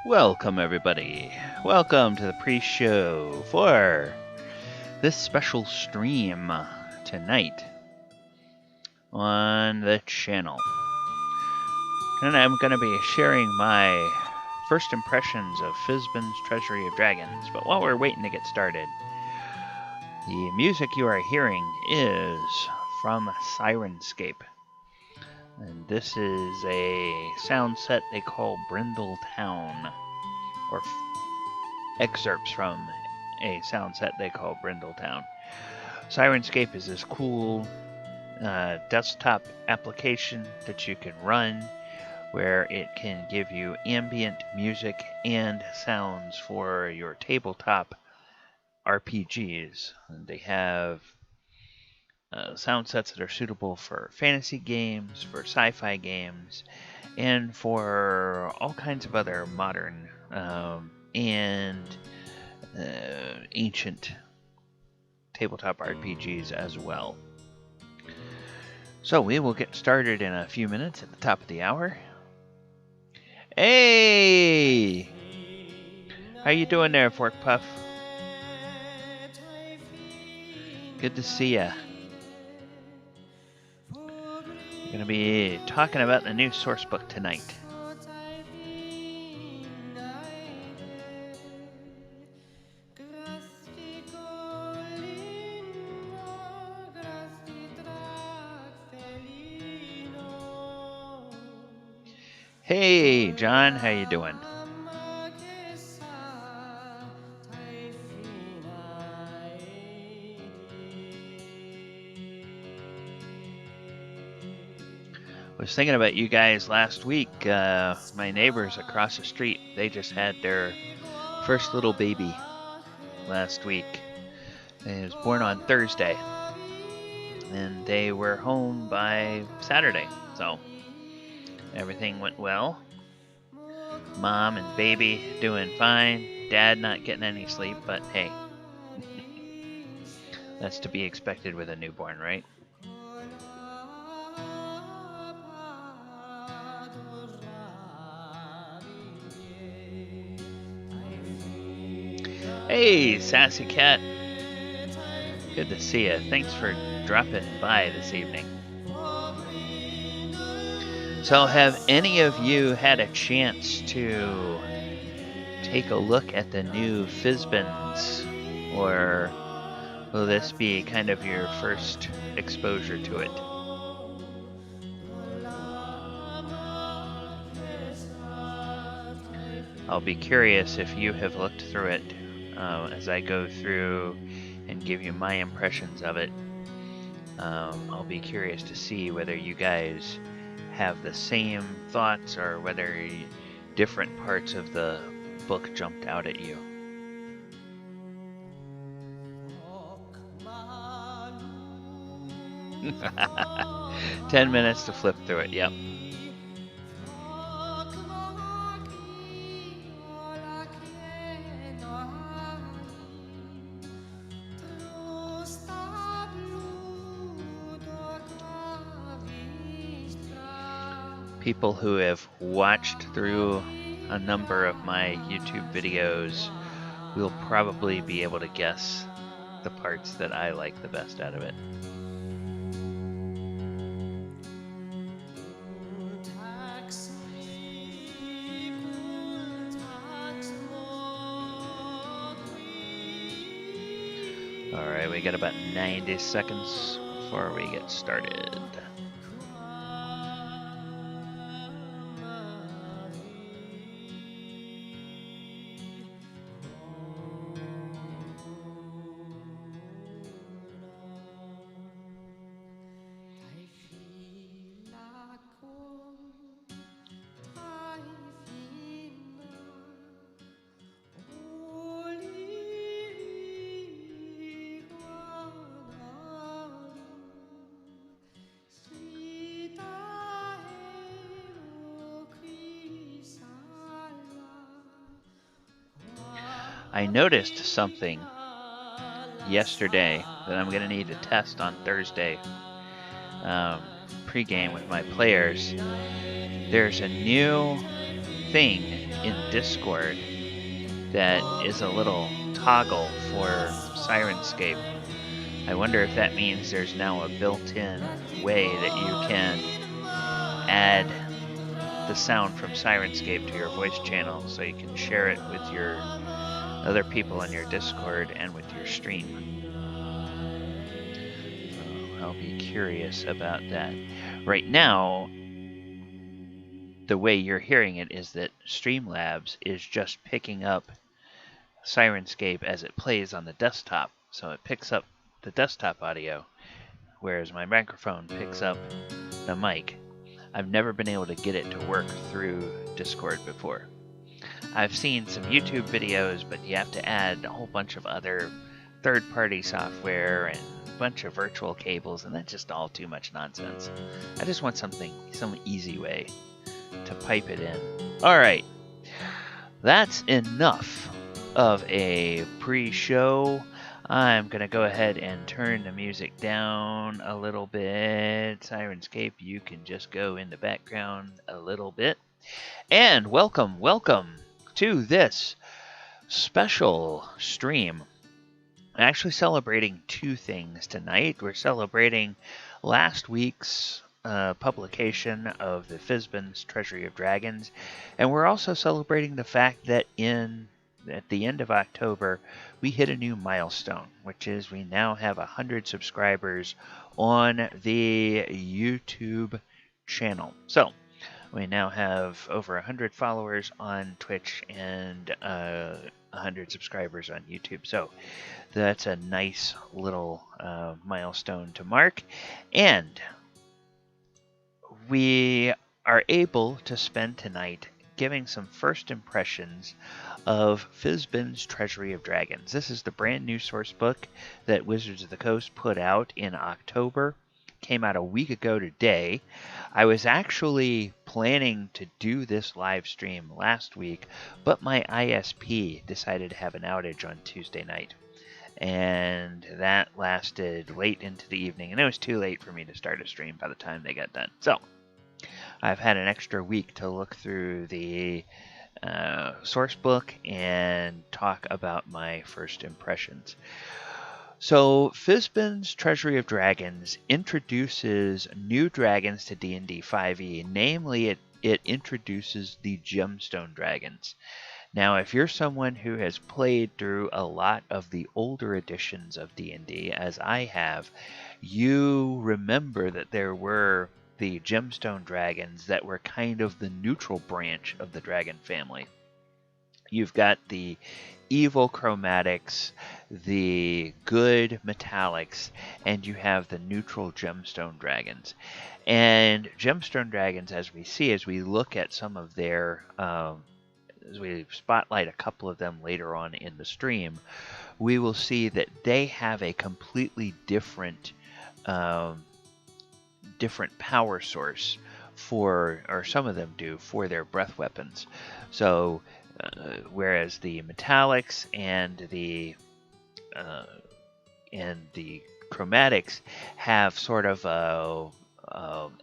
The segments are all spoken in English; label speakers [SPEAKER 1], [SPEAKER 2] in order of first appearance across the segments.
[SPEAKER 1] Welcome, everybody. Welcome to the pre-show for this special stream tonight on the channel. Tonight I'm going to be sharing my first impressions of Fizban's Treasury of Dragons. But while we're waiting to get started, the music you are hearing is from Sirenscape. And this is a sound set they call Brindle Town, or excerpts from a sound set they call Brindle Town. Sirenscape is this cool desktop application that you can run where it can give you ambient music and sounds for your tabletop RPGs. And they have sound sets that are suitable for fantasy games, for sci-fi games, and for all kinds of other modern and ancient tabletop RPGs as well. So we will get started in a few minutes at the top of the hour. Hey! How you doing there, Fork Puff? Good to see ya. We're going to be talking about the new Sourcebook tonight. Hey, John, how you doing? I was thinking about you guys last week. My neighbors across the street, they just had their first little baby last week. He was born on Thursday, and they were home by Saturday, so everything went well. Mom and baby doing fine. Dad not getting any sleep, but hey, that's to be expected with a newborn, right? Hey, Sassy Cat. Good to see you. Thanks for dropping by this evening. So have any of you had a chance to take a look at the new Fizbans, or will this be kind of your first exposure to it? I'll be curious if you have looked through it as I go through and give you my impressions of it. I'll be curious to see whether you guys have the same thoughts or whether different parts of the book jumped out at you. – 10 minutes to flip through it, yep. People who have watched through a number of my YouTube videos will probably be able to guess the parts that I like the best out of it. Alright, we got about 90 seconds before we get started. I noticed something yesterday that I'm going to need to test on Thursday pregame with my players. There's a new thing in Discord that is a little toggle for Sirenscape. I wonder if that means there's now a built-in way that you can add the sound from Sirenscape to your voice channel so you can share it with your other people on your Discord and with your stream. So I'll be curious about that. Right now, the way you're hearing it is that Streamlabs is just picking up Sirenscape as it plays on the desktop. So it picks up the desktop audio, whereas my microphone picks up the mic. I've never been able to get it to work through Discord before. I've seen some YouTube videos, but you have to add a whole bunch of other third-party software and a bunch of virtual cables, and that's just all too much nonsense. I just want some easy way to pipe it in. Alright, that's enough of a pre-show. I'm going to go ahead and turn the music down a little bit. Sirenscape, you can just go in the background a little bit. And welcome to this special stream. I'm actually celebrating two things tonight. We're celebrating last week's publication of the Fizban's Treasury of Dragons, and we're also celebrating the fact that at the end of October, we hit a new milestone, which is we now have 100 subscribers on the YouTube channel. So we now have over 100 followers on Twitch and 100 subscribers on YouTube. So that's a nice little milestone to mark. And we are able to spend tonight giving some first impressions of Fizban's Treasury of Dragons. This is the brand new source book that Wizards of the Coast put out in October. Came out a week ago today. I was actually planning to do this live stream last week, but my ISP decided to have an outage on Tuesday night. And that lasted late into the evening, and it was too late for me to start a stream by the time they got done. So I've had an extra week to look through the source book and talk about my first impressions. So Fizban's Treasury of Dragons introduces new dragons to D&D 5e. Namely, it introduces the Gemstone Dragons. Now, if you're someone who has played through a lot of the older editions of D&D, as I have, you remember that there were the Gemstone Dragons that were kind of the neutral branch of the dragon family. You've got the evil chromatics, the good metallics, and you have the neutral gemstone dragons. And gemstone dragons, as we look at some of their, as we spotlight a couple of them later on in the stream, we will see that they have a completely different power source or some of them do, for their breath weapons. So whereas the metallics and the chromatics have sort of a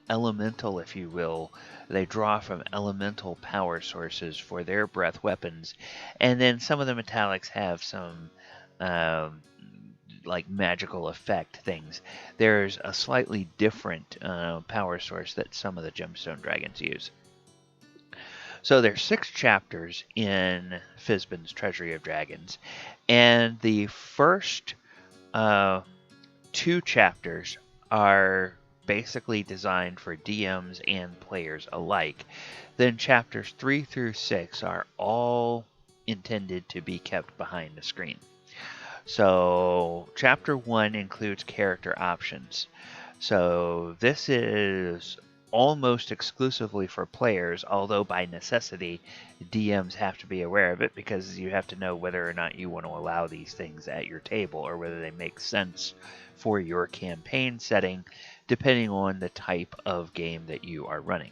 [SPEAKER 1] elemental, if you will, they draw from elemental power sources for their breath weapons, and then some of the metallics have some like magical effect things. There's a slightly different power source that some of the gemstone dragons use. So there's 6 chapters in Fizban's Treasury of Dragons, and the first 2 chapters are basically designed for DMs and players alike. Then chapters 3 through 6 are all intended to be kept behind the screen. So chapter 1 includes character options. So this is almost exclusively for players, although by necessity DMs have to be aware of it, because you have to know whether or not you want to allow these things at your table, or whether they make sense for your campaign setting, depending on the type of game that you are running.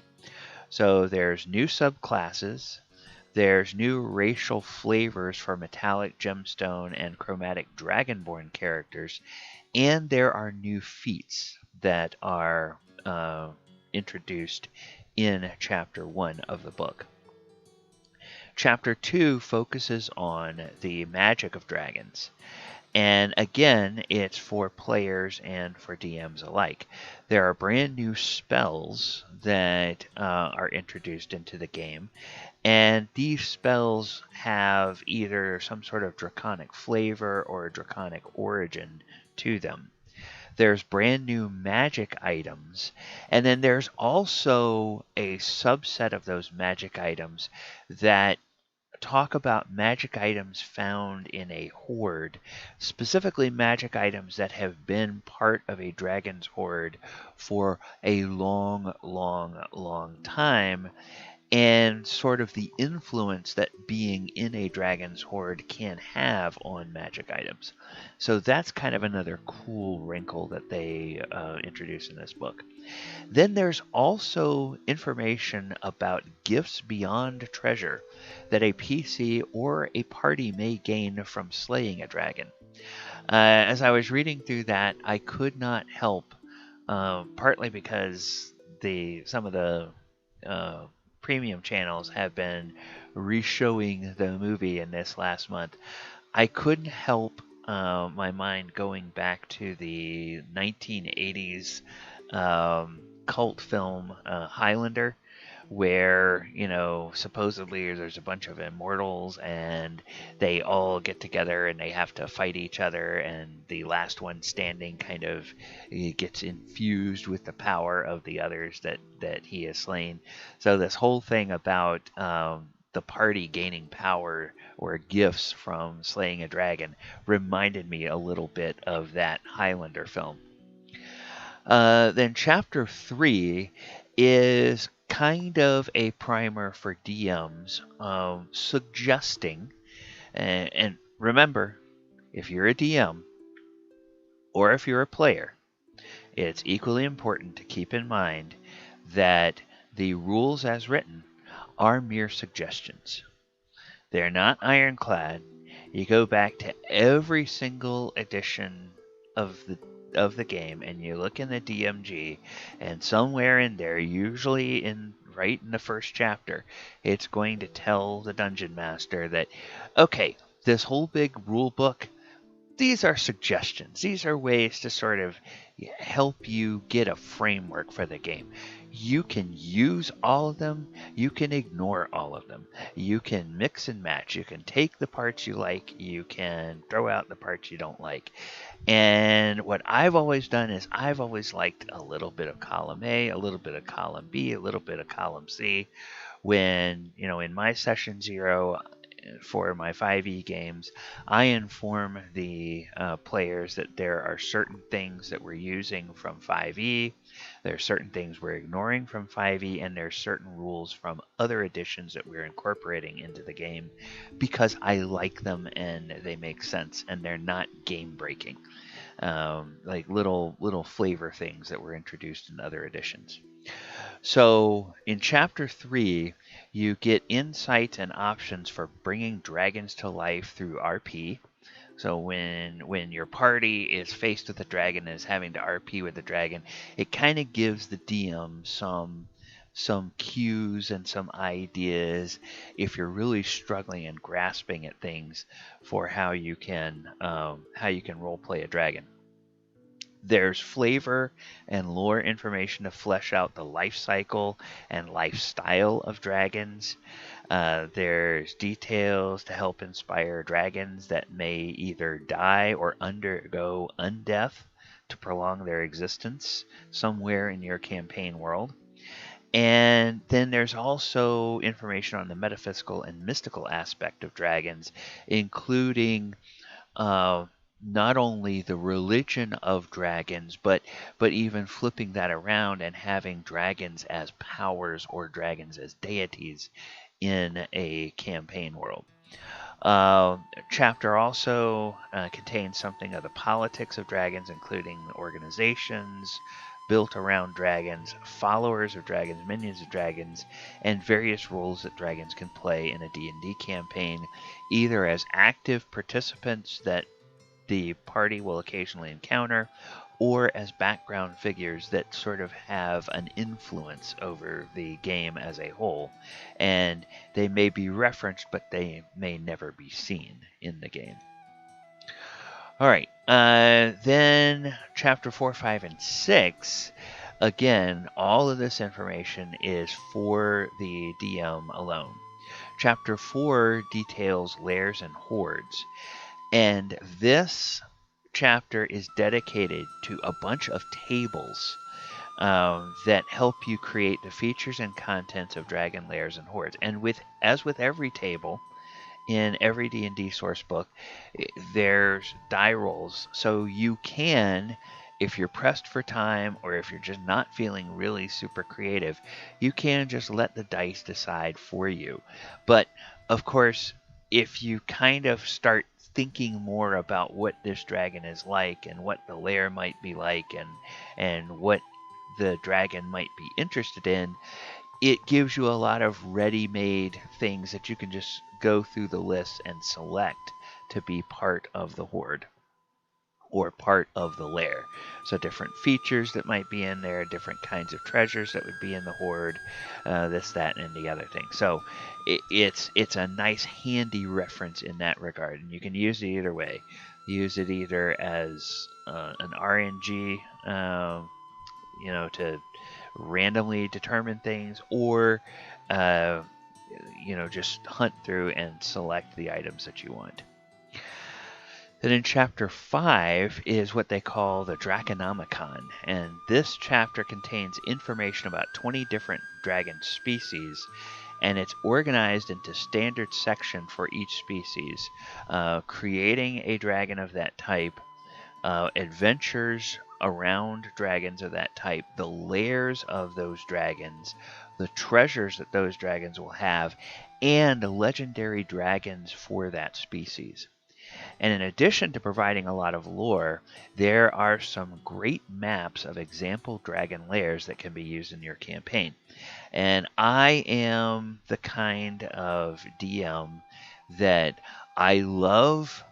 [SPEAKER 1] So there's new subclasses, there's new racial flavors for metallic, gemstone, and chromatic dragonborn characters, and there are new feats that are introduced in chapter 1 of the book. Chapter 2 focuses on the magic of dragons. And again, it's for players and for DMs alike. There are brand new spells that are introduced into the game. And these spells have either some sort of draconic flavor or a draconic origin to them. There's brand new magic items, and then there's also a subset of those magic items that talk about magic items found in a hoard, specifically magic items that have been part of a dragon's hoard for a long, long, long time, and sort of the influence that being in a dragon's hoard can have on magic items. So that's kind of another cool wrinkle that they introduce in this book. Then there's also information about gifts beyond treasure that a PC or a party may gain from slaying a dragon. As I was reading through that, I could not help, partly because some of the premium channels have been re-showing the movie in this last month. I couldn't help my mind going back to the 1980s cult film Highlander, where, supposedly there's a bunch of immortals and they all get together and they have to fight each other, and the last one standing kind of gets infused with the power of the others that he has slain. So this whole thing about the party gaining power or gifts from slaying a dragon reminded me a little bit of that Highlander film. Then chapter 3 is kind of a primer for DMs, suggesting, and remember, if you're a DM or if you're a player, it's equally important to keep in mind that the rules as written are mere suggestions. They're not ironclad. You go back to every single edition of the game and you look in the DMG, and somewhere in there, usually right in the first chapter, it's going to tell the dungeon master that, okay, this whole big rule book, these are suggestions. These are ways to sort of help you get a framework for the game. You can use all of them. You can ignore all of them. You can mix and match. You can take the parts you like. You can throw out the parts you don't like. And what I've always done is I've always liked a little bit of column A, a little bit of column B, a little bit of column C. When, in my session 0, for my 5e games, I inform the players that there are certain things that we're using from 5e, there are certain things we're ignoring from 5e, and there are certain rules from other editions that we're incorporating into the game because I like them and they make sense and they're not game breaking, like little flavor things that were introduced in other editions. So in chapter 3, you get insights and options for bringing dragons to life through RP. So when your party is faced with a dragon and is having to RP with the dragon, it kind of gives the DM some cues and some ideas if you're really struggling and grasping at things for how you can role play a dragon. There's flavor and lore information to flesh out the life cycle and lifestyle of dragons. There's details to help inspire dragons that may either die or undergo undeath to prolong their existence somewhere in your campaign world. And then there's also information on the metaphysical and mystical aspect of dragons, including not only the religion of dragons, but even flipping that around and having dragons as powers or dragons as deities in a campaign world. Chapter also contains something of the politics of dragons, including organizations built around dragons, followers of dragons, minions of dragons, and various roles that dragons can play in a D&D campaign, either as active participants that the party will occasionally encounter, or as background figures that sort of have an influence over the game as a whole. And they may be referenced, but they may never be seen in the game. All right, then chapter 4, 5, and 6. Again, all of this information is for the DM alone. Chapter 4 details Lairs and Hoards, and this chapter is dedicated to a bunch of tables that help you create the features and contents of Dragon Lairs and Hoards. And as with every table in every D&D source book, there's die rolls, so you can, if you're pressed for time or if you're just not feeling really super creative, you can just let the dice decide for you. But of course, if you kind of start thinking more about what this dragon is like and what the lair might be like and what the dragon might be interested in, it gives you a lot of ready-made things that you can just go through the list and select to be part of the Hoard or part of the lair. So different features that might be in there, different kinds of treasures that would be in the Hoard, this, that, and the other thing. So it's a nice handy reference in that regard, and you can use it either way. Use it either as an RNG, to randomly determine things, or just hunt through and select the items that you want. Then in chapter 5 is what they call the Draconomicon, and this chapter contains information about 20 different dragon species, and it's organized into standard sections for each species, creating a dragon of that type, adventures around dragons of that type, the lairs of those dragons, the treasures that those dragons will have, and legendary dragons for that species. And in addition to providing a lot of lore, there are some great maps of example dragon lairs that can be used in your campaign. And I am the kind of DM that I love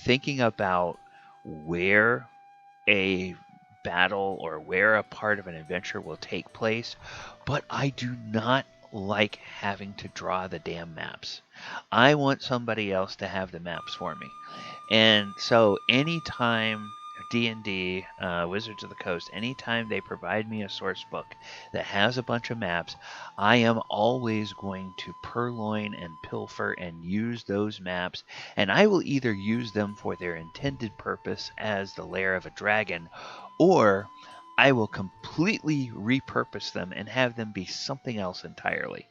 [SPEAKER 1] thinking about where a battle or where a part of an adventure will take place, but I do not like having to draw the damn maps. I want somebody else to have the maps for me. And so anytime D&D, Wizards of the Coast, anytime they provide me a source book that has a bunch of maps, I am always going to purloin and pilfer and use those maps, and I will either use them for their intended purpose as the lair of a dragon, or I will completely repurpose them and have them be something else entirely.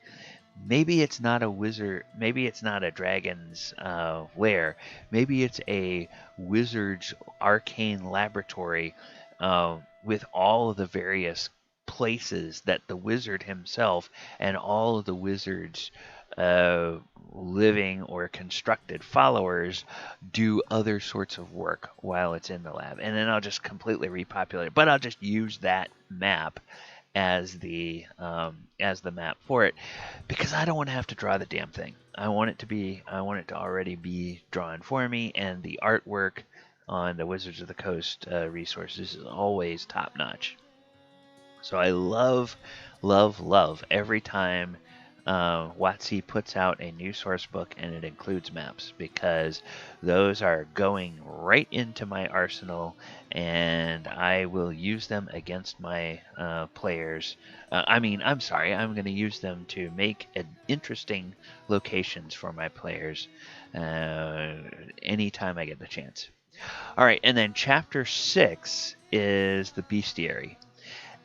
[SPEAKER 1] Maybe it's not a wizard, maybe it's not a dragon's lair, maybe it's a wizard's arcane laboratory with all of the various places that the wizard himself and all of the wizard's living or constructed followers do other sorts of work while it's in the lab. And then I'll just completely repopulate it, but I'll just use that map as the map for it, because I don't want to have to draw the damn thing. I want it to already be drawn for me, and the artwork on the Wizards of the Coast resources is always top notch. So I love every time WotC puts out a new source book and it includes maps, because those are going right into my arsenal, and I will use them against my players. I'm going to use them to make interesting locations for my players anytime I get the chance. All right, and then chapter 6 is the Bestiary.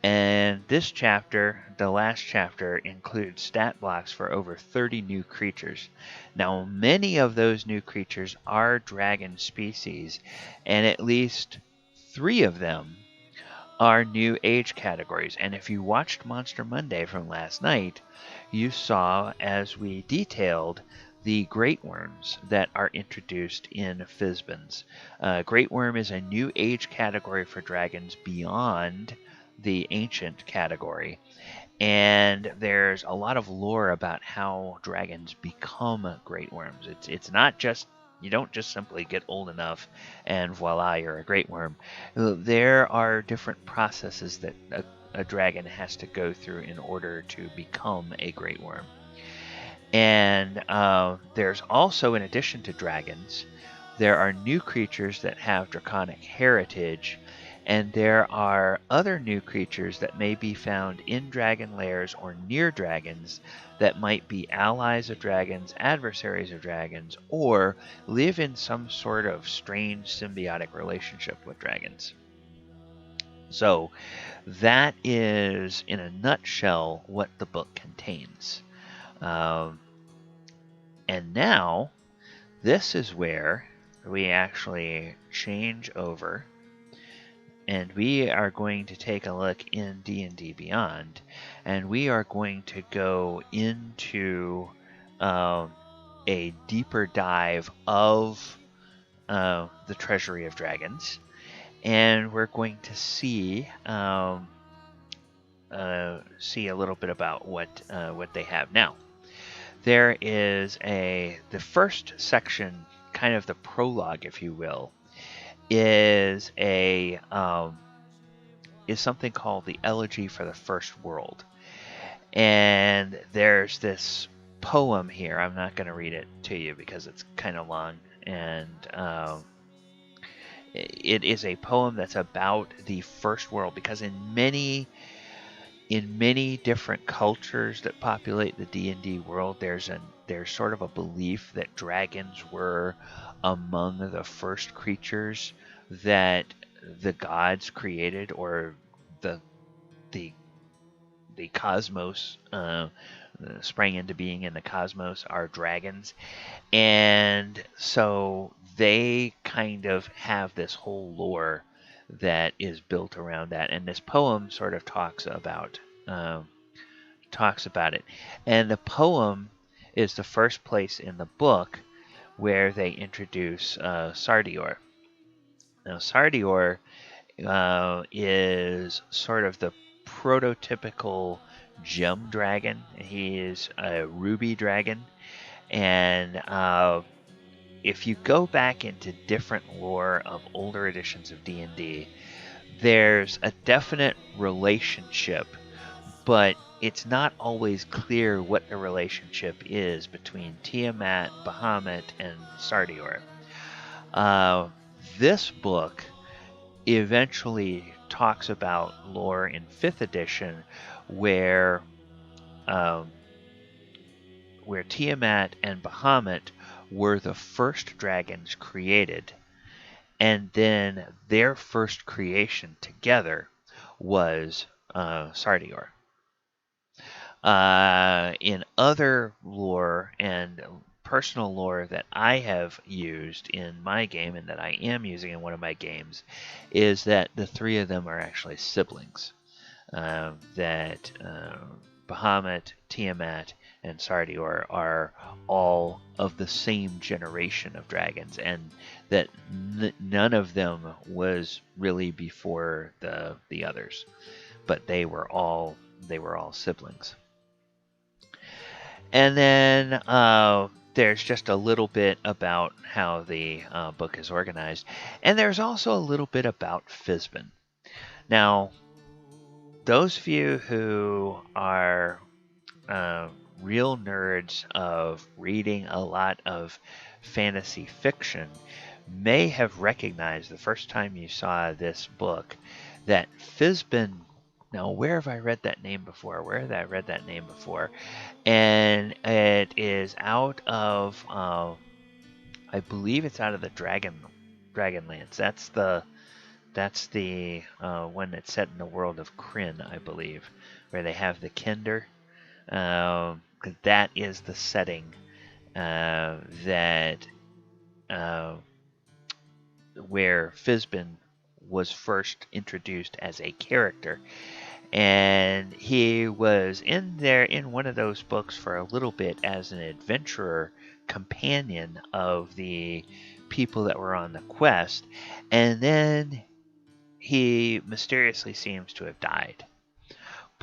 [SPEAKER 1] And this chapter, the last chapter, includes stat blocks for over 30 new creatures. Now, many of those new creatures are dragon species, and at least 3 of them are new age categories. And if you watched Monster Monday from last night, you saw, as we detailed, the Great Worms that are introduced in Fizban's. Great Worm is a new age category for dragons beyond the ancient category, and there's a lot of lore about how dragons become great worms. It's not just You don't just simply get old enough and voila, you're a great worm. There are different processes that a dragon has to go through in order to become a great worm. And there's also, in addition to dragons, there are new creatures that have draconic heritage, and there are other new creatures that may be found in dragon lairs or near dragons that might be allies of dragons, adversaries of dragons, or live in some sort of strange symbiotic relationship with dragons. So that is, in a nutshell, what the book contains. And now, this is where we actually change over, and we are going to take a look in D&D Beyond, and we are going to go into a deeper dive of the Treasury of Dragons, and we're going to see a little bit about what they have now. There is the first section, kind of the prologue, if you will, is something called the Elegy for the First World. And there's this poem here. I'm not going to read it to you because it's kind of long. And it is a poem that's about the First World, because in many different cultures that populate the D&D world, there's sort of a belief that dragons were among the first creatures that the gods created, or the cosmos sprang into being in the cosmos are dragons. And so they kind of have this whole lore that is built around that, and this poem sort of talks about it. And the poem is the first place in the book where they introduce Sardior. Now, Sardior is sort of the prototypical gem dragon. He is a ruby dragon, and if you go back into different lore of older editions of D&D, there's a definite relationship, but it's not always clear what the relationship is between Tiamat, Bahamut, and Sardior. This book eventually talks about lore in 5th edition where Tiamat and Bahamut were the first dragons created, and then their first creation together was Sardior. In other lore and personal lore that I have used in my game, and that I am using in one of my games, is that the three of them are actually siblings. That Bahamut, Tiamat, and Sardior are all of the same generation of dragons, and that none of them was really before the others, but they were all siblings. And then there's just a little bit about how the book is organized, and there's also a little bit about Fizban. Now, those of you who are real nerds of reading a lot of fantasy fiction may have recognized the first time you saw this book that Fizban. Now, where have I read that name before? Where have I read that name before? And it is out of, I believe it's out of the Dragonlance. That's the one that's set in the world of Kryn, I believe, where they have the Kender. That is the setting that where Fizban was first introduced as a character. And he was in one of those books for a little bit as an adventurer companion of the people that were on the quest, and then he mysteriously seems to have died.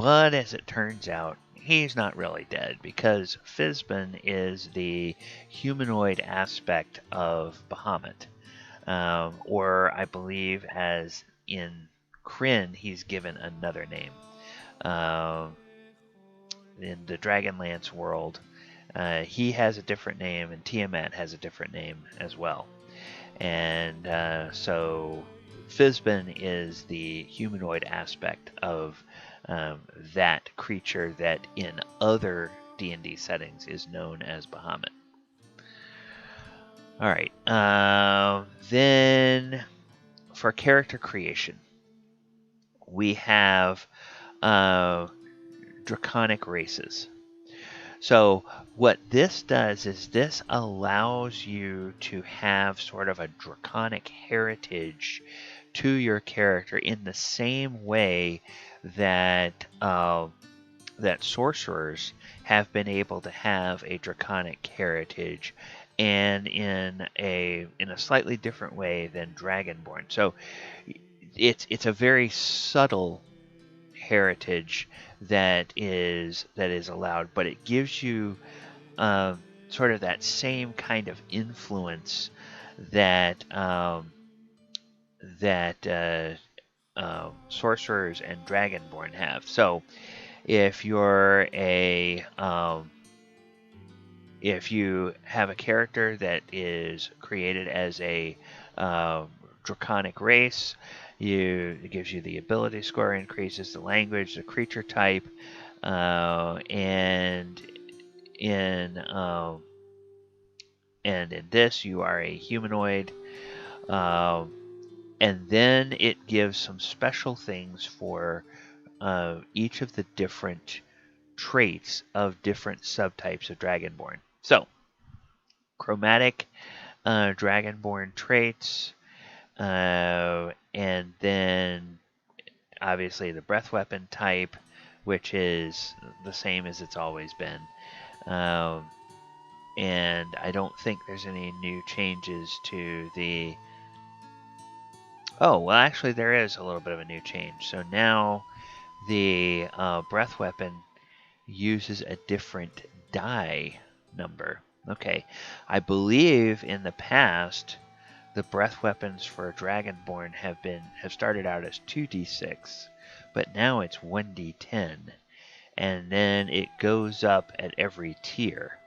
[SPEAKER 1] But as it turns out, he's not really dead, because Fizban is the humanoid aspect of Bahamut. Or I believe, as in Kryn, he's given another name. In the Dragonlance world, he has a different name, and Tiamat has a different name as well. And so Fizban is the humanoid aspect of that creature that in other D&D settings is known as Bahamut. Alright, then for character creation, we have Draconic races. So what this does is this allows you to have sort of a draconic heritage to your character in the same way that that sorcerers have been able to have a draconic heritage, and in a slightly different way than Dragonborn. So it's a very subtle heritage that is allowed, but it gives you sort of that same kind of influence that sorcerers and Dragonborn have. So if you're if you have a character that is created as a draconic race, it gives you the ability score increases, the language, the creature type, and in this you are a humanoid, and then it gives some special things for each of the different traits of different subtypes of Dragonborn. So, chromatic Dragonborn traits, and then obviously the breath weapon type, which is the same as it's always been. And I don't think there's any new changes to the... Oh, well, actually there is a little bit of a new change. So now the breath weapon uses a different die number. Okay, I believe in the past the breath weapons for Dragonborn have started out as 2d6, but now it's 1d10, and then it goes up at every tier.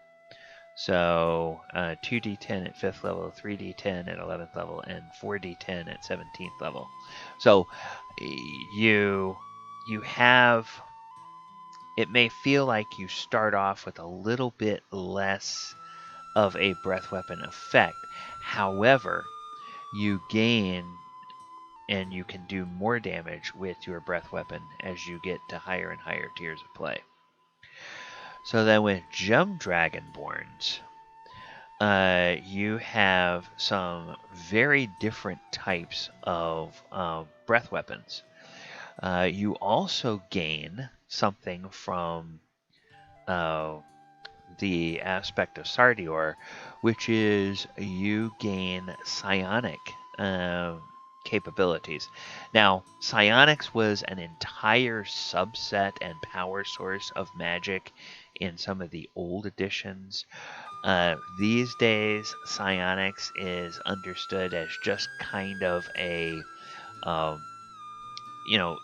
[SPEAKER 1] So 2d10 at 5th level, 3d10 at 11th level, and 4d10 at 17th level. So you have... It may feel like you start off with a little bit less of a breath weapon effect. However, you gain and you can do more damage with your breath weapon as you get to higher and higher tiers of play. So then with Gem Dragonborns, you have some very different types of breath weapons. You also gain something from the aspect of Sardior, which is you gain psionic capabilities. Now, psionics was an entire subset and power source of magic in some of the old editions. These days, psionics is understood as just kind of a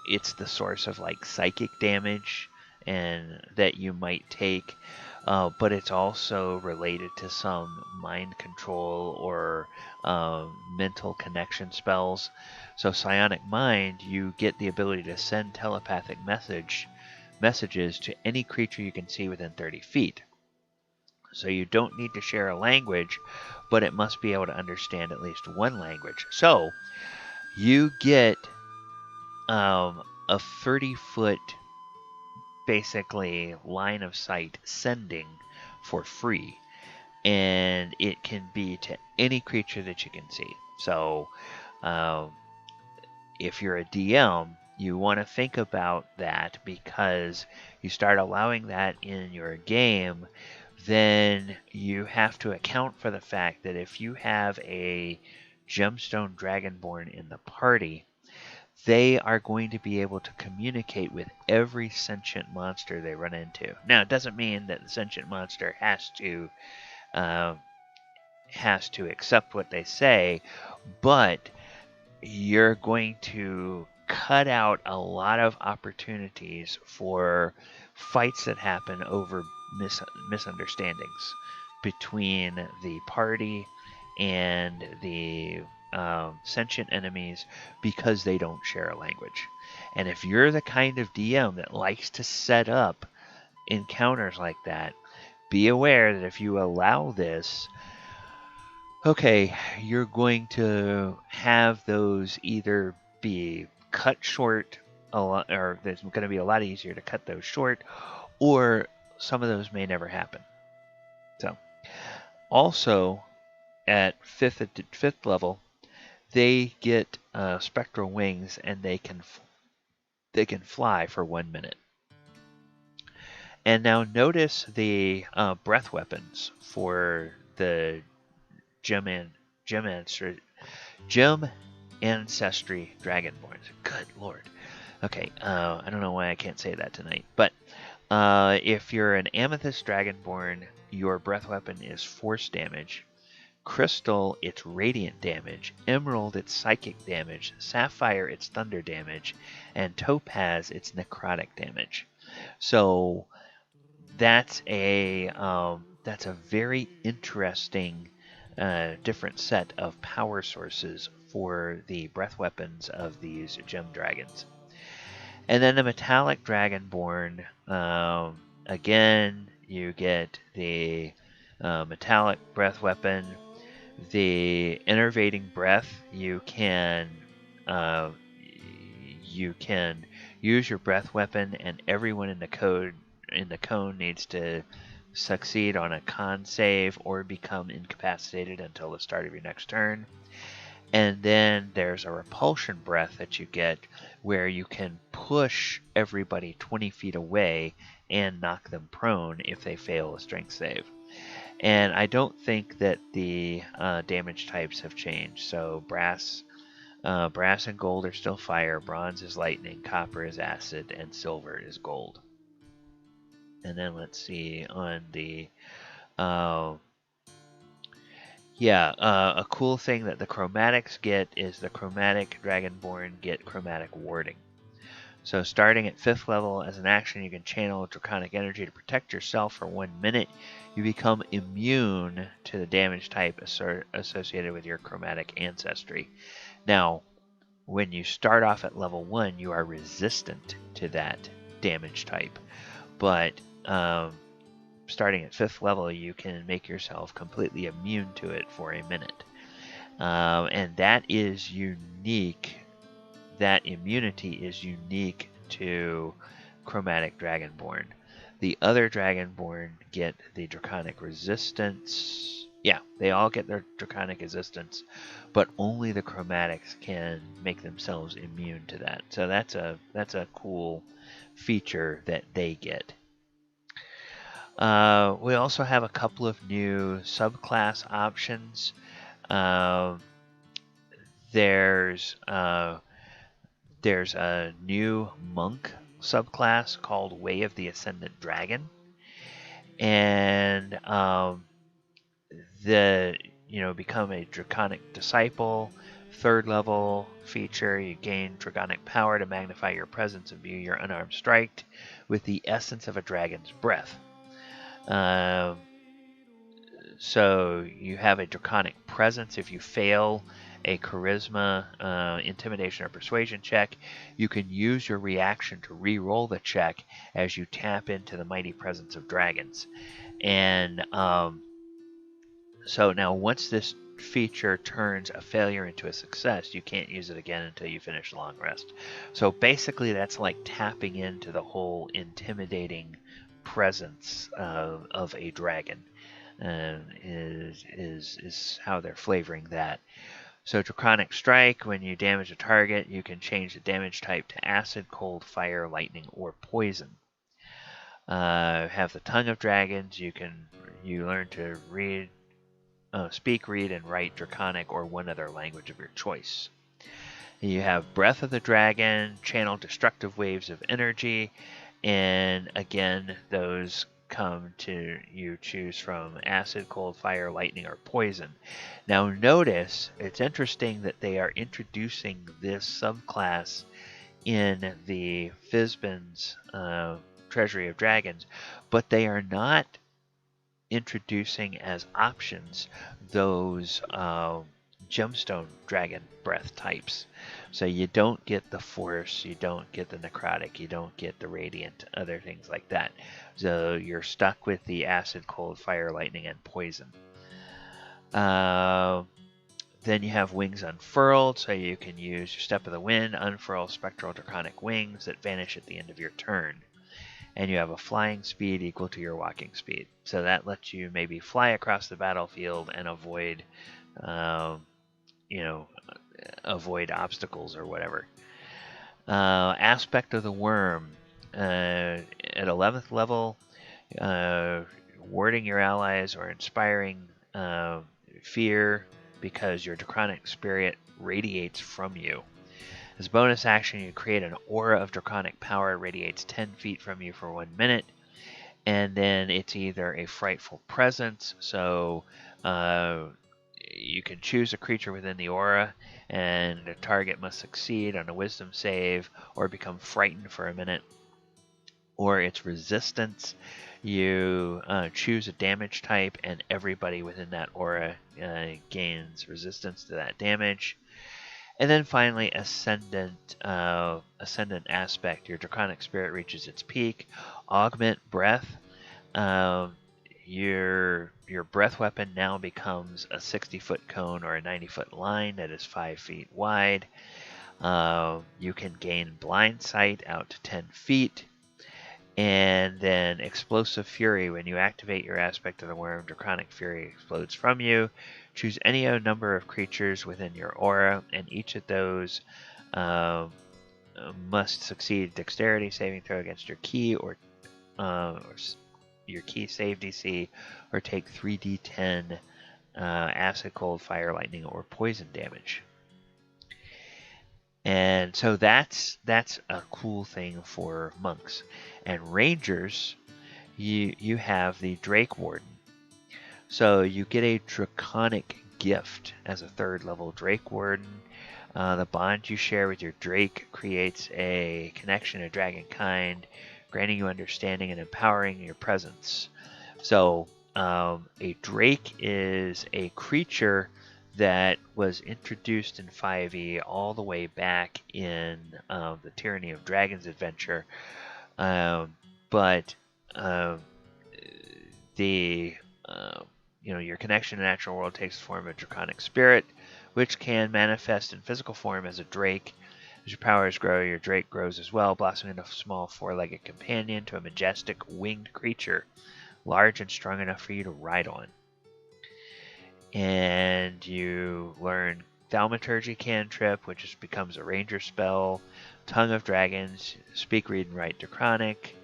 [SPEAKER 1] it's the source of like psychic damage and that you might take, but it's also related to some mind control or mental connection spells. So psionic mind, you get the ability to send telepathic messages to any creature you can see within 30 feet. So you don't need to share a language, but it must be able to understand at least one language. So you get a 30-foot basically line of sight sending for free, and it can be to any creature that you can see. So if you're a DM, you want to think about that, because you start allowing that in your game, then you have to account for the fact that if you have a Gemstone Dragonborn in the party, they are going to be able to communicate with every sentient monster they run into. Now, it doesn't mean that the sentient monster has to accept what they say, but you're going to cut out a lot of opportunities for fights that happen over misunderstandings between the party and the sentient enemies because they don't share a language. And if you're the kind of DM that likes to set up encounters like that, be aware that if you allow this, okay, you're going to have those either be cut short a lot, or it's going to be a lot easier to cut those short, or some of those may never happen. So, also at fifth level, they get spectral wings, and they can fly for 1 minute. And now notice the breath weapons for the Gem Ancestry Dragonborns. Good lord. Okay, I don't know why I can't say that tonight. But if you're an Amethyst Dragonborn, your breath weapon is force damage. Crystal, it's radiant damage. Emerald, it's psychic damage. Sapphire, it's thunder damage. And Topaz, it's necrotic damage. So that's a very interesting different set of power sources for the breath weapons of these gem dragons. And then the metallic dragonborn, again, you get the metallic breath weapon, the enervating breath. You can use your breath weapon, and everyone in the cone needs to succeed on a con save or become incapacitated until the start of your next turn. And then there's a repulsion breath that you get where you can push everybody 20 feet away and knock them prone if they fail a strength save. And I don't think that the damage types have changed. So brass and gold are still fire, bronze is lightning, copper is acid, and silver is gold. And then let's see on the, a cool thing that the chromatics get is the chromatic dragonborn get chromatic warding. So starting at 5th level, as an action, you can channel draconic energy to protect yourself for 1 minute. You become immune to the damage type associated with your chromatic ancestry. Now, when you start off at level 1, you are resistant to that damage type. But starting at 5th level, you can make yourself completely immune to it for a minute. And that is unique. That immunity is unique to Chromatic Dragonborn. The other Dragonborn get the Draconic Resistance. Yeah, they all get their Draconic Resistance, but only the Chromatics can make themselves immune to that. So that's a cool feature that they get. We also have a couple of new subclass options. There's a new monk subclass called Way of the Ascendant Dragon, and become a Draconic Disciple. 3rd level feature, you gain Draconic power to magnify your presence and view your unarmed strike with the essence of a dragon's breath. So you have a Draconic presence. If you fail a charisma, intimidation, or persuasion check, you can use your reaction to re-roll the check as you tap into the mighty presence of dragons. And so now once this feature turns a failure into a success, you can't use it again until you finish long rest. So basically that's like tapping into the whole intimidating presence of a dragon, is how they're flavoring that. So Draconic Strike, when you damage a target, you can change the damage type to acid, cold, fire, lightning, or poison. Have the Tongue of Dragons. You learn to speak, read, and write Draconic or one other language of your choice. You have Breath of the Dragon, channel destructive waves of energy, and again, those come to you choose from acid, cold, fire, lightning, or poison. Now notice, it's interesting that they are introducing this subclass in the Fizban's Treasury of Dragons, but they are not introducing as options those gemstone dragon breath types. So you don't get the force, you don't get the necrotic, you don't get the radiant, other things like that. So you're stuck with the acid, cold, fire, lightning, and poison. Then you have wings unfurled, so you can use your Step of the Wind, unfurl spectral draconic wings that vanish at the end of your turn. And you have a flying speed equal to your walking speed. So that lets you maybe fly across the battlefield and avoid, avoid obstacles or whatever. Aspect of the Worm. At 11th level, warding your allies or inspiring fear because your Draconic spirit radiates from you. As a bonus action, you create an aura of draconic power, radiates 10 feet from you for 1 minute, and then it's either a frightful presence, so you can choose a creature within the aura, and the target must succeed on a wisdom save or become frightened for a minute, or it's resistance. You choose a damage type, and everybody within that aura gains resistance to that damage. And then finally, Ascendant Aspect. Your Draconic Spirit reaches its peak. Augment Breath. Your breath weapon now becomes a 60-foot cone or a 90-foot line that is 5 feet wide. You can gain Blind Sight out to 10 feet. And then Explosive Fury. When you activate your Aspect of the Worm, Draconic Fury explodes from you. Choose any number of creatures within your aura, and each of those must succeed Dexterity saving throw against your key or your key save DC, or take 3d10 acid, cold, fire, lightning, or poison damage. And so that's a cool thing for monks. And rangers, you have the Drake Warden. So you get a Draconic Gift as a 3rd level Drake Warden. The bond you share with your Drake creates a connection of dragon kind, granting you understanding and empowering your presence. So a Drake is a creature that was introduced in 5e all the way back in the Tyranny of Dragons adventure. Your connection to the natural world takes the form of a draconic spirit, which can manifest in physical form as a drake. As your powers grow, your drake grows as well, blossoming into a small 4-legged companion to a majestic winged creature, large and strong enough for you to ride on. And you learn Thaumaturgy cantrip, which just becomes a ranger spell. Tongue of Dragons, speak, read, and write Draconic.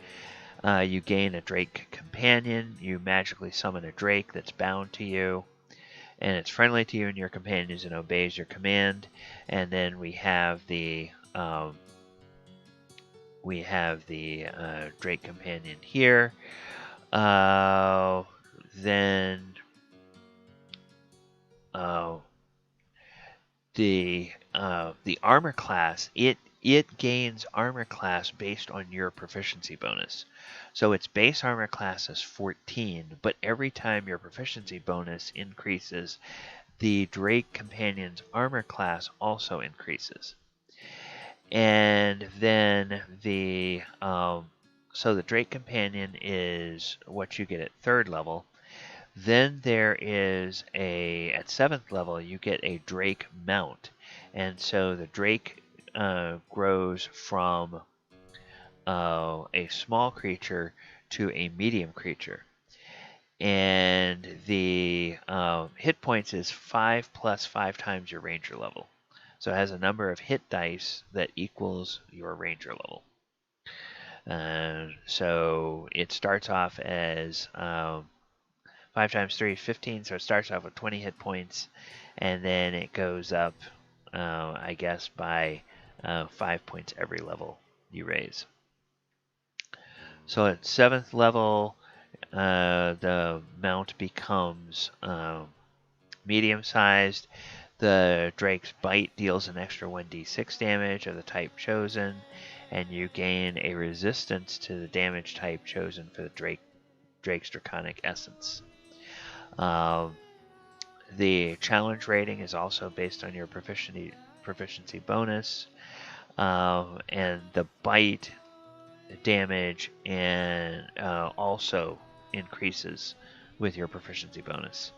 [SPEAKER 1] You gain a Drake companion. You magically summon a Drake that's bound to you, and it's friendly to you and your companions and obeys your command. And then we have the Drake companion here. The armor class, it gains armor class based on your proficiency bonus. So its base armor class is 14, but every time your proficiency bonus increases, the Drake companion's armor class also increases. And then the Drake companion is what you get at 3rd level. Then there is at 7th level, you get a Drake mount. And so the Drake grows from a small creature to a medium creature. And the hit points is 5 plus 5 times your ranger level. So it has a number of hit dice that equals your ranger level. So it starts off as 5 times 3 is 15, so it starts off with 20 hit points, and then it goes up I guess, by 5 points every level you raise. So at 7th level, the mount becomes medium-sized. The Drake's Bite deals an extra 1d6 damage of the type chosen, and you gain a resistance to the damage type chosen for the Drake's Draconic Essence. The challenge rating is also based on your proficiency bonus, and the bite damage and also increases with your proficiency bonus.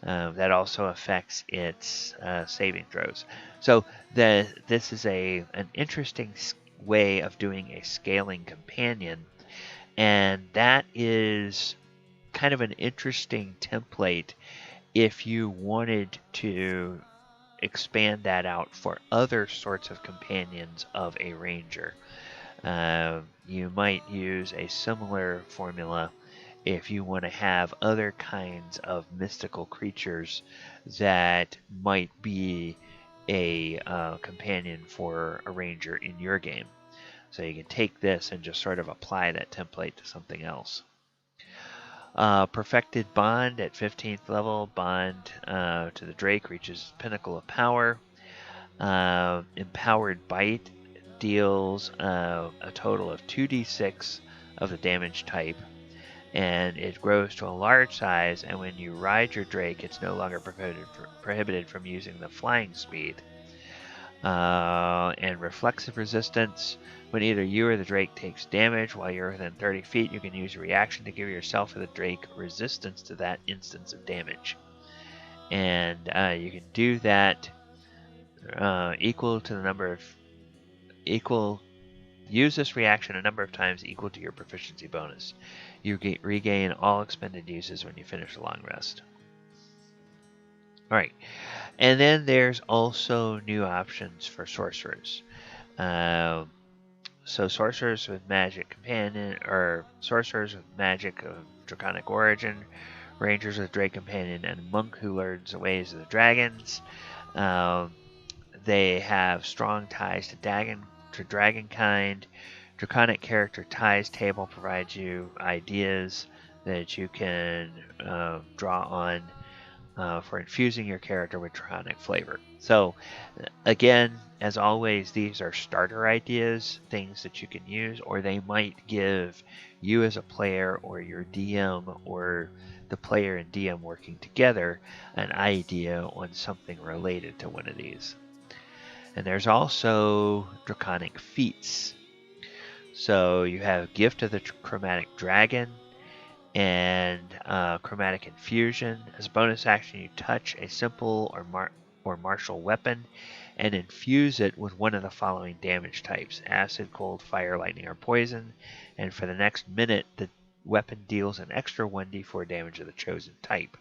[SPEAKER 1] That also affects its saving throws. So this is an interesting way of doing a scaling companion, and that is kind of an interesting template if you wanted to expand that out for other sorts of companions of a ranger. You might use a similar formula if you want to have other kinds of mystical creatures that might be a companion for a ranger in your game. So you can take this and just sort of apply that template to something else. Perfected Bond at 15th level. Bond to the Drake reaches pinnacle of power. Empowered Bite deals a total of 2d6 of the damage type, and it grows to a large size, and when you ride your Drake, it's no longer prohibited from using the flying speed. And Reflexive Resistance. When either you or the Drake takes damage while you're within 30 feet, you can use a reaction to give yourself or the Drake resistance to that instance of damage. And you can do that equal to the number of... Use this reaction a number of times equal to your proficiency bonus. You regain all expended uses when you finish a long rest. Alright, and then there's also new options for sorcerers. So sorcerers with magic companion, or sorcerers with magic of draconic origin, rangers with Drake companion, and monk who learns the ways of the dragons. They have strong ties to dragonkind. Draconic character ties table provides you ideas that you can draw on for infusing your character with draconic flavor. So again, as always, these are starter ideas, things that you can use, or they might give you as a player or your DM or the player and DM working together an idea on something related to one of these. And there's also Draconic Feats. So you have Gift of the Chromatic Dragon and Chromatic Infusion. As a bonus action, you touch a simple or martial weapon and infuse it with one of the following damage types: acid, cold, fire, lightning, or poison. And for the next minute, the weapon deals an extra 1d4 damage of the chosen type.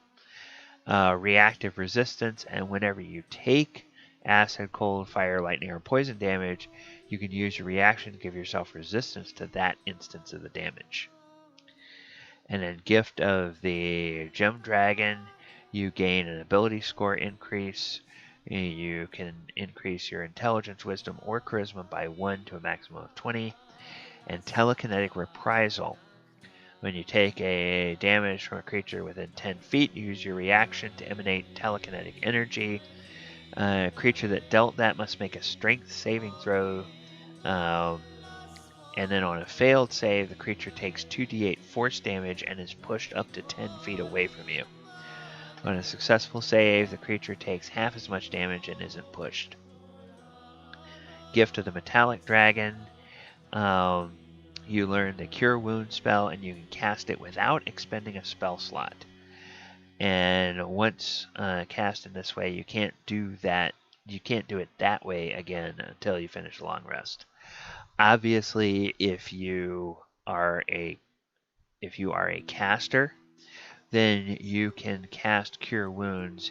[SPEAKER 1] Reactive resistance, and whenever you take acid, cold, fire, lightning, or poison damage, you can use your reaction to give yourself resistance to that instance of the damage. And then Gift of the Gem Dragon, you gain an ability score increase. You can increase your intelligence, wisdom, or charisma by 1 to a maximum of 20. And Telekinetic Reprisal. When you take a damage from a creature within 10 feet, you use your reaction to emanate telekinetic energy. A creature that dealt that must make a strength saving throw. And then on a failed save, the creature takes 2d8 force damage and is pushed up to 10 feet away from you. On a successful save, the creature takes half as much damage and isn't pushed. Gift of the Metallic Dragon. You learn the Cure Wounds spell, and you can cast it without expending a spell slot. And once cast in this way, you can't do that. You can't do it that way again until you finish a long rest. Obviously, if you are a caster, then you can cast Cure Wounds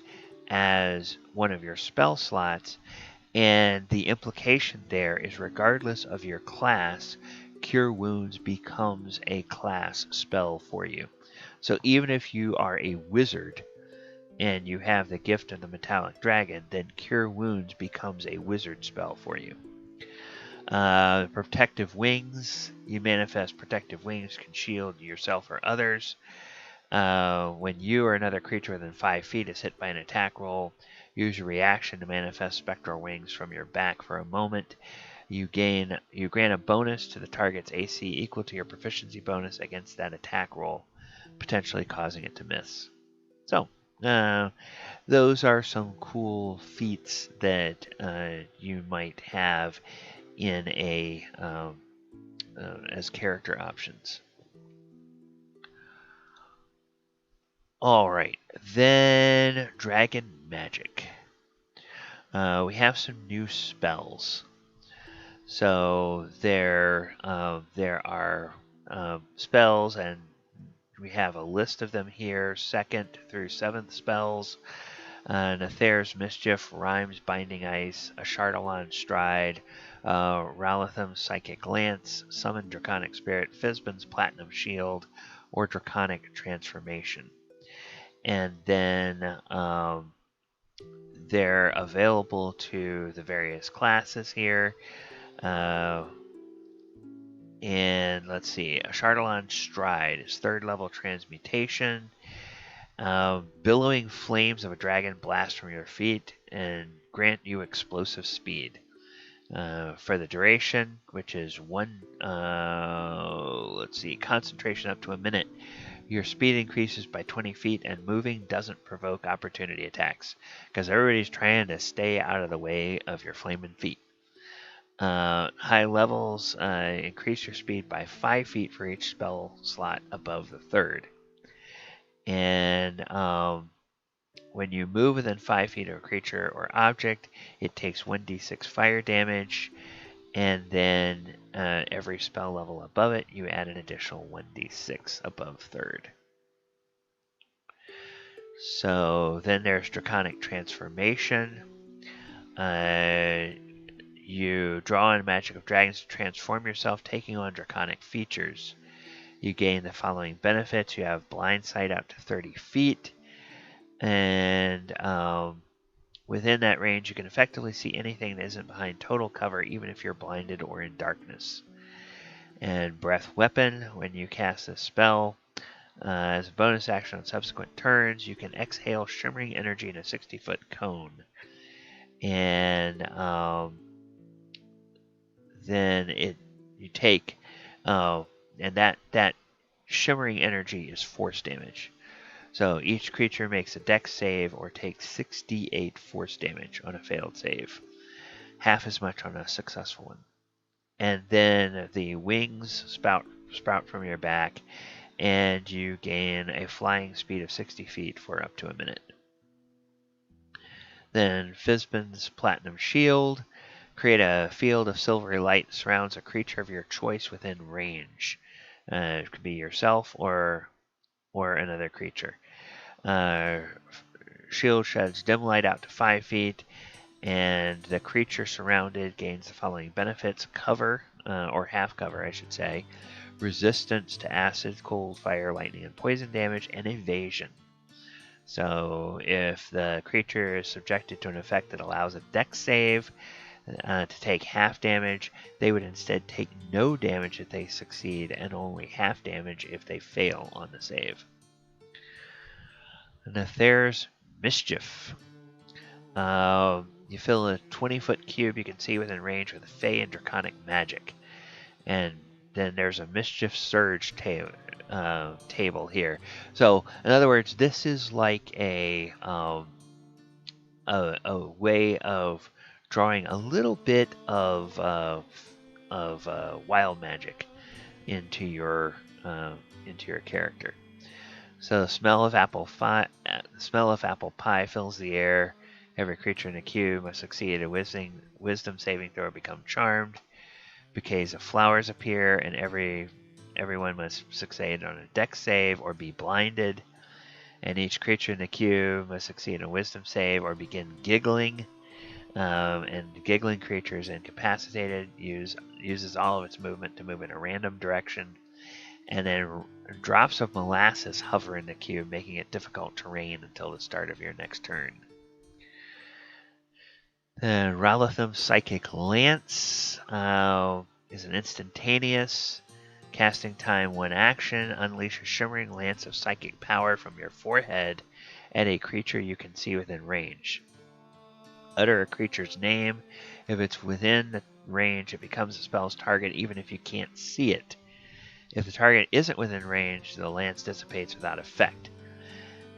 [SPEAKER 1] as one of your spell slots, and the implication there is, regardless of your class, Cure Wounds becomes a class spell for you. So even if you are a wizard, and you have the gift of the metallic dragon, then Cure Wounds becomes a wizard spell for you. Protective Wings. You manifest Protective Wings, can shield yourself or others. When you or another creature within 5 feet is hit by an attack roll, use your reaction to manifest spectral wings from your back for a moment. You grant a bonus to the target's AC equal to your proficiency bonus against that attack roll, potentially causing it to miss. So, those are some cool feats that you might have in a as character options. All right, then Dragon Magic. We have some new spells. So there are spells, and we have a list of them here. 2nd through 7th spells. Nathair's Mischief, Rhyme's Binding Ice, Ashardalon's Stride, Ralathim's Psychic Lance, Summon Draconic Spirit, Fizban's Platinum Shield, or Draconic Transformation. And then they're available to the various classes here. And let's see, Ashardalon's Stride is 3rd level transmutation. Billowing flames of a dragon blast from your feet and grant you explosive speed. For the duration, which is concentration up to a minute. Your speed increases by 20 feet, and moving doesn't provoke opportunity attacks, because everybody's trying to stay out of the way of your flaming feet. High levels increase your speed by 5 feet for each spell slot above the 3rd. And when you move within 5 feet of a creature or object, it takes 1d6 fire damage, and then every spell level above it, you add an additional 1d6 above 3rd. So then there's Draconic Transformation. You draw on Magic of Dragons to transform yourself, taking on draconic features. You gain the following benefits. You have blind sight out to 30 feet. And within that range, you can effectively see anything that isn't behind total cover, even if you're blinded or in darkness. And Breath Weapon, when you cast a spell, as a bonus action on subsequent turns, you can exhale shimmering energy in a 60-foot cone. And then you take, and that shimmering energy is force damage. So each creature makes a dex save or takes 6d8 force damage on a failed save, half as much on a successful one. And then the wings sprout from your back, and you gain a flying speed of 60 feet for up to a minute. Then Fizban's Platinum Shield. Create a field of silvery light that surrounds a creature of your choice within range. It could be yourself or another creature. Shield sheds dim light out to 5 feet, and the creature surrounded gains the following benefits: cover, or half cover, I should say, resistance to acid, cold, fire, lightning, and poison damage, and evasion. So if the creature is subjected to an effect that allows a dex save to take half damage, they would instead take no damage if they succeed, and only half damage if they fail on the save. Nathair's Mischief. You fill a 20-foot cube you can see within range with Fey and Draconic magic. And then there's a Mischief Surge table here. So, in other words, this is like a way of drawing a little bit of wild magic into your character. So the smell of apple pie fills the air. Every creature in the cube must succeed a wisdom saving throw or become charmed. Bouquets of flowers appear, and everyone must succeed on a dex save or be blinded. And each creature in the cube must succeed a wisdom save or begin giggling. And the giggling creature is incapacitated, uses all of its movement to move in a random direction, and then Drops of molasses hover in the cube, making it difficult terrain until the start of your next turn. Then Ralatham Psychic Lance is an instantaneous. Casting time 1 action. Unleash a shimmering lance of psychic power from your forehead at a creature you can see within range. Utter a creature's name. If it's within the range, it becomes the spell's target even if you can't see it. If the target isn't within range, the lance dissipates without effect.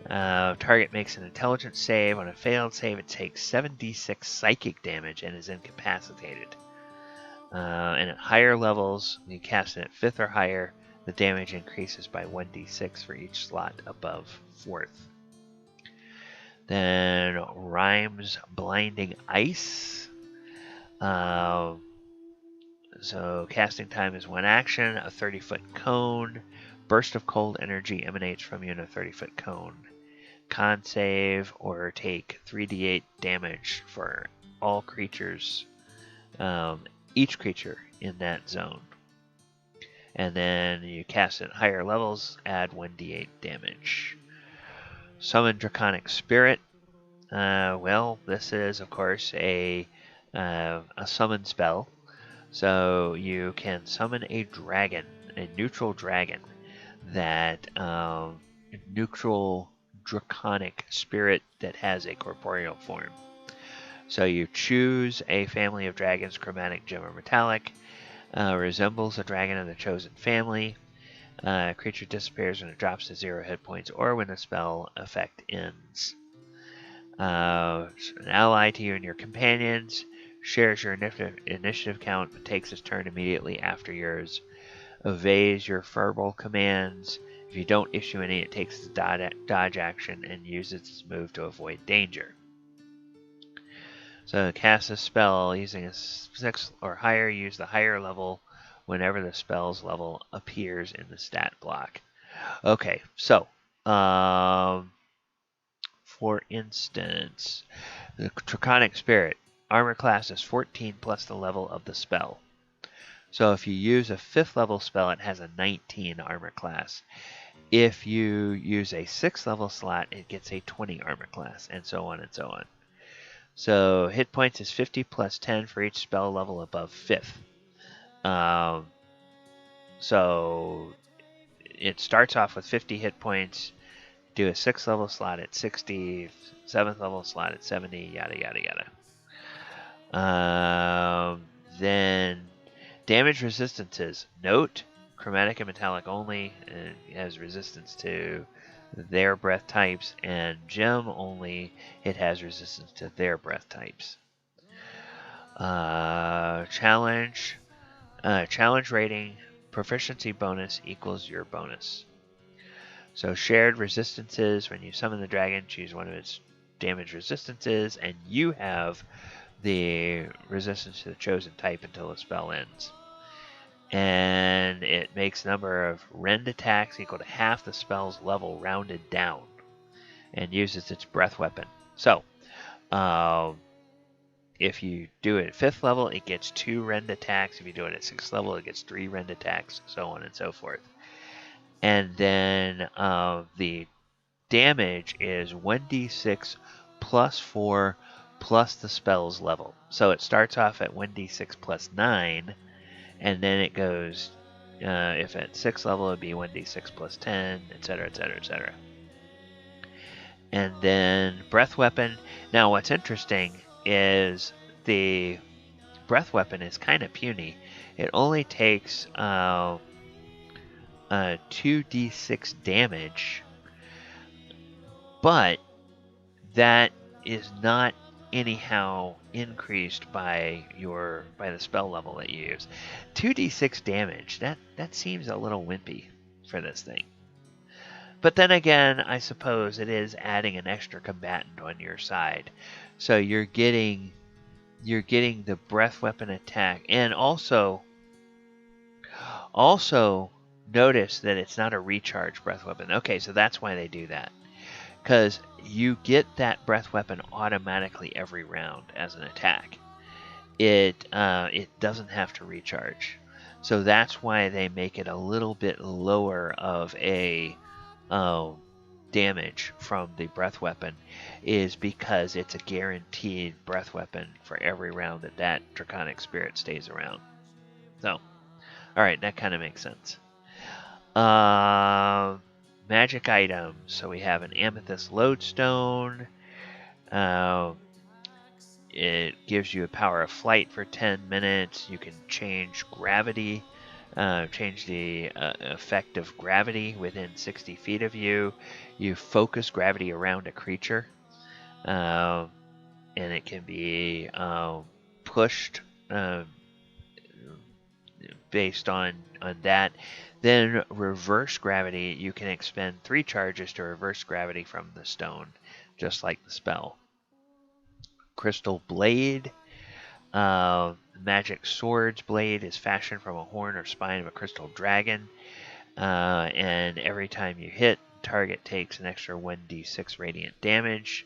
[SPEAKER 1] Target makes an intelligence save. On a failed save, it takes 7d6 psychic damage and is incapacitated. And at higher levels, when you cast it at 5th or higher, the damage increases by 1d6 for each slot above 4th. Then Rhyme's Blinding Ice. So casting time is 1 action, a 30-foot cone. Burst of cold energy emanates from you in a 30-foot cone. Con save or take 3d8 damage for all creatures, each creature in that zone. And then you cast it at higher levels, add 1d8 damage. Summon Draconic Spirit. Well, this is, of course, a summon spell. So you can summon a dragon, a neutral dragon, that neutral draconic spirit that has a corporeal form. So you choose a family of dragons, chromatic, gem, or metallic, resembles a dragon of the chosen family. Creature disappears when it drops to 0 hit points or when the spell effect ends. An ally to you and your companions. Shares your initiative count but takes its turn immediately after yours. Obeys your verbal commands. If you don't issue any, it takes the dodge action and uses its move to avoid danger. So cast a spell using a 6 or higher. Use the higher level whenever the spell's level appears in the stat block. Okay, so for instance, the Draconic Spirit. Armor class is 14 plus the level of the spell. So if you use a 5th level spell, it has a 19 armor class. If you use a 6th level slot, it gets a 20 armor class, and so on and so on. So hit points is 50 plus 10 for each spell level above 5th. So it starts off with 50 hit points. Do a 6th level slot at 60, 7th level slot at 70, yada yada yada. Then damage resistances. Note, chromatic and metallic only. It has resistance to their breath types, and gem only. It has resistance to their breath types. Challenge rating. Proficiency bonus equals your bonus. So shared resistances. When you summon the dragon, choose one of its damage resistances, and you have the resistance to the chosen type until the spell ends. And it makes number of rend attacks equal to half the spell's level rounded down, and uses its breath weapon. So, if you do it at 5th level, it gets 2 rend attacks. If you do it at 6th level, it gets 3 rend attacks, so on and so forth. And then the damage is 1d6 plus 4 plus the spell's level. So it starts off at 1d6 plus 9, and then it goes, if at 6th level, it would be 1d6 plus 10, etc., etc., etc. And then breath weapon. Now what's interesting is the breath weapon is kind of puny. It only takes 2d6 damage, but that is not anyhow increased by the spell level that you use. 2d6 damage, that seems a little wimpy for this thing. But then again, I suppose it is adding an extra combatant on your side. So you're getting the breath weapon attack, and also notice that it's not a recharge breath weapon. Okay, so that's why they do that. Because you get that breath weapon automatically every round as an attack. It doesn't have to recharge. So that's why they make it a little bit lower of a damage from the breath weapon, is because it's a guaranteed breath weapon for every round that that Draconic Spirit stays around. So, alright, that kind of makes sense. Magic items. So we have an Amethyst Lodestone. It gives you a power of flight for 10 minutes. You can change gravity, change the effect of gravity within 60 feet of you. You focus gravity around a creature, and it can be pushed based on that. Then reverse gravity, you can expend 3 charges to reverse gravity from the stone, just like the spell. Crystal Blade. Magic Sword's blade is fashioned from a horn or spine of a crystal dragon. And every time you hit, the target takes an extra 1d6 radiant damage.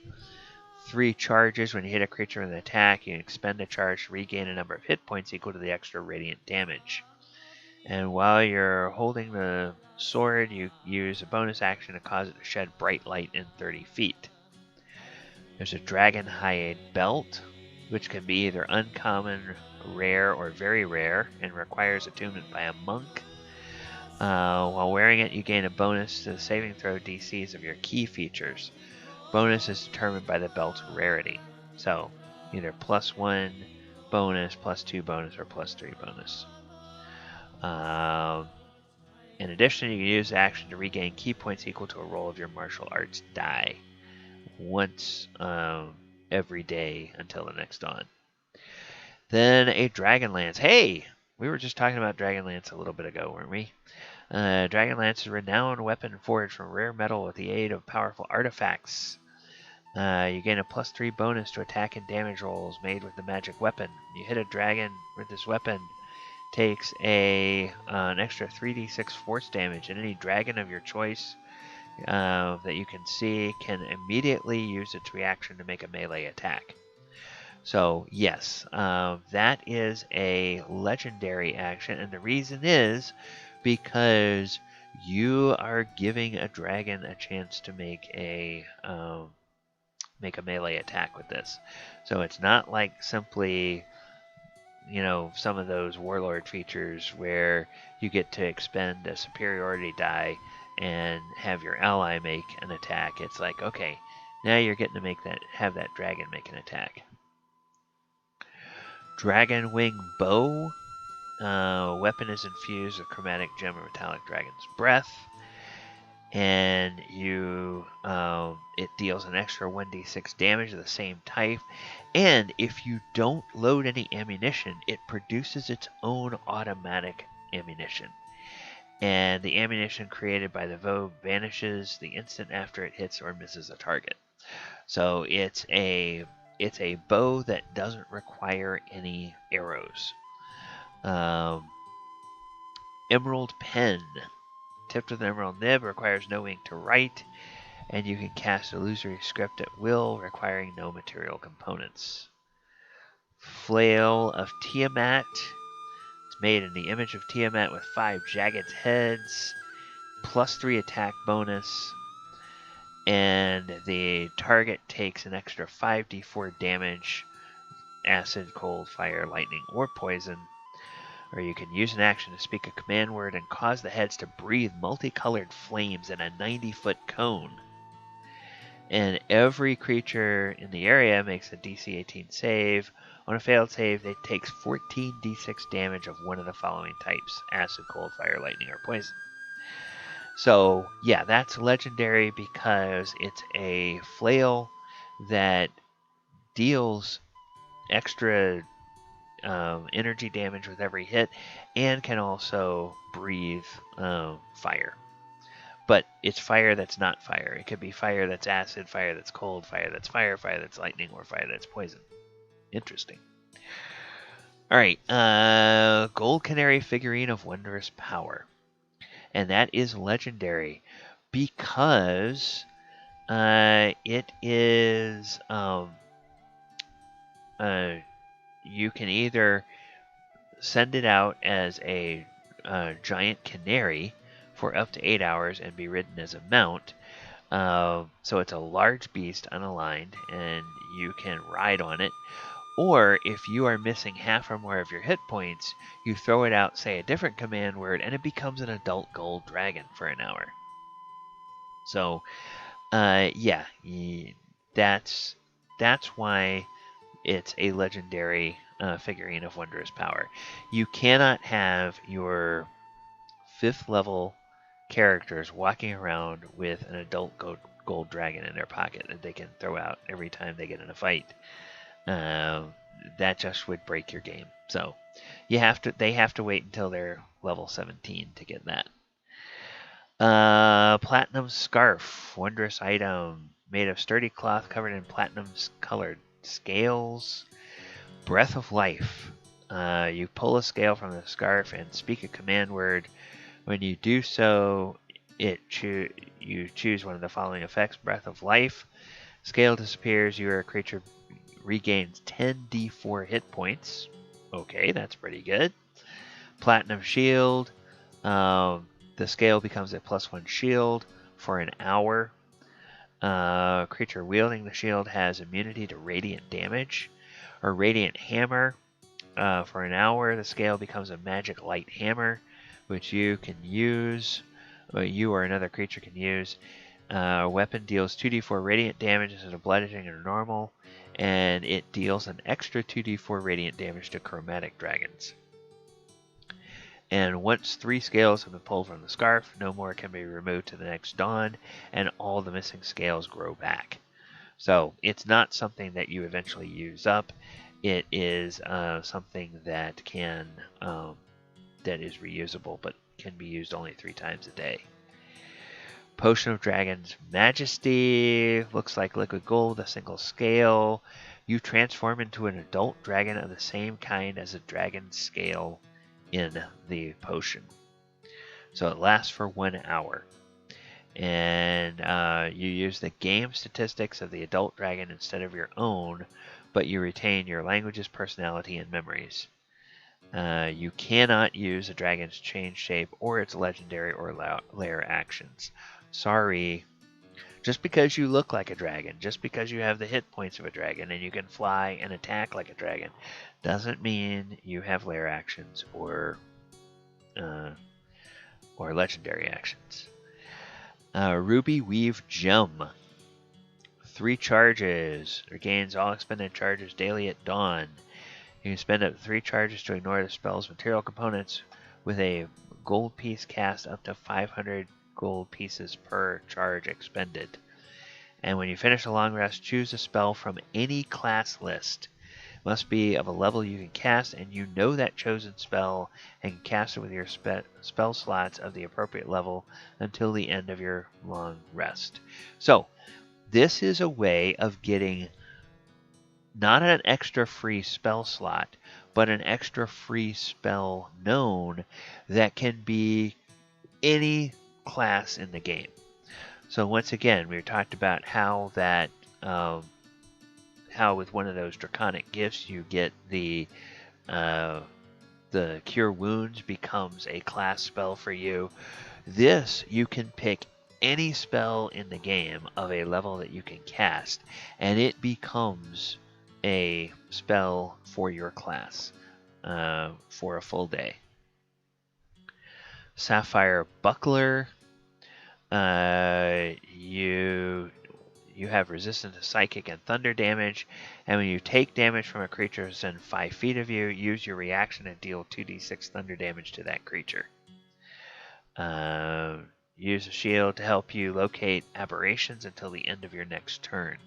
[SPEAKER 1] 3 charges. When you hit a creature with an attack, you expend a charge to regain a number of hit points equal to the extra radiant damage. And while you're holding the sword, you use a bonus action to cause it to shed bright light in 30 feet. There's a Dragon Hide Belt, which can be either uncommon, rare, or very rare, and requires attunement by a monk. While wearing it, you gain a bonus to the saving throw DCs of your key features. Bonus is determined by the belt's rarity. So, either +1 bonus, +2 bonus, or +3 bonus. In addition, you can use the action to regain key points equal to a roll of your martial arts die once every day until the next dawn. Then a Dragonlance. Hey! We were just talking about Dragonlance a little bit ago, weren't we? Dragonlance is a renowned weapon forged from rare metal with the aid of powerful artifacts. You gain a +3 bonus to attack and damage rolls made with the magic weapon. You hit a dragon with this weapon, takes an extra 3d6 force damage, and any dragon of your choice that you can see can immediately use its reaction to make a melee attack. So yes, that is a legendary action, and the reason is because you are giving a dragon a chance to make a melee attack with this. So it's not like simply, you know, some of those warlord features where you get to expend a superiority die and have your ally make an attack. It's like, okay, now you're getting to have that dragon make an attack. Dragon Wing Bow. Weapon is infused with chromatic gem or metallic dragon's breath, and it deals an extra 1d6 damage of the same type. And if you don't load any ammunition, it produces its own automatic ammunition. And the ammunition created by the bow vanishes the instant after it hits or misses a target. So it's a bow that doesn't require any arrows. Emerald Pen. Tipped with an emerald nib, requires no ink to write, and you can cast illusory script at will, requiring no material components. Flail of Tiamat. It's made in the image of Tiamat with 5 jagged heads, +3 attack bonus, and the target takes an extra 5d4 damage, acid, cold, fire, lightning, or poison. Or you can use an action to speak a command word and cause the heads to breathe multicolored flames in a 90-foot cone. And every creature in the area makes a DC 18 save. On a failed save, it takes 14d6 damage of one of the following types: acid, cold, fire, lightning, or poison. So, yeah, that's legendary because it's a flail that deals extra energy damage with every hit, and can also breathe fire. But it's fire that's not fire. It could be fire that's acid, fire that's cold, fire that's fire, fire that's lightning, or fire that's poison. Interesting. Alright, Gold Canary Figurine of Wondrous Power. And that is legendary because it is... you can either send it out as a giant canary for up to 8 hours and be ridden as a mount. So it's a large beast unaligned, and you can ride on it. Or if you are missing half or more of your hit points, you throw it out, say a different command word, and it becomes an adult gold dragon for an hour. So, yeah, that's why it's a legendary figurine of wondrous power. You cannot have your 5th level characters walking around with an adult gold dragon in their pocket that they can throw out every time they get in a fight. That just would break your game. So they have to wait until they're level 17 to get that. Platinum Scarf, wondrous item made of sturdy cloth covered in platinum-colored scales. Breath of Life. You pull a scale from the scarf and speak a command word. When you do so, you choose one of the following effects: Breath of Life. Scale disappears. Your creature regains 10d4 hit points. Okay, that's pretty good. Platinum Shield. The scale becomes a +1 shield for an hour. Creature wielding the shield has immunity to radiant damage. Or Radiant Hammer. For an hour, the scale becomes a magic light hammer, which you can use, or you or another creature can use. Weapon deals 2d4 radiant damage instead of bludgeoning or normal, and it deals an extra 2d4 radiant damage to chromatic dragons. And once 3 scales have been pulled from the scarf, no more can be removed to the next dawn, and all the missing scales grow back. So it's not something that you eventually use up. It is something that that is reusable, but can be used only 3 times a day. Potion of Dragon's Majesty. Looks like liquid gold with a single scale. You transform into an adult dragon of the same kind as a dragon scale in the potion. So it lasts for 1 hour. And you use the game statistics of the adult dragon instead of your own, but you retain your languages, personality, and memories. You cannot use a dragon's change shape or its legendary or lair actions. Sorry. Just because you look like a dragon, just because you have the hit points of a dragon and you can fly and attack like a dragon, doesn't mean you have lair actions or legendary actions. Ruby Weave Gem. 3 charges. Regains all expended charges daily at dawn. You can spend up to 3 charges to ignore the spell's material components with a gold piece cast up to 500 gold pieces per charge expended. And when you finish a long rest, choose a spell from any class list. It must be of a level you can cast, and you know that chosen spell and can cast it with your spell slots of the appropriate level until the end of your long rest. So, this is a way of getting not an extra free spell slot, but an extra free spell known that can be any class in the game. So once again, we talked about how that, how with one of those Draconic Gifts you get the Cure Wounds becomes a class spell for you. This, you can pick any spell in the game of a level that you can cast, and it becomes a spell for your class for a full day. Sapphire Buckler. You have resistance to psychic and thunder damage, and when you take damage from a creature within 5 feet of you, use your reaction and deal 2d6 thunder damage to that creature. Use a shield to help you locate aberrations until the end of your next turn.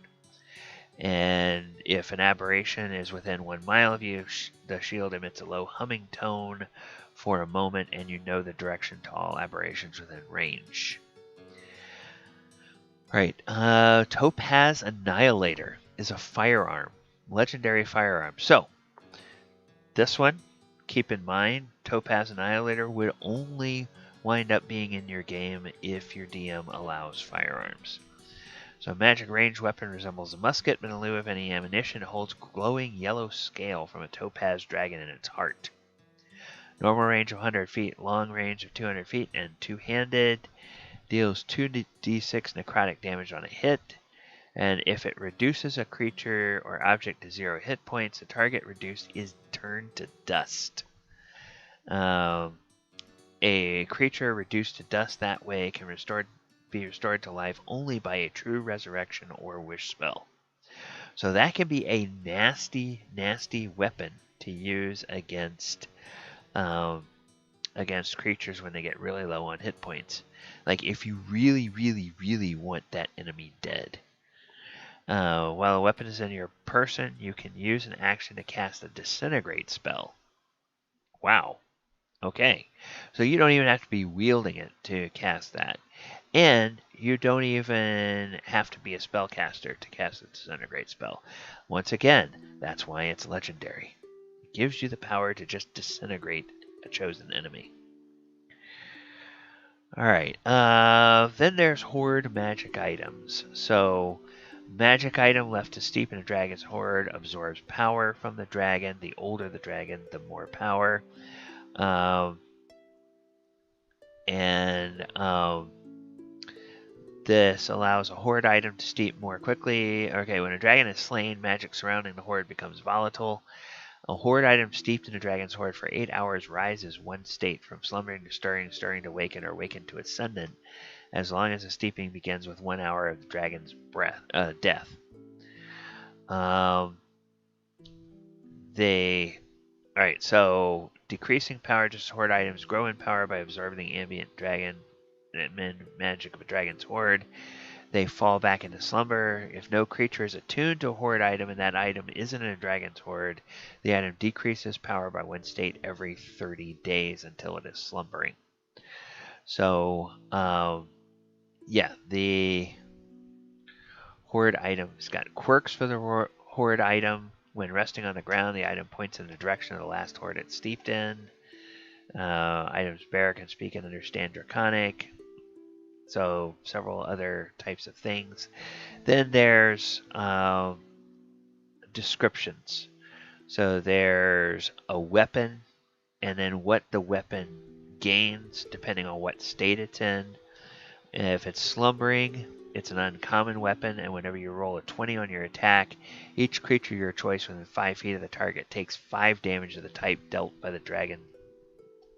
[SPEAKER 1] And if an aberration is within 1 mile of you, the shield emits a low humming tone for a moment, and you know the direction to all aberrations within range. Alright, Topaz Annihilator is a firearm, legendary firearm. So, this one, keep in mind, Topaz Annihilator would only wind up being in your game if your DM allows firearms. So a magic ranged weapon resembles a musket, but in lieu of any ammunition, it holds glowing yellow scale from a topaz dragon in its heart. Normal range of 100 feet, long range of 200 feet, and two-handed. Deals 2d6 necrotic damage on a hit. And if it reduces a creature or object to 0 hit points, the target reduced is turned to dust. A creature reduced to dust that way can be restored to life only by a true resurrection or wish spell. So that can be a nasty, nasty weapon to use against creatures when they get really low on hit points. Like if you really, really, really want that enemy dead. While a weapon is in your person, you can use an action to cast a disintegrate spell. Wow. Okay. So you don't even have to be wielding it to cast that. And you don't even have to be a spellcaster to cast a disintegrate spell. Once again, that's why it's legendary. It gives you the power to just disintegrate a chosen enemy. Alright, then there's Hoard magic items. So, magic item left to steep in a dragon's hoard absorbs power from the dragon. The older the dragon, the more power. This allows a hoard item to steep more quickly. Okay, when a dragon is slain, magic surrounding the hoard becomes volatile. A hoard item steeped in a dragon's hoard for 8 hours rises one state from slumbering to stirring, stirring to waken, or waken to ascendant, as long as the steeping begins with 1 hour of the dragon's death. Alright, so decreasing power, just hoard items grow in power by absorbing the ambient dragon magic of a dragon's hoard. They fall back into slumber. If no creature is attuned to a hoard item and that item isn't in a dragon's hoard, the item decreases power by one state every 30 days until it is slumbering. So, yeah, the hoard item's got quirks for the hoard item. When resting on the ground, the item points in the direction of the last hoard it's steeped in. Items bear can speak and understand Draconic. So several other types of things. Then there's descriptions. So there's a weapon, and then what the weapon gains depending on what state it's in. If it's slumbering, it's an uncommon weapon, and whenever you roll a 20 on your attack, each creature your choice within 5 feet of the target takes 5 damage of the type dealt by the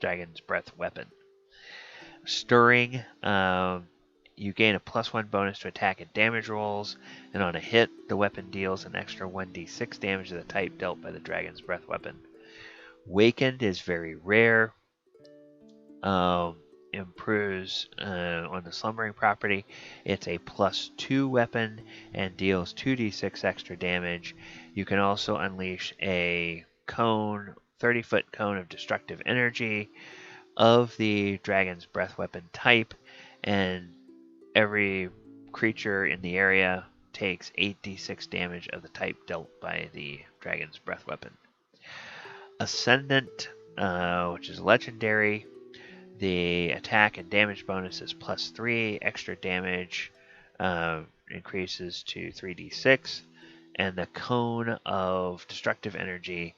[SPEAKER 1] dragon's breath weapon. Stirring, you gain a +1 bonus to attack and damage rolls, and on a hit, the weapon deals an extra 1d6 damage to the type dealt by the dragon's breath weapon. Wakened is very rare. Improves on the slumbering property. It's a +2 weapon and deals 2d6 extra damage. You can also unleash a cone, 30-foot cone of destructive energy of the dragon's breath weapon type, and every creature in the area takes 8d6 damage of the type dealt by the dragon's breath weapon. Ascendant, which is legendary. The attack and damage bonus is +3. Extra damage increases to 3d6. And the cone of destructive energy,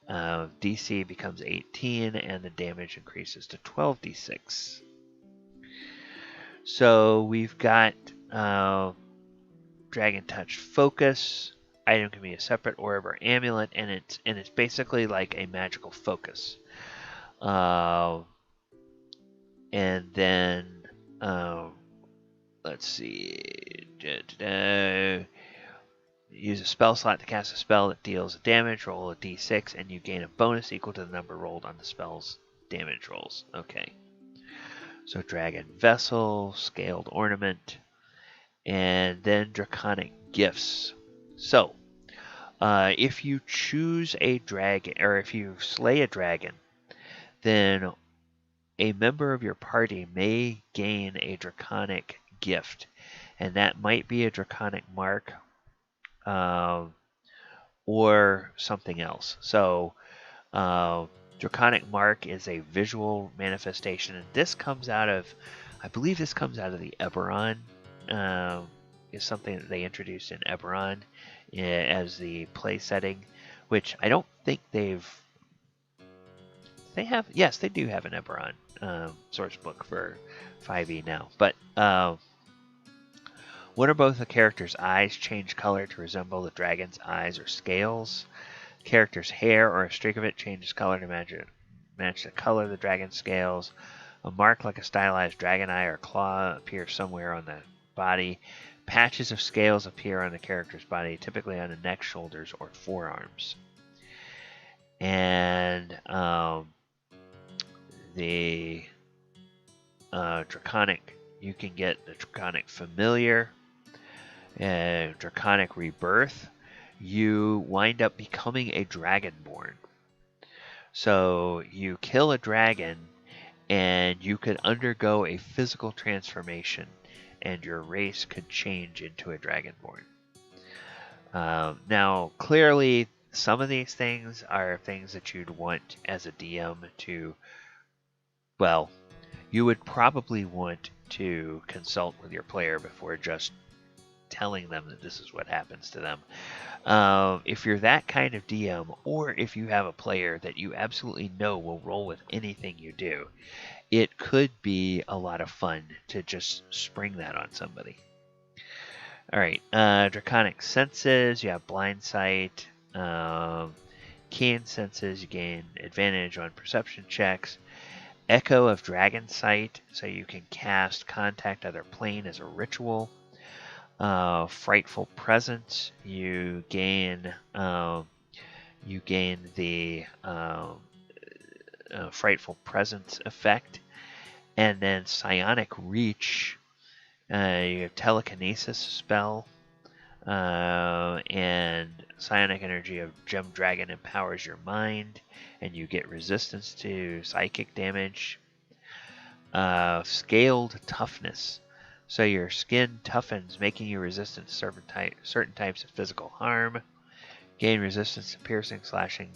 [SPEAKER 1] DC becomes 18, and the damage increases to 12d6. So we've got Dragon Touch Focus. Item can be a separate orb or amulet, and it's basically like a magical focus. And then let's see. Use a spell slot to cast a spell that deals damage. Roll a d6, and you gain a bonus equal to the number rolled on the spell's damage rolls. Okay. So Dragon Vessel, Scaled Ornament, and then Draconic Gifts. So, if you choose a dragon, or if you slay a dragon, then a member of your party may gain a Draconic Gift, and that might be a Draconic Mark, or something else. So, Draconic Mark is a visual manifestation, and this comes out of, I believe this comes out of the Eberron, is something that they introduced in Eberron as the play setting, which I don't think they've they have? Yes, they do have an Eberron Sourcebook for 5e now. But one or both the character's eyes change color to resemble the dragon's eyes or scales. Character's hair or a streak of it changes color to match the color of the dragon's scales. A mark like a stylized dragon eye or claw appears somewhere on the body. Patches of scales appear on the character's body, typically on the neck, shoulders, or forearms. And the Draconic, you can get the Draconic Familiar, Draconic Rebirth. You wind up becoming a Dragonborn. So you kill a dragon, and you could undergo a physical transformation, and your race could change into a Dragonborn. Now, clearly, some of these things are things that you'd want as a DM to, well, you would probably want to consult with your player before just telling them that this is what happens to them. If you're that kind of DM, or if you have a player that you absolutely know will roll with anything you do, it could be a lot of fun to just spring that on somebody. All right, Draconic Senses, you have Blind Sight. Keen Senses, you gain advantage on perception checks. Echo of Dragon Sight, so you can cast Contact Other Plane as a ritual. Frightful Presence, you gain the Frightful Presence effect. And then Psionic Reach, you have Telekinesis spell, and Psionic Energy of Gem Dragon empowers your mind, and you get resistance to psychic damage. Scaled Toughness, so your skin toughens, making you resistant to certain types of physical harm. Gain resistance to piercing, slashing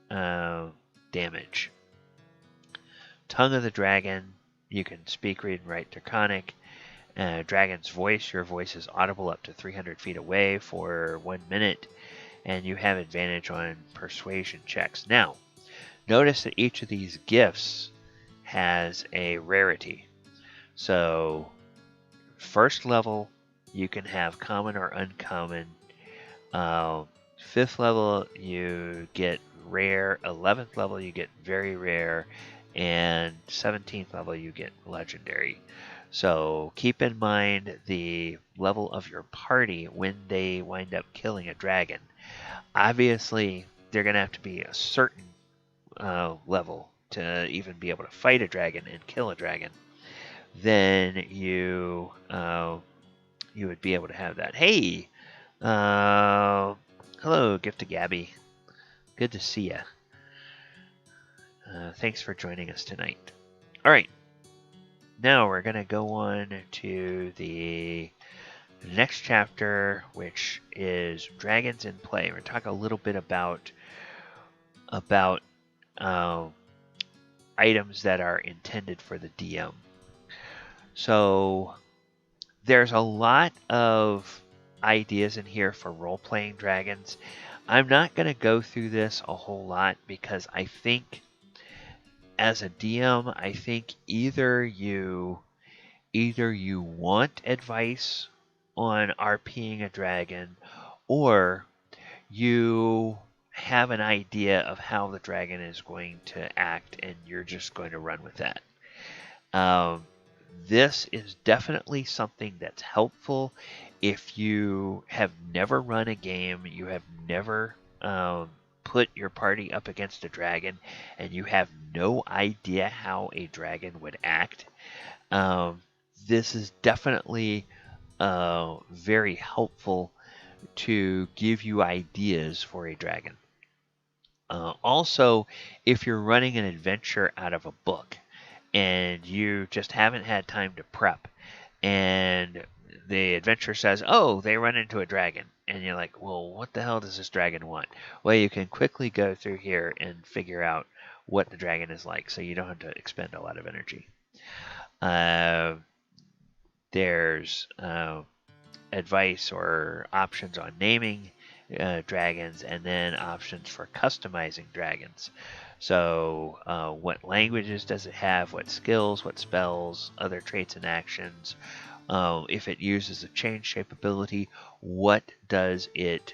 [SPEAKER 1] damage. Tongue of the Dragon, you can speak, read, and write Draconic. Dragon's Voice, your voice is audible up to 300 feet away for 1 minute, and you have advantage on persuasion checks. Now, notice that each of these gifts has a rarity. So, first level, you can have common or uncommon. 5th level, you get rare. 11th level, you get very rare. And 17th level, you get legendary. So keep in mind the level of your party when they wind up killing a dragon. Obviously, they're going to have to be a certain level to even be able to fight a dragon and kill a dragon. Then you would be able to have that. Hey, hello, Gift to Gabby. Good to see you. Thanks for joining us tonight. All right. Now we're going to go on to the next chapter, which is Dragons in Play. We're going to talk a little bit about items that are intended for the DM. So there's a lot of ideas in here for role-playing dragons. I'm not going to go through this a whole lot because I think as a DM, I think either you want advice on RPing a dragon, or you have an idea of how the dragon is going to act, and you're just going to run with that. This is definitely something that's helpful if you have never run a game, you have never put your party up against a dragon, and you have no idea how a dragon would act. This is definitely very helpful to give you ideas for a dragon. Also, if you're running an adventure out of a book and you just haven't had time to prep, and the adventure says, oh, they run into a dragon, and you're like, well, what the hell does this dragon want? Well, you can quickly go through here and figure out what the dragon is like, so you don't have to expend a lot of energy. There's advice or options on naming dragons, and then options for customizing dragons. So what languages does it have, what skills, what spells, other traits and actions. If it uses a change shape ability, what does it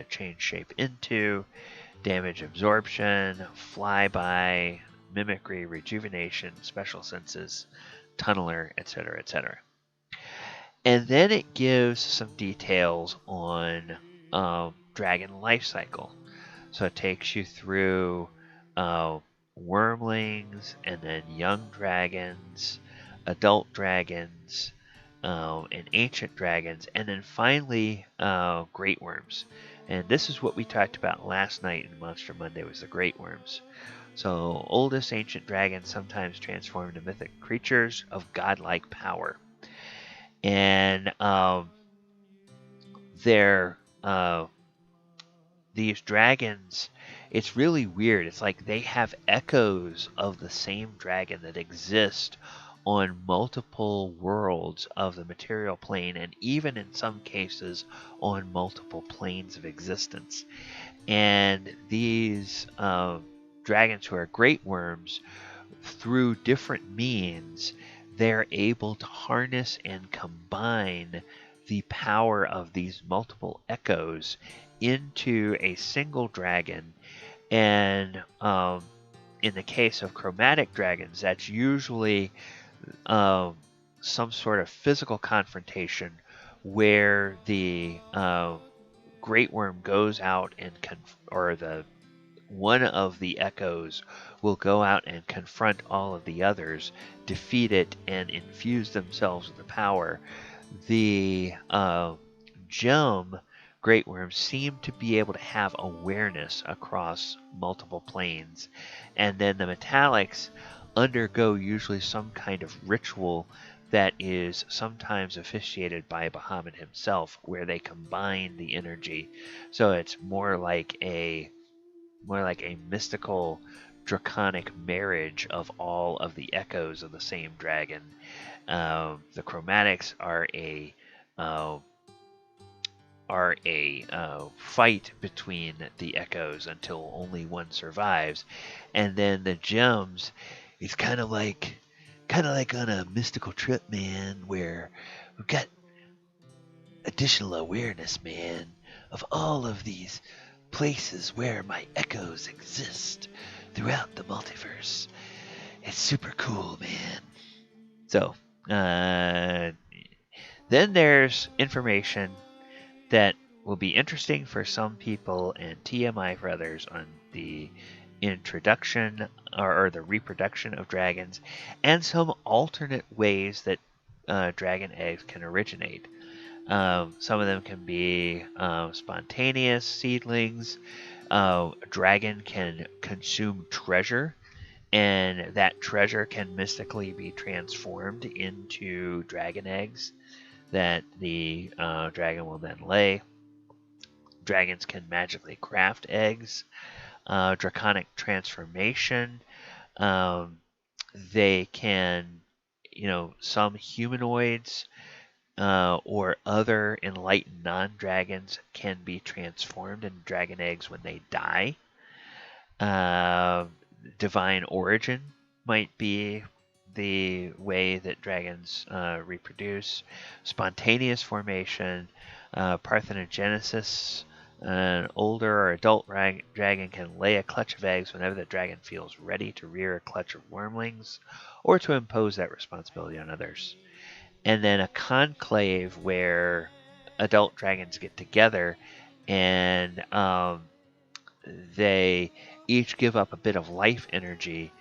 [SPEAKER 1] change shape into? Damage absorption, flyby, mimicry, rejuvenation, special senses, tunneler, etc., etc. And then it gives some details on dragon life cycle. So it takes you through wormlings, and then young dragons, adult dragons, and ancient dragons, and then finally great worms. And this is what we talked about last night in Monster Monday, was the great worms. So oldest ancient dragons sometimes transform into mythic creatures of godlike power. And these dragons, it's really weird. It's like they have echoes of the same dragon that exist on multiple worlds of the material plane, and even in some cases on multiple planes of existence. And these dragons, who are great worms, through different means, they're able to harness and combine the power of these multiple echoes into a single dragon. And in the case of chromatic dragons, that's usually some sort of physical confrontation where the great worm goes out and one of the echoes will go out and confront all of the others, defeat it, and infuse themselves with the power. The gem great worms seem to be able to have awareness across multiple planes. And then the metallics undergo usually some kind of ritual that is sometimes officiated by Bahamut himself, where they combine the energy. So it's more like a mystical draconic marriage of all of the echoes of the same dragon. The chromatics are a fight between the echoes until only one survives, and then the gems is kind of like on a mystical trip, man, where we've got additional awareness, man, of all of these places where my echoes exist throughout the multiverse. It's super cool, man. So, then there's information that will be interesting for some people and TMI for others on the introduction or the reproduction of dragons, and some alternate ways that dragon eggs can originate. Some of them can be spontaneous seedlings. A dragon can consume treasure, and that treasure can mystically be transformed into dragon eggs that the dragon will then lay. Dragons can magically craft eggs. Draconic transformation. They can, some humanoids or other enlightened non-dragons can be transformed into dragon eggs when they die. Divine origin might be the way that dragons reproduce. Spontaneous formation, parthenogenesis. An older or adult dragon can lay a clutch of eggs whenever the dragon feels ready to rear a clutch of wormlings, or to impose that responsibility on others. And then a conclave, where adult dragons get together and they each give up a bit of life energy,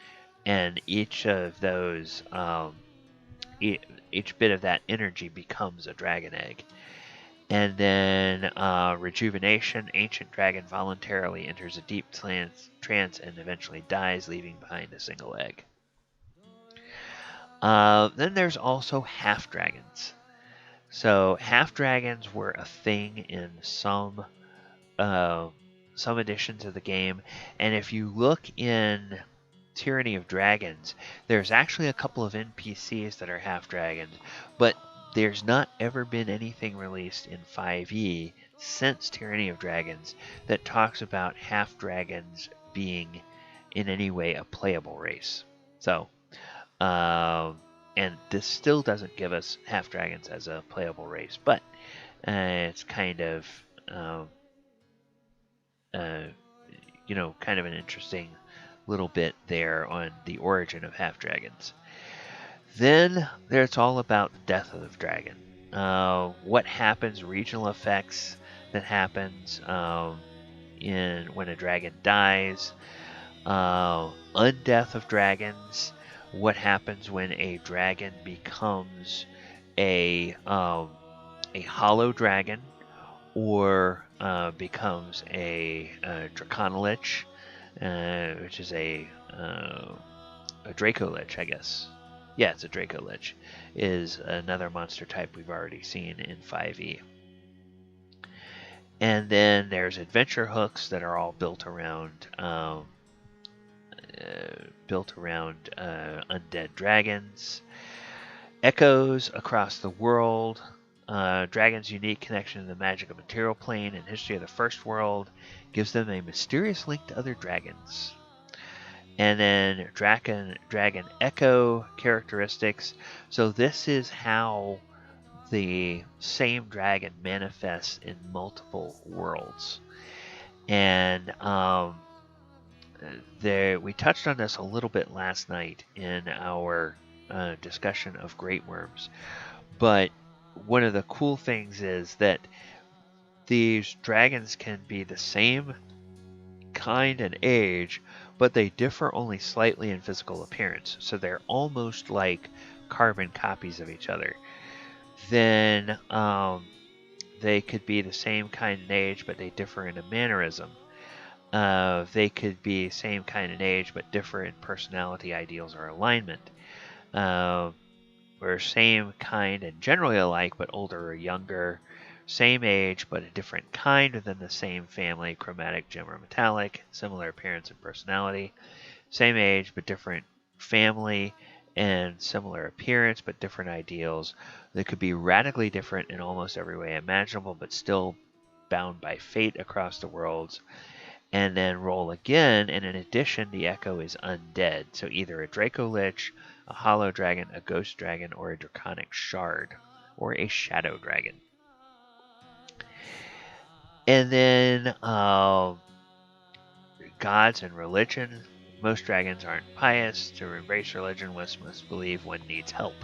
[SPEAKER 1] and each of those each bit of that energy becomes a dragon egg. And then rejuvenation. Ancient dragon voluntarily enters a deep trance and eventually dies, leaving behind a single egg. Then there's also half dragons. So half dragons were a thing in some editions of the game, and if you look in Tyranny of Dragons, there's actually a couple of NPCs that are half dragons, but there's not ever been anything released in 5e since Tyranny of Dragons that talks about half dragons being in any way a playable race. So, and this still doesn't give us half dragons as a playable race, but it's kind of, kind of an interesting little bit there on the origin of half dragons. Then it's all about the death of the dragon. What happens, regional effects that happens when a dragon dies, undeath of dragons, what happens when a dragon becomes a hollow dragon or becomes a Draconolich, which is a Dracolich, I guess. Yeah, it's a Dracolich, is another monster type we've already seen in 5e. And then there's adventure hooks that are all built around undead dragons. Echoes across the world. Dragons' unique connection to the magic of material plane and history of the first world gives them a mysterious link to other dragons. And then dragon echo characteristics. So this is how the same dragon manifests in multiple worlds. And we touched on this a little bit last night in our discussion of Great Worms. But one of the cool things is that these dragons can be the same kind and age, but they differ only slightly in physical appearance. So they're almost like carbon copies of each other. Then they could be the same kind and age, but they differ in a mannerism. They could be same kind and age, but differ in personality, ideals, or alignment. Or same kind and generally alike, but older or younger. Same age, but a different kind within the same family, chromatic, gem, or metallic. Similar appearance and personality. Same age, but different family and similar appearance, but different ideals. They could be radically different in almost every way imaginable, but still bound by fate across the worlds. And then roll again, and in addition, the echo is undead. So either a Dracolich, a hollow dragon, a ghost dragon, or a draconic shard, or a shadow dragon. And then gods and religion. Most dragons aren't pious. To embrace religion, one must believe one needs help.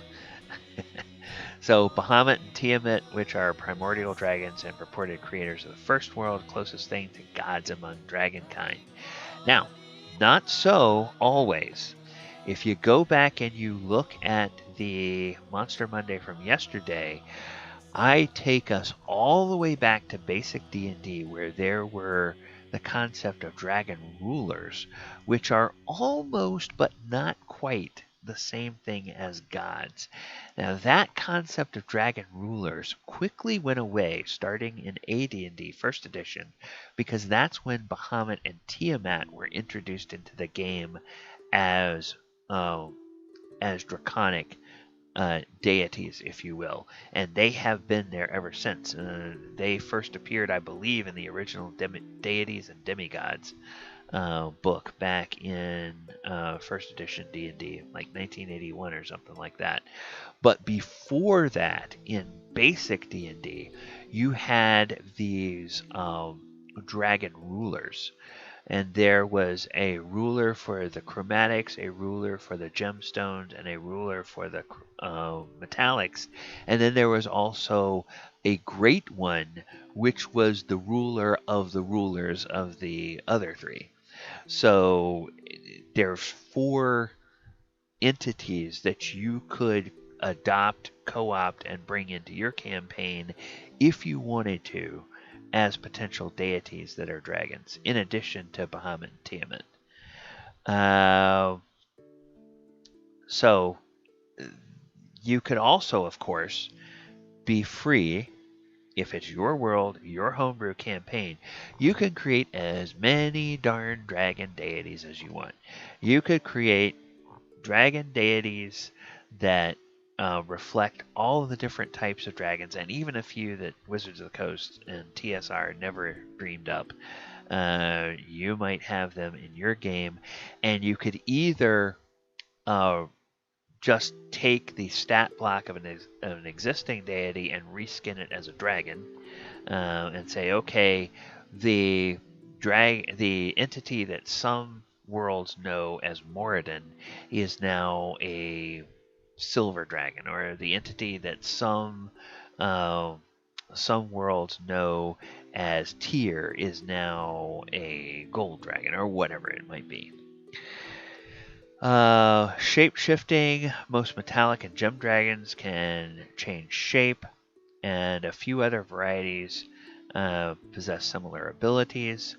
[SPEAKER 1] So Bahamut and Tiamat, which are primordial dragons and purported creators of the first world, closest thing to gods among dragonkind. Now, not so always. If you go back and you look at the Monster Monday from yesterday, I take us all the way back to basic D&D, where there were the concept of dragon rulers, which are almost but not quite the same thing as gods. Now that concept of dragon rulers quickly went away starting in AD&D first edition, because that's when Bahamut and Tiamat were introduced into the game as draconic deities, if you will, and they have been there ever since. They first appeared, I believe, in the original Deities and Demigods book back in first edition D&D, like 1981 or something like that. But before that, in basic D&D, you had these dragon rulers. And there was a ruler for the chromatics, a ruler for the gemstones, and a ruler for the metallics. And then there was also a great one, which was the ruler of the rulers of the other three. So there's 4 entities that you could adopt, co-opt, and bring into your campaign if you wanted to, as potential deities that are dragons, in addition to Bahamut and Tiamat. So you could also, of course, be free. If it's your world, your homebrew campaign, you can create as many darn dragon deities as you want. You could create dragon deities that reflect all of the different types of dragons, and even a few that Wizards of the Coast and TSR never dreamed up. You might have them in your game, and you could either just take the stat block of an existing deity and reskin it as a dragon, and say, okay, the entity that some worlds know as Moradin is now a silver dragon, or the entity that some worlds know as Tyr is now a gold dragon, or whatever it might be. Shape-shifting, most metallic and gem dragons can change shape, and a few other varieties possess similar abilities.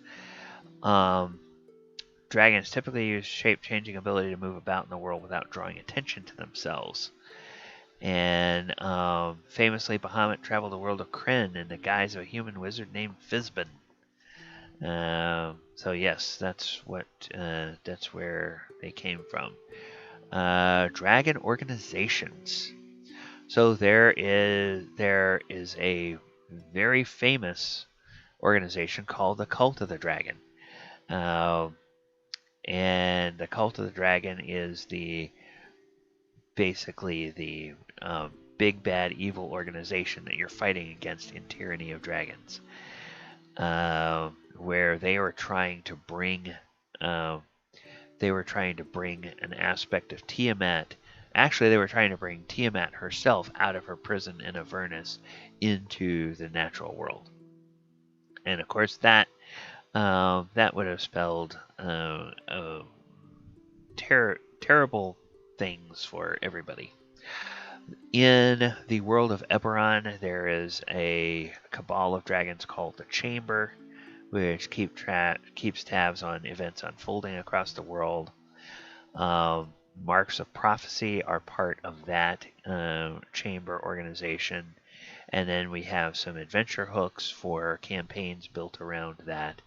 [SPEAKER 1] Dragons typically use shape-changing ability to move about in the world without drawing attention to themselves. And famously, Bahamut traveled the world of Kryn in the guise of a human wizard named Fizban. So yes, that's where they came from. Dragon organizations. So there is a very famous organization called the Cult of the Dragon. And the Cult of the Dragon is basically the big bad evil organization that you're fighting against in Tyranny of Dragons, where they were trying to bring an aspect of Tiamat. Actually, they were trying to bring Tiamat herself out of her prison in Avernus into the natural world, and of course that would have spelled terrible things for everybody. In the world of Eberron, there is a cabal of dragons called the Chamber, which keeps tabs on events unfolding across the world. Marks of Prophecy are part of that Chamber organization. And then we have some adventure hooks for campaigns built around that.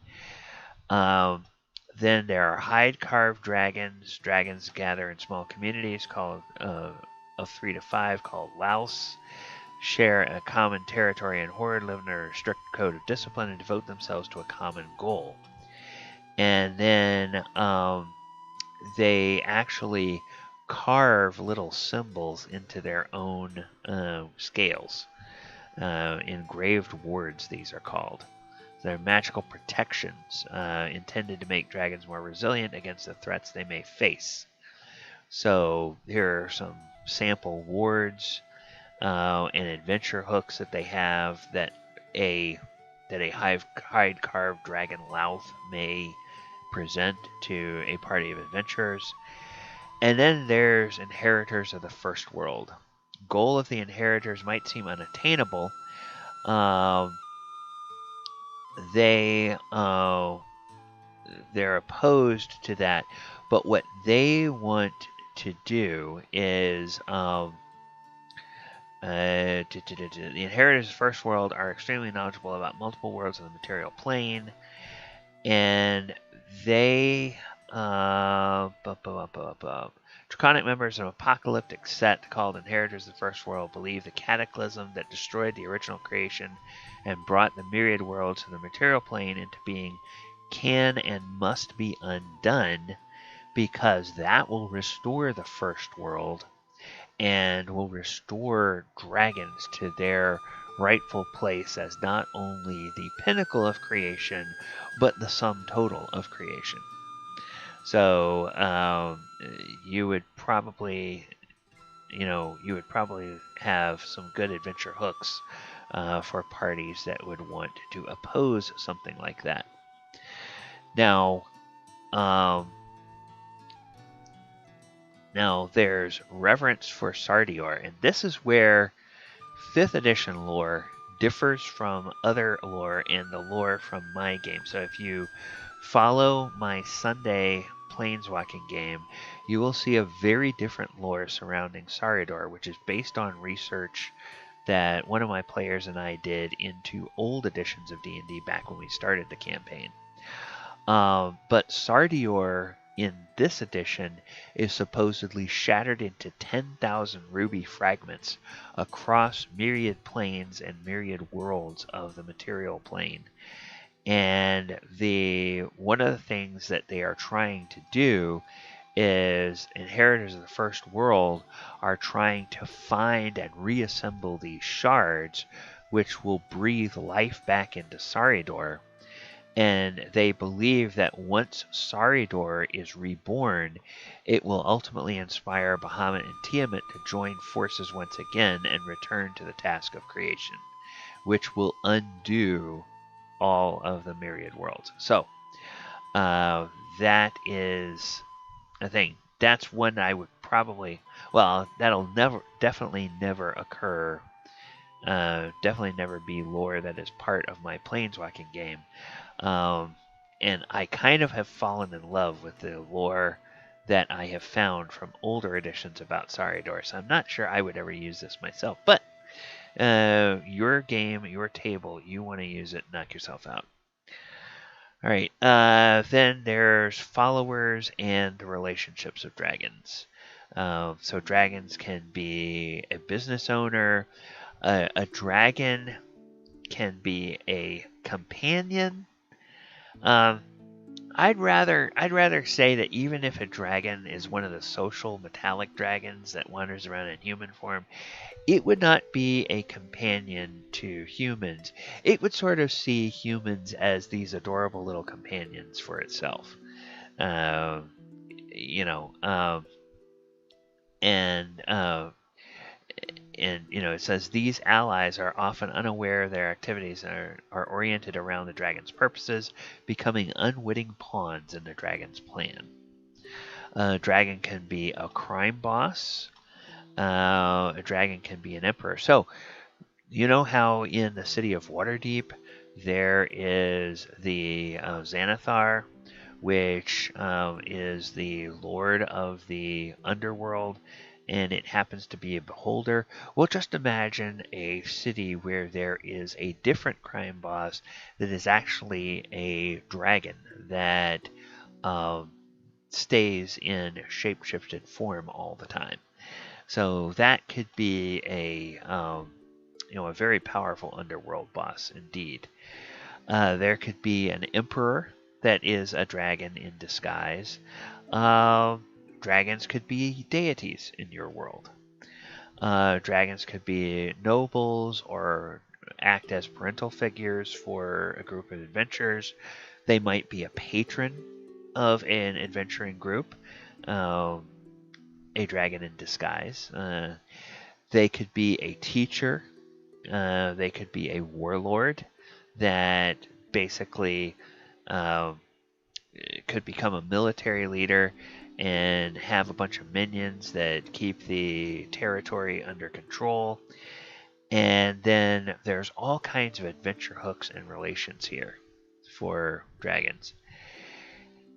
[SPEAKER 1] Then there are hide-carved dragons. Dragons gather in small communities called of 3 to 5 called Laos. Share a common territory and Hoard, live under a strict code of discipline, and devote themselves to a common goal. And then they actually carve little symbols into their own scales. Engraved wards, these are called. They're magical protections intended to make dragons more resilient against the threats they may face. So here are some sample wards and adventure hooks that they have that a hide-carved dragon Louth may present to a party of adventurers. And then there's Inheritors of the First World. Goal of the Inheritors might seem unattainable. They're opposed to that, but what they want to do is the Inheritors of the First World are extremely knowledgeable about multiple worlds of the material plane, and they Draconic members of an apocalyptic set called Inheritors of the First World believe the cataclysm that destroyed the original creation and brought the myriad worlds of the material plane into being can and must be undone, because that will restore the first world and will restore dragons to their rightful place as not only the pinnacle of creation, but the sum total of creation. So you would probably have some good adventure hooks for parties that would want to oppose something like that. Now there's reverence for Sardior, and this is where 5th edition lore differs from other lore and the lore from my game. So if you follow my Sunday Planeswalking game, you will see a very different lore surrounding Saridor, which is based on research that one of my players and I did into old editions of D&D back when we started the campaign. But Sardior in this edition is supposedly shattered into 10,000 ruby fragments across myriad planes and myriad worlds of the material plane. And one of the things that they are trying to do is inheritors of the first world are trying to find and reassemble these shards, which will breathe life back into Saridor. And they believe that once Saridor is reborn, it will ultimately inspire Bahamut and Tiamat to join forces once again and return to the task of creation, which will undo all of the myriad worlds. So that is a thing. That's one I would probably, well, that'll definitely never occur. Definitely never be lore that is part of my Planeswalking game. And I kind of have fallen in love with the lore that I have found from older editions about Saridor, so I'm not sure I would ever use this myself. But your game, your table, you want to use it, knock yourself out. All right, then there's followers and the relationships of dragons. So dragons can be a business owner. A dragon can be a companion. I'd rather say that even if a dragon is one of the social metallic dragons that wanders around in human form, it would not be a companion to humans. It would sort of see humans as these adorable little companions for itself. It says these allies are often unaware of their activities and are oriented around the dragon's purposes, becoming unwitting pawns in the dragon's plan. A dragon can be a crime boss. A dragon can be an emperor. So, you know how in the city of Waterdeep there is the Xanathar, which is the lord of the underworld, and it happens to be a beholder. Well, just imagine a city where there is a different crime boss that is actually a dragon that stays in shape-shifted form all the time. So that could be a very powerful underworld boss indeed. There could be an emperor that is a dragon in disguise. Dragons could be deities in your world. Dragons could be nobles or act as parental figures for a group of adventurers. They might be a patron of an adventuring group, a dragon in disguise. They could be a teacher. They could be a warlord that basically could become a military leader and have a bunch of minions that keep the territory under control. And then there's all kinds of adventure hooks and relations here for dragons.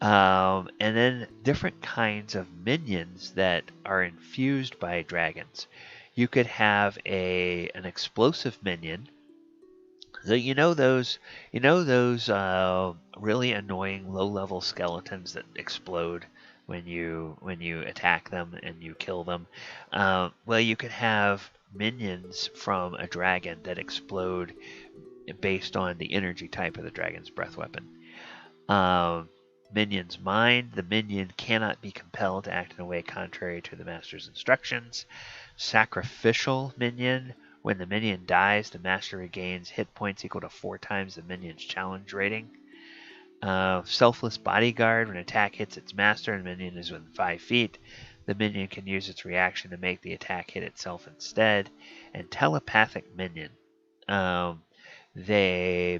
[SPEAKER 1] And then different kinds of minions that are infused by dragons. You could have an explosive minion. So those really annoying low-level skeletons that explode when you attack them and you kill them. Well, you could have minions from a dragon that explode based on the energy type of the dragon's breath weapon. Minion's mind. The minion cannot be compelled to act in a way contrary to the master's instructions. Sacrificial minion. When the minion dies, the master regains hit points equal to 4 times the minion's challenge rating. Selfless bodyguard. When an attack hits its master and the minion is within 5 feet, the minion can use its reaction to make the attack hit itself instead. And telepathic minion. The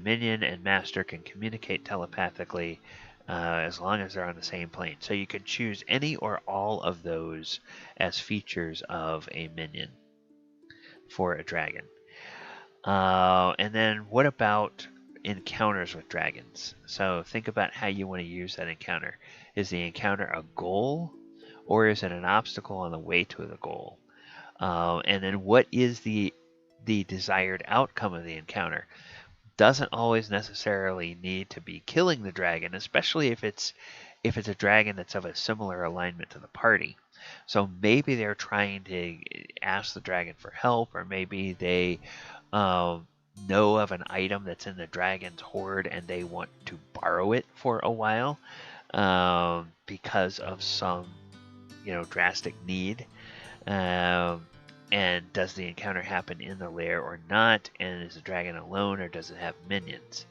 [SPEAKER 1] minion and master can communicate telepathically as long as they're on the same plane. So you can choose any or all of those as features of a minion for a dragon. And then what about encounters with dragons? So think about how you want to use that encounter. Is the encounter a goal, or is it an obstacle on the way to the goal? And then what is the desired outcome of the encounter? Doesn't always necessarily need to be killing the dragon, especially if it's if it's a dragon that's of a similar alignment to the party. So maybe they're trying to ask the dragon for help, or maybe they know of an item that's in the dragon's hoard and they want to borrow it for a while because of some, drastic need. And does the encounter happen in the lair or not? And is the dragon alone, or does it have minions?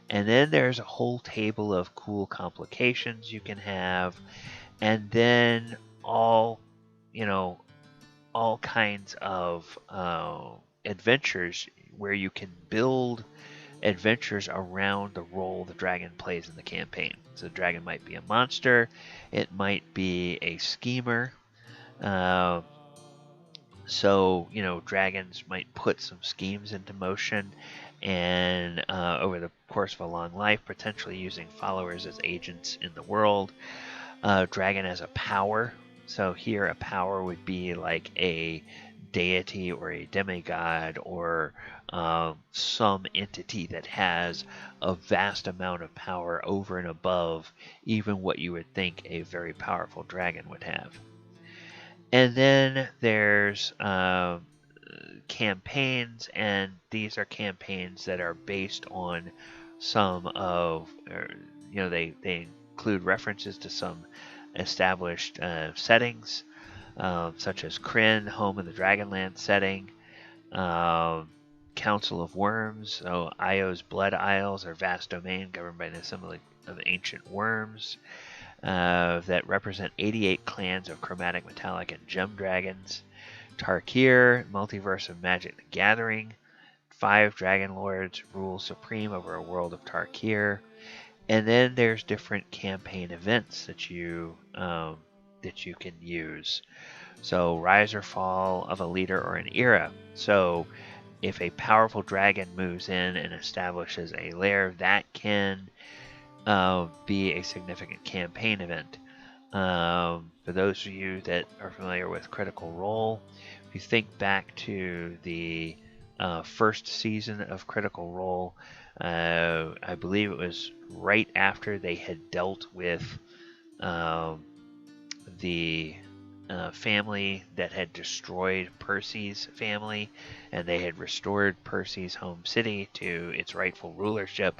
[SPEAKER 1] And then there's a whole table of cool complications you can have, and then all kinds of adventures where you can build adventures around the role the dragon plays in the campaign. So the dragon might be a monster, it might be a schemer. So, dragons might put some schemes into motion, and over the course of a long life, potentially using followers as agents in the world. Dragon as a power. So here a power would be like a deity or a demigod, or some entity that has a vast amount of power over and above even what you would think a very powerful dragon would have. And then there's campaigns, and these are campaigns that are based on some of, they include references to some established settings, such as Kryn, home of the Dragonland setting, Council of Worms, so Io's Blood Isles are vast domain governed by an assembly of ancient worms. That represent 88 clans of chromatic, metallic, and gem dragons. Tarkir, multiverse of Magic the Gathering. 5 dragon lords rule supreme over a world of Tarkir. And then there's different campaign events that you can use. So rise or fall of a leader or an era. So if a powerful dragon moves in and establishes a lair, that can be a significant campaign event. For those of you that are familiar with Critical Role, if you think back to the first season of Critical Role, I believe it was right after they had dealt with the family that had destroyed Percy's family, and they had restored Percy's home city to its rightful rulership.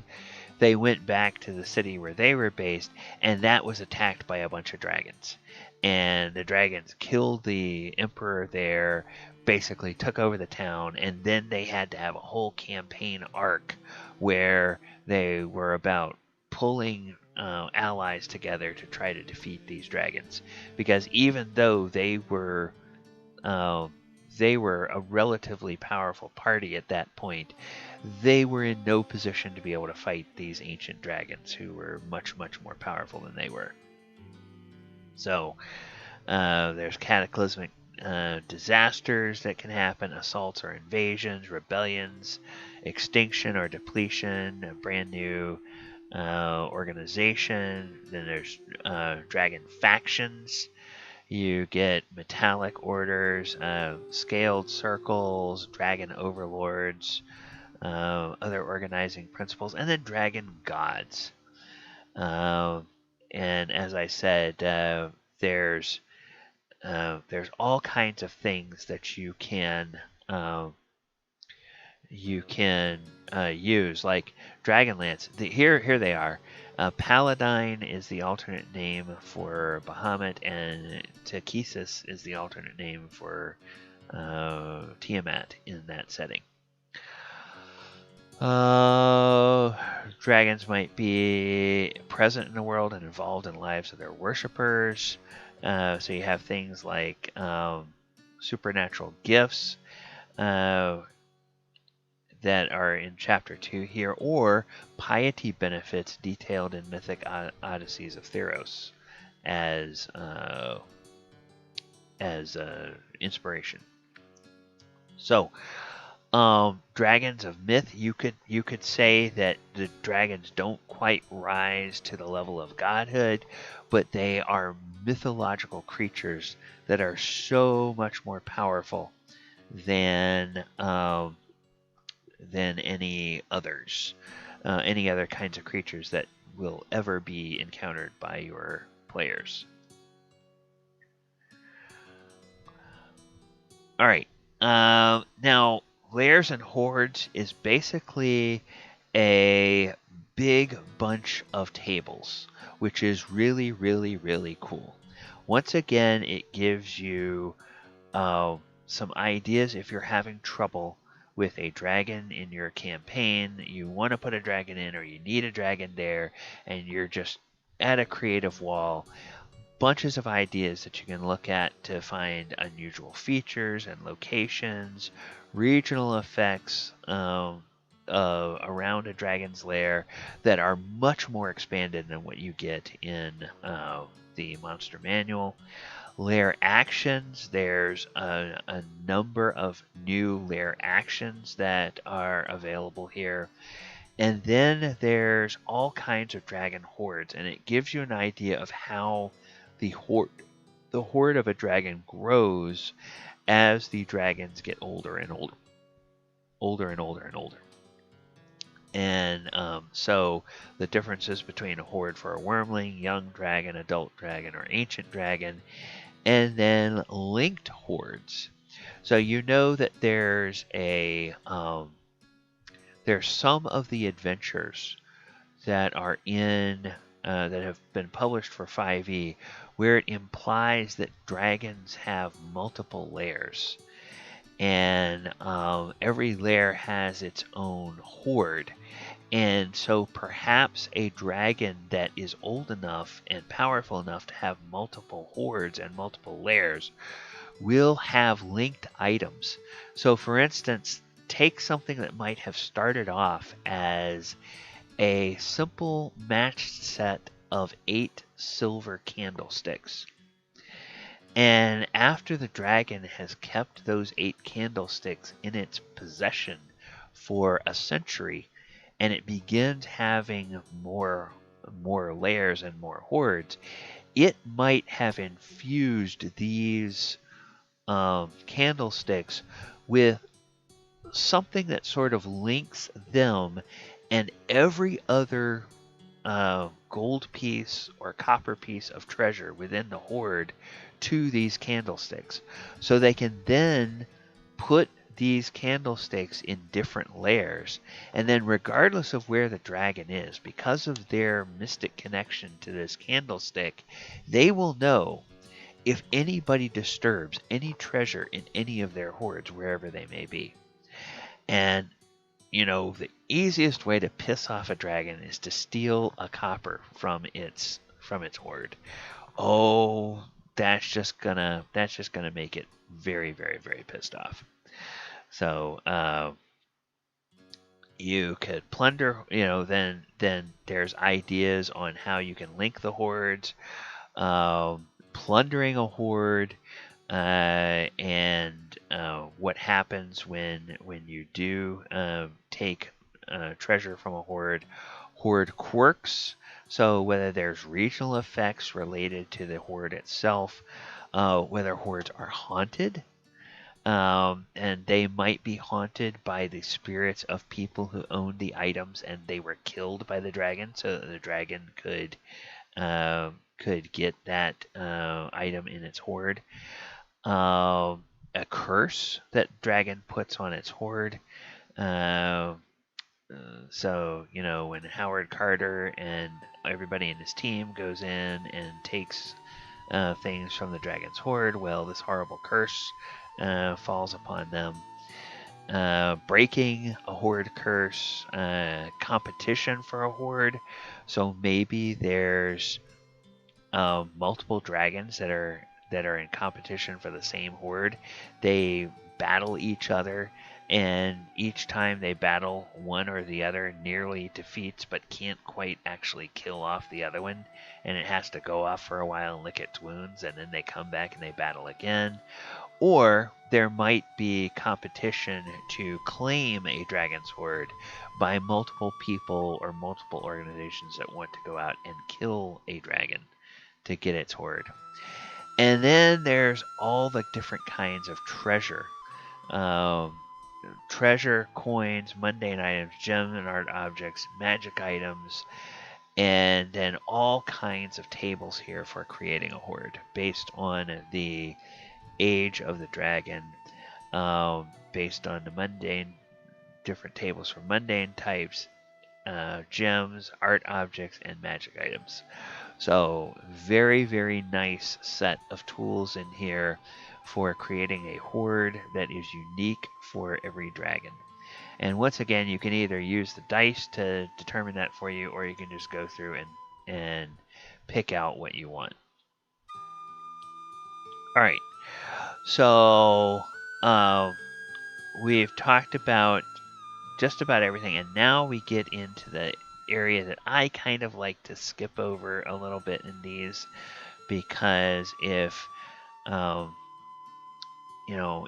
[SPEAKER 1] They went back to the city where they were based, and that was attacked by a bunch of dragons. And the dragons killed the emperor there, basically took over the town, and then they had to have a whole campaign arc where they were about pulling allies together to try to defeat these dragons. Because even though they were a relatively powerful party at that point, they were in no position to be able to fight these ancient dragons who were much, much more powerful than they were. So there's cataclysmic disasters that can happen, assaults or invasions, rebellions, extinction or depletion, a brand new organization. Then there's dragon factions. You get metallic orders, scaled circles, dragon overlords, other organizing principles, and then dragon gods. And as I said, there's all kinds of things that you can use, like Dragonlance. Here they are. Paladine is the alternate name for Bahamut, and Takesis is the alternate name for Tiamat in that setting. Dragons might be present in the world and involved in the lives of their worshippers. So you have things like supernatural gifts that are in Chapter 2 here, or piety benefits detailed in Mythic Odysseys of Theros as inspiration. So, dragons of myth, you could say that the dragons don't quite rise to the level of godhood, but they are mythological creatures that are so much more powerful than any others, any other kinds of creatures that will ever be encountered by your players. All right. Now, Lairs and Hoards is basically a big bunch of tables, which is really, really, really cool. Once again, it gives you some ideas if you're having trouble with a dragon in your campaign, you want to put a dragon in or you need a dragon there, and you're just at a creative wall. Bunches of ideas that you can look at to find unusual features and locations, regional effects around a dragon's lair that are much more expanded than what you get in the monster manual. Lair actions, there's a number of new lair actions that are available here. And then there's all kinds of dragon hordes, and it gives you an idea of how the horde of a dragon grows as the dragons get older and older. And so the differences between a horde for a wormling, young dragon, adult dragon, or ancient dragon, and then linked hordes. So you know that there's some of the adventures that are in that have been published for 5e where it implies that dragons have multiple lairs, and every lair has its own horde. And so perhaps a dragon that is old enough and powerful enough to have multiple hordes and multiple lairs will have linked items. So for instance, take something that might have started off as a simple matched set of 8 silver candlesticks. And after the dragon has kept those 8 candlesticks in its possession for a century, and it begins having more lairs and more hordes, it might have infused these candlesticks with something that sort of links them and every other gold piece or copper piece of treasure within the horde to these candlesticks. So they can then put these candlesticks in different lairs, and then regardless of where the dragon is, because of their mystic connection to this candlestick, they will know if anybody disturbs any treasure in any of their hordes, wherever they may be. And you know, the easiest way to piss off a dragon is to steal a copper from its horde. Oh, that's just gonna make it very, very, very pissed off. So you could plunder, then there's ideas on how you can link the hordes, plundering a horde, and what happens when you do take treasure from a horde. Horde quirks, so whether there's regional effects related to the horde itself, whether hordes are haunted, and they might be haunted by the spirits of people who owned the items and they were killed by the dragon, so that the dragon could get that item in its horde. A curse that dragon puts on its horde. So, when Howard Carter and everybody in his team goes in and takes things from the dragon's horde, well, this horrible curse falls upon them. Breaking a horde curse, competition for a horde. So maybe there's multiple dragons that are in competition for the same horde. They battle each other, and each time they battle, one or the other nearly defeats but can't quite actually kill off the other one, and it has to go off for a while and lick its wounds, and then they come back and they battle again. Or there might be competition to claim a dragon's horde by multiple people or multiple organizations that want to go out and kill a dragon to get its horde. And then there's all the different kinds of treasure. Treasure, coins, mundane items, gem and art objects, magic items, and then all kinds of tables here for creating a horde based on the age of the dragon, based on the mundane, different tables for mundane types, gems, art objects, and magic items. So very, very nice set of tools in here for creating a horde that is unique for every dragon. And once again, you can either use the dice to determine that for you, or you can just go through and pick out what you want. All right, so we've talked about just about everything, and now we get into the area that I kind of like to skip over a little bit in these, because if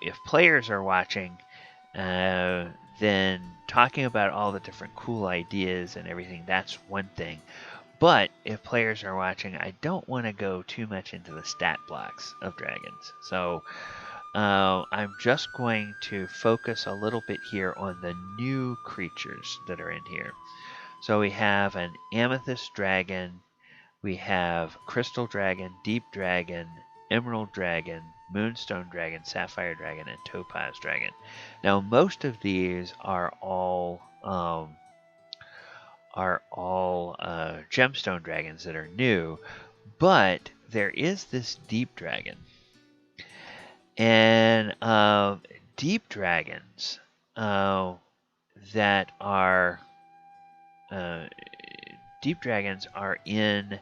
[SPEAKER 1] if players are watching, then talking about all the different cool ideas and everything, that's one thing. But if players are watching, I don't want to go too much into the stat blocks of dragons. So I'm just going to focus a little bit here on the new creatures that are in here. So we have an amethyst dragon, we have crystal dragon, deep dragon, emerald dragon, moonstone dragon, sapphire dragon, and topaz dragon. Now most of these are all gemstone dragons that are new, but there is this deep dragon. And deep dragons that are in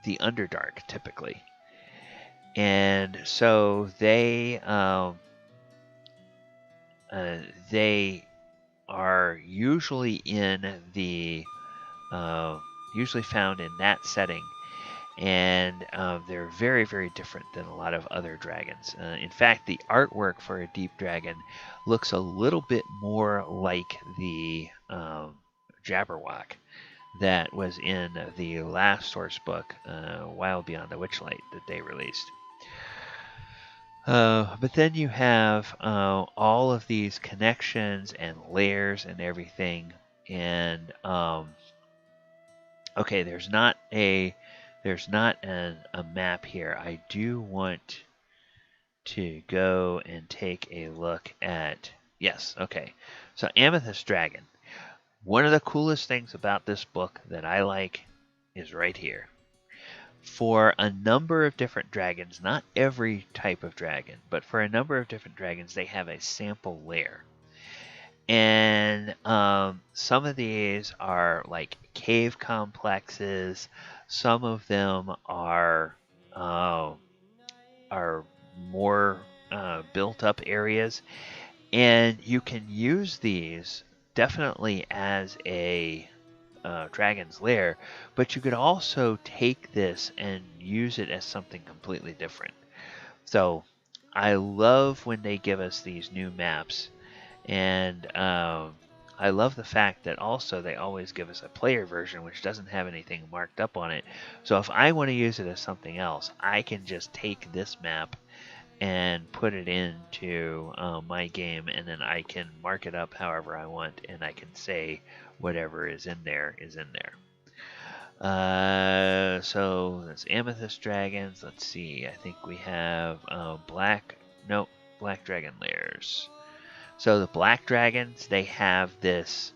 [SPEAKER 1] the Underdark typically, and so they are usually usually found in that setting. And they're very, very different than a lot of other dragons. In fact, the artwork for a deep dragon looks a little bit more like the Jabberwock that was in the last Sourcebook, Wild Beyond the Witchlight, that they released. But then you have all of these connections and layers and everything. And okay, there's not a map here. I do want to go and take a look at, yes, okay. So Amethyst Dragon. One of the coolest things about this book that I like is right here. For a number of different dragons, not every type of dragon, but for a number of different dragons, they have a sample lair. And some of these are like cave complexes. Some of them are more built up areas, and you can use these definitely as a dragon's lair, but you could also take this and use it as something completely different. So I love when they give us these new maps, and I love the fact that also they always give us a player version which doesn't have anything marked up on it. So if I want to use it as something else, I can just take this map and put it into my game, and then I can mark it up however I want, and I can say whatever is in there is in there. So that's Amethyst Dragons. Let's see. I think we have Black Dragon Lairs. So the Black Dragons, they have this,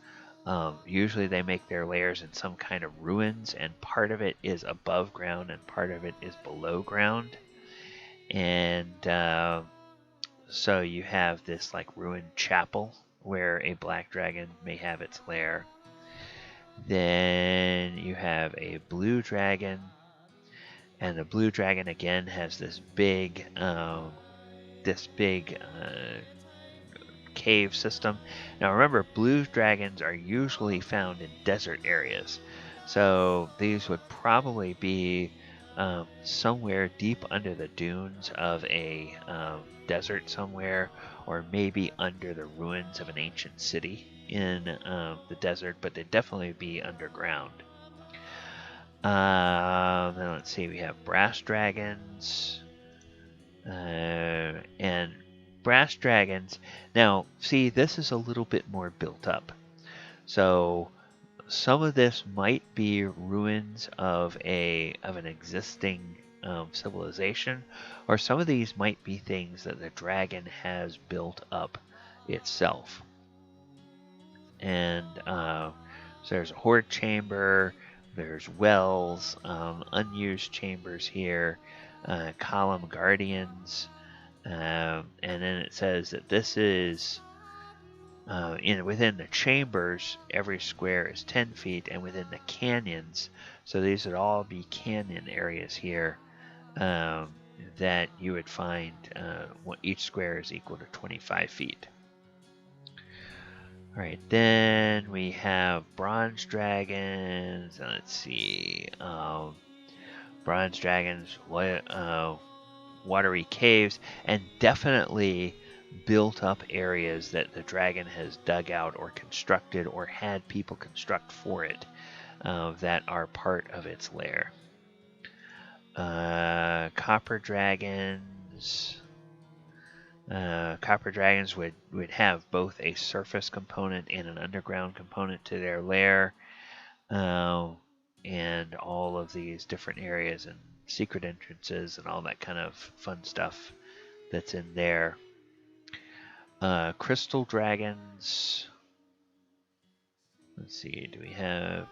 [SPEAKER 1] usually they make their lairs in some kind of ruins, and part of it is above ground and part of it is below ground. And so you have this like ruined chapel where a Black Dragon may have its lair. Then you have a Blue Dragon, and the Blue Dragon again has this big cave system. Now remember, blue dragons are usually found in desert areas, so these would probably be somewhere deep under the dunes of a desert somewhere, or maybe under the ruins of an ancient city in the desert, but they'd definitely be underground. Then let's see, we have brass dragons, and brass dragons. Now, see, this is a little bit more built up. So some of this might be ruins of an existing civilization, or some of these might be things that the dragon has built up itself. And so there's a Hoard chamber, there's wells, unused chambers here, column guardians, and then it says that this is within the chambers, every square is 10 feet, and within the canyons, so these would all be canyon areas here, that you would find each square is equal to 25 feet. Alright, then we have bronze dragons. Let's see. Bronze dragons, watery caves, and definitely built up areas that the dragon has dug out or constructed or had people construct for it that are part of its lair. Copper dragons. Copper dragons would have both a surface component and an underground component to their lair, and all of these different areas and secret entrances and all that kind of fun stuff that's in there. Crystal dragons. Let's see, do we have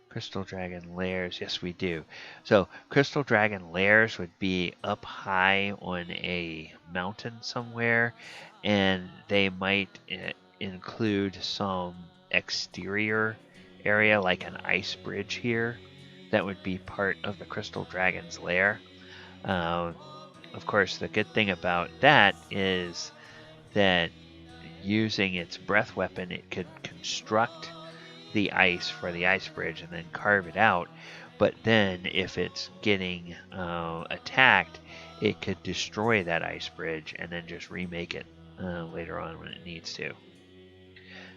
[SPEAKER 1] crystal dragon lairs? Yes, we do. So crystal dragon lairs would be up high on a mountain somewhere, and they might include some exterior area like an ice bridge here that would be part of the crystal dragon's lair. Of course, the good thing about that is that using its breath weapon, it could construct the ice for the ice bridge and then carve it out. But then if it's getting attacked, it could destroy that ice bridge and then just remake it later on when it needs to.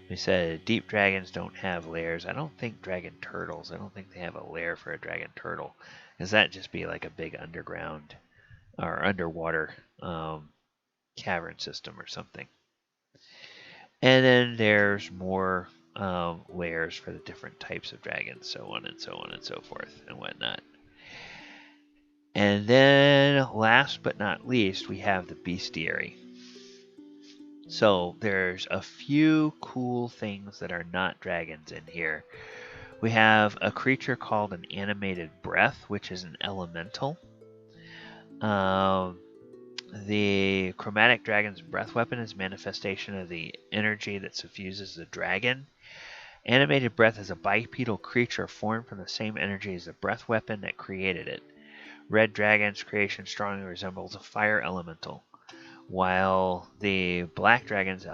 [SPEAKER 1] We said deep dragons don't have lairs. I don't think dragon turtles, I don't think they have a lair for a dragon turtle, because that'd just be like a big underground or underwater cavern system or something. And then there's more lairs for the different types of dragons, so on and so on and so forth and whatnot. And then last but not least, we have the bestiary. So there's a few cool things that are not dragons in here. We have a creature called an animated breath, which is an elemental. The chromatic dragon's breath weapon is manifestation of the energy that suffuses the dragon. Animated breath is a bipedal creature formed from the same energy as the breath weapon that created it. Red dragon's creation strongly resembles a fire elemental, while the black dragon's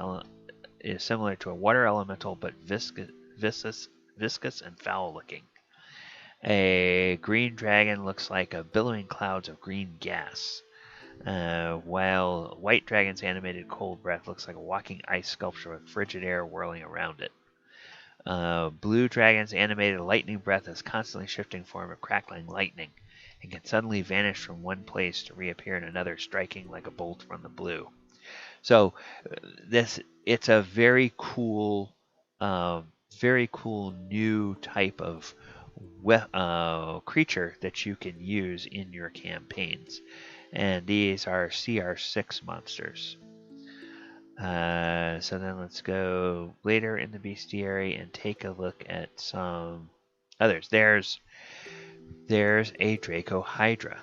[SPEAKER 1] is similar to a water elemental but viscous and foul looking. A green dragon looks like a billowing clouds of green gas, while white dragon's animated cold breath looks like a walking ice sculpture with frigid air whirling around it. Blue dragon's animated lightning breath is constantly shifting form of crackling lightning and can suddenly vanish from one place to reappear in another, striking like a bolt from the blue. So it's a very cool new type of creature that you can use in your campaigns, and these are CR6 monsters. So then let's go later in the bestiary and take a look at some others. There's a Draco Hydra.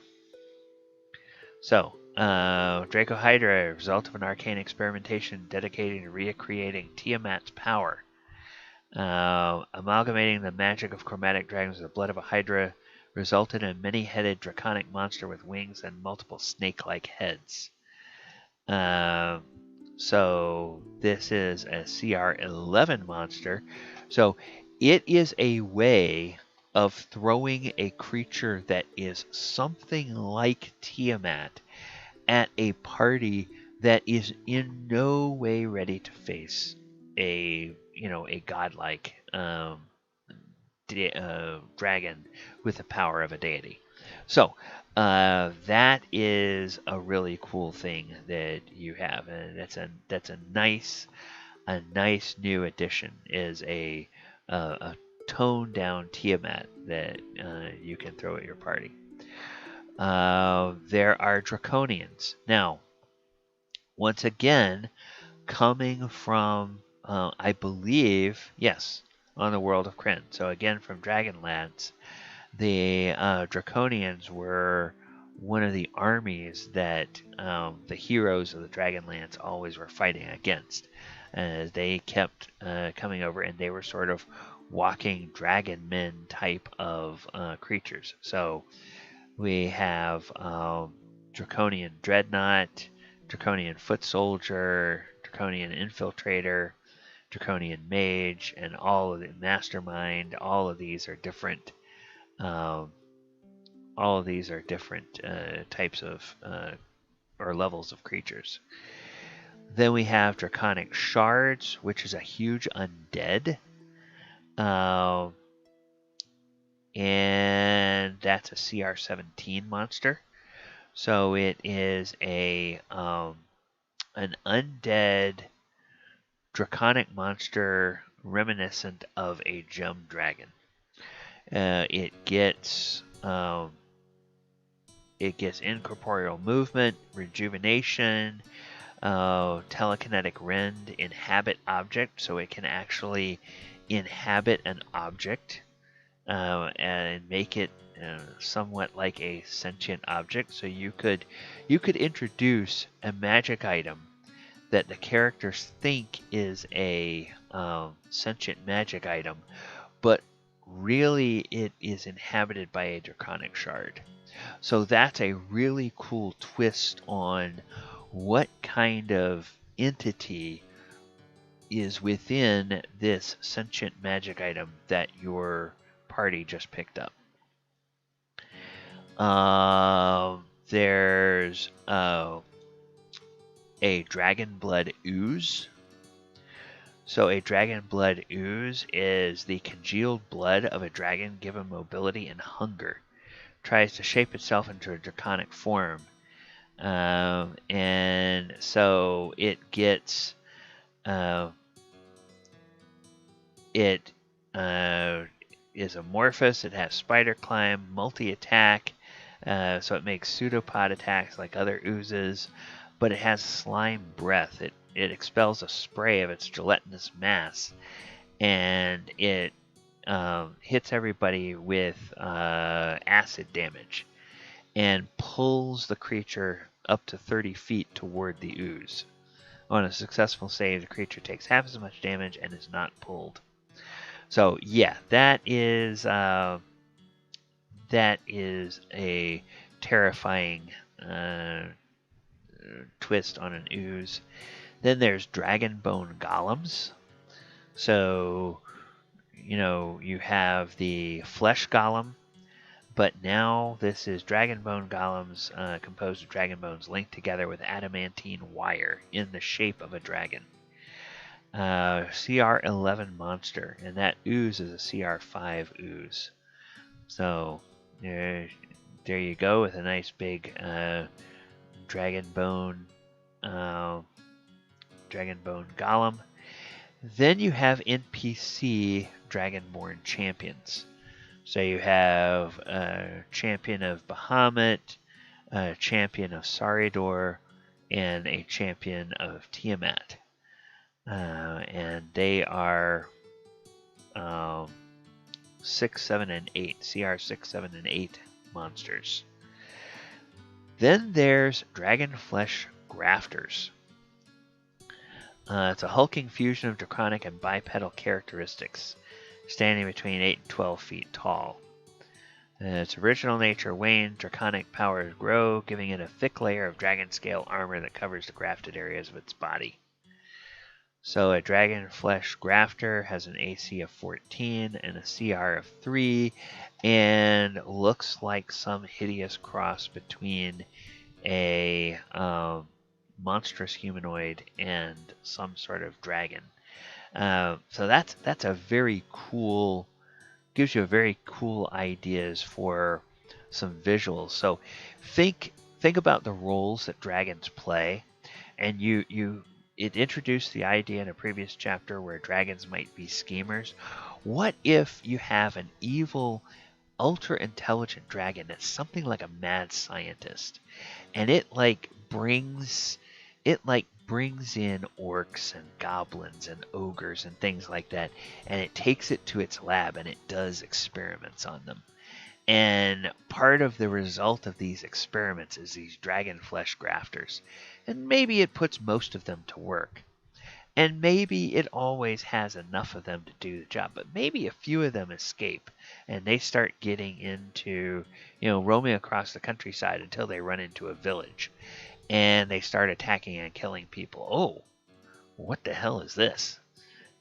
[SPEAKER 1] So, Draco Hydra, a result of an arcane experimentation dedicated to recreating Tiamat's power. Amalgamating the magic of chromatic dragons with the blood of a Hydra resulted in a many-headed draconic monster with wings and multiple snake-like heads. So this is a CR11 monster. So it is a way of throwing a creature that is something like Tiamat at a party that is in no way ready to face a godlike dragon with the power of a deity. So that is a really cool thing that you have, and that's a nice new addition, is a a toned down Tiamat that you can throw at your party. There are Draconians. Now, once again, coming from, I believe, yes, on the world of Krynn. So again, from Dragonlance, the Draconians were one of the armies that the heroes of the Dragonlance always were fighting against. As they kept coming over, and they were sort of walking dragon men type of creatures. So we have Draconian Dreadnought, Draconian Foot Soldier, Draconian Infiltrator, Draconian Mage, and all of the Mastermind. All of these are different. Types of or levels of creatures. Then we have Draconic Shards, which is a huge undead. And that's a CR 17 monster. So it is an undead draconic monster reminiscent of a gem dragon. It gets incorporeal movement, rejuvenation, telekinetic rend, inhabit object, so it can actually inhabit an object and make it somewhat like a sentient object. So you could introduce a magic item that the characters think is a sentient magic item, but really it is inhabited by a draconic shard. So that's a really cool twist on what kind of entity is within this sentient magic item that your party just picked up. There's a Dragon Blood Ooze. So a Dragon Blood Ooze is the congealed blood of a dragon given mobility and hunger. Tries to shape itself into a draconic form. And so it gets... it is amorphous. It has spider climb, multi-attack. So it makes pseudopod attacks like other oozes. But it has slime breath. It expels a spray of its gelatinous mass. And it hits everybody with acid damage. And pulls the creature up to 30 feet toward the ooze. On a successful save, the creature takes half as much damage and is not pulled. So yeah, that is a terrifying twist on an ooze. Then there's Dragonbone Golems. So, you have the Flesh Golem, but now this is Dragonbone Golems composed of dragon bones linked together with adamantine wire in the shape of a dragon. CR 11 monster, and that ooze is a CR 5 ooze. So there you go with a nice big Dragonbone Golem. Then you have NPC Dragonborn champions. So you have a champion of Bahamut, a champion of Saridor, and a champion of Tiamat. And they are 6, 7, and 8. CR 6, 7, and 8 monsters. Then there's Dragonflesh Grafters. It's a hulking fusion of draconic and bipedal characteristics, standing between 8 and 12 feet tall. Its original nature wanes, draconic powers grow, giving it a thick layer of dragon scale armor that covers the grafted areas of its body. So a Dragonflesh Grafter has an AC of 14 and a CR of 3, and looks like some hideous cross between a monstrous humanoid and some sort of dragon. So that's a very cool, gives you a very cool ideas for some visuals. So think about the roles that dragons play, and it introduced the idea in a previous chapter where dragons might be schemers. What if you have an evil, ultra-intelligent dragon that's something like a mad scientist, and it brings in orcs and goblins and ogres and things like that, and it takes it to its lab and it does experiments on them. And part of the result of these experiments is these dragon flesh grafters. And maybe it puts most of them to work. And maybe it always has enough of them to do the job. But maybe a few of them escape and they start getting into, roaming across the countryside until they run into a village. And they start attacking and killing people. Oh, what the hell is this?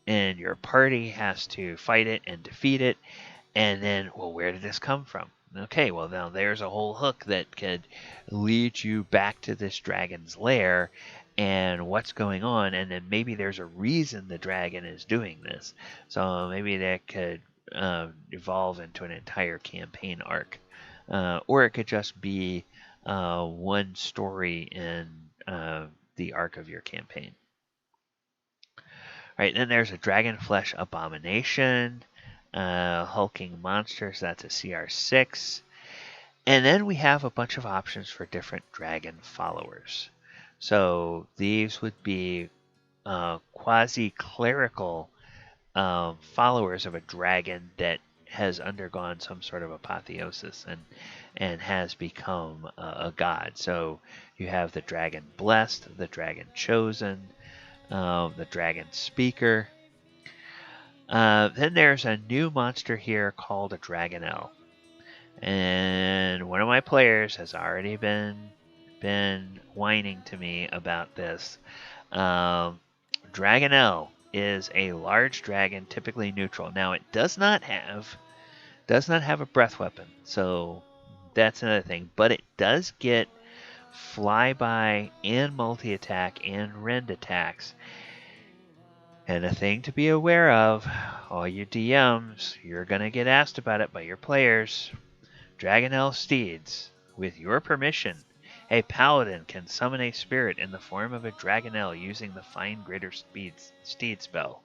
[SPEAKER 1] And your party has to fight it and defeat it. And then, well, where did this come from? Okay, well, now there's a whole hook that could lead you back to this dragon's lair and what's going on. And then maybe there's a reason the dragon is doing this. So maybe that could evolve into an entire campaign arc. Or it could just be one story in the arc of your campaign. Right, then there's a dragon flesh abomination. Hulking monsters, that's a CR6. And then we have a bunch of options for different dragon followers. So these would be quasi-clerical followers of a dragon that has undergone some sort of apotheosis and has become a god. So you have the dragon blessed, the dragon chosen, the dragon speaker. Then there's a new monster here called a Dragonel. And one of my players has already been whining to me about this. Dragonel is a large dragon, typically neutral. Now it does not have a breath weapon, so that's another thing. But it does get flyby and multi-attack and rend attacks. And a thing to be aware of, all you DMs, you're going to get asked about it by your players. Dragonel steeds, with your permission, a paladin can summon a spirit in the form of a Dragonel using the Find Greater Steed spell,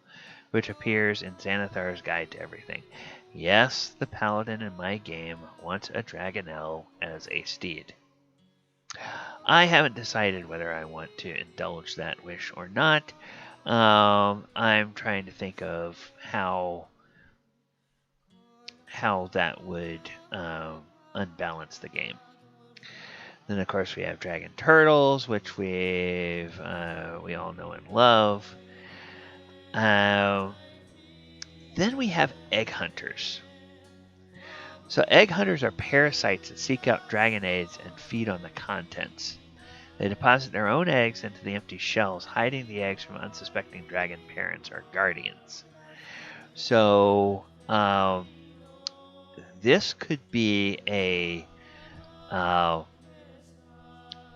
[SPEAKER 1] which appears in Xanathar's Guide to Everything. Yes, the paladin in my game wants a Dragonel as a steed. I haven't decided whether I want to indulge that wish or not. I'm trying to think of how that would unbalance the game. Then of course we have dragon turtles, which we all know and love. Then we have egg hunters. So egg hunters are parasites that seek out dragon eggs and feed on the contents. They deposit their own eggs into the empty shells, hiding the eggs from unsuspecting dragon parents or guardians. So this could be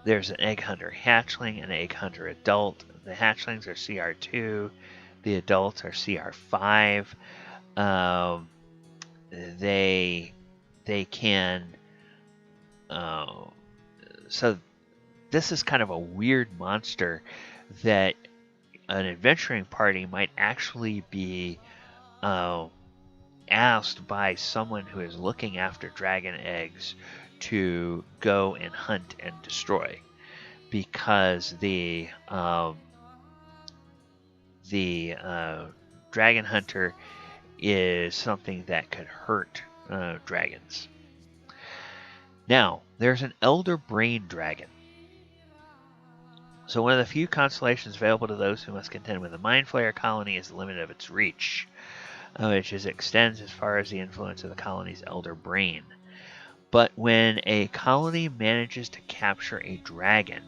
[SPEAKER 1] there's an egg hunter hatchling, an egg hunter adult. The hatchlings are CR2, the adults are CR5. They can so this is kind of a weird monster that an adventuring party might actually be asked by someone who is looking after dragon eggs to go and hunt and destroy, because the dragon hunter is something that could hurt dragons. Now, there's an Elder Brain Dragon. So one of the few constellations available to those who must contend with the Mind Flayer colony is the limit of its reach, which extends as far as the influence of the colony's Elder Brain. But when a colony manages to capture a dragon,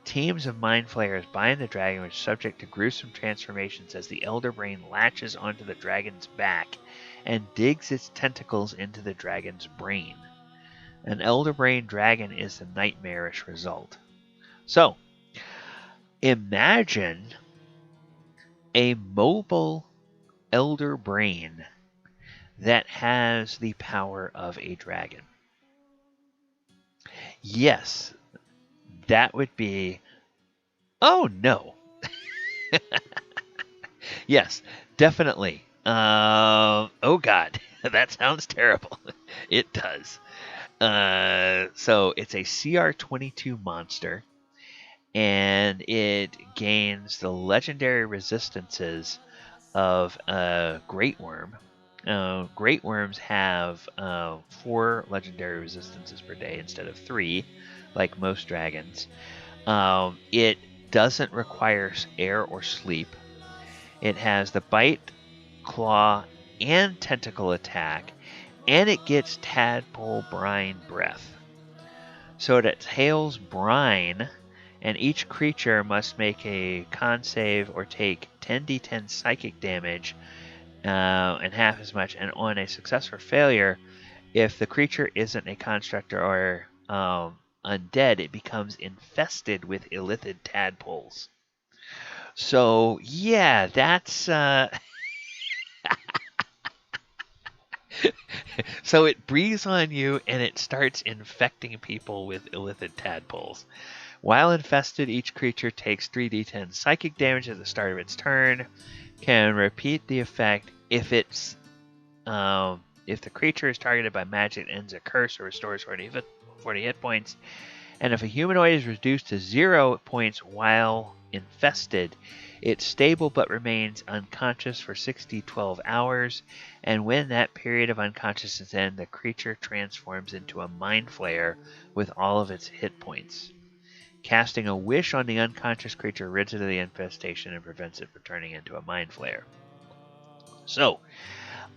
[SPEAKER 1] teams of Mind Flayers bind the dragon, which is subject to gruesome transformations as the Elder Brain latches onto the dragon's back and digs its tentacles into the dragon's brain. An Elder Brain dragon is the nightmarish result. So, imagine a mobile Elder Brain that has the power of a dragon. Yes, that would be... Oh, no. Yes, definitely. Oh god, that sounds terrible. It does. So it's a CR22 monster, and it gains the legendary resistances of Great Worm. Great Worms have 4 legendary resistances per day instead of 3, like most dragons. It doesn't require air or sleep. It has the bite, claw, and tentacle attack, and it gets tadpole brine breath. So it exhales brine, and each creature must make a con save or take 10d10 psychic damage, and half as much. And on a success or failure, if the creature isn't a constructor or undead, it becomes infested with illithid tadpoles. So yeah, that's so it breathes on you and it starts infecting people with illithid tadpoles. While infested, each creature takes 3d10 psychic damage at the start of its turn. Can repeat the effect if it's if the creature is targeted by magic, ends a curse, or restores 40 hit points. And if a humanoid is reduced to 0 points while infested, it's stable but remains unconscious for 12 hours. And when that period of unconsciousness ends, the creature transforms into a mind flayer with all of its hit points. Casting a wish on the unconscious creature rids it of the infestation and prevents it from turning into a mind flayer. So,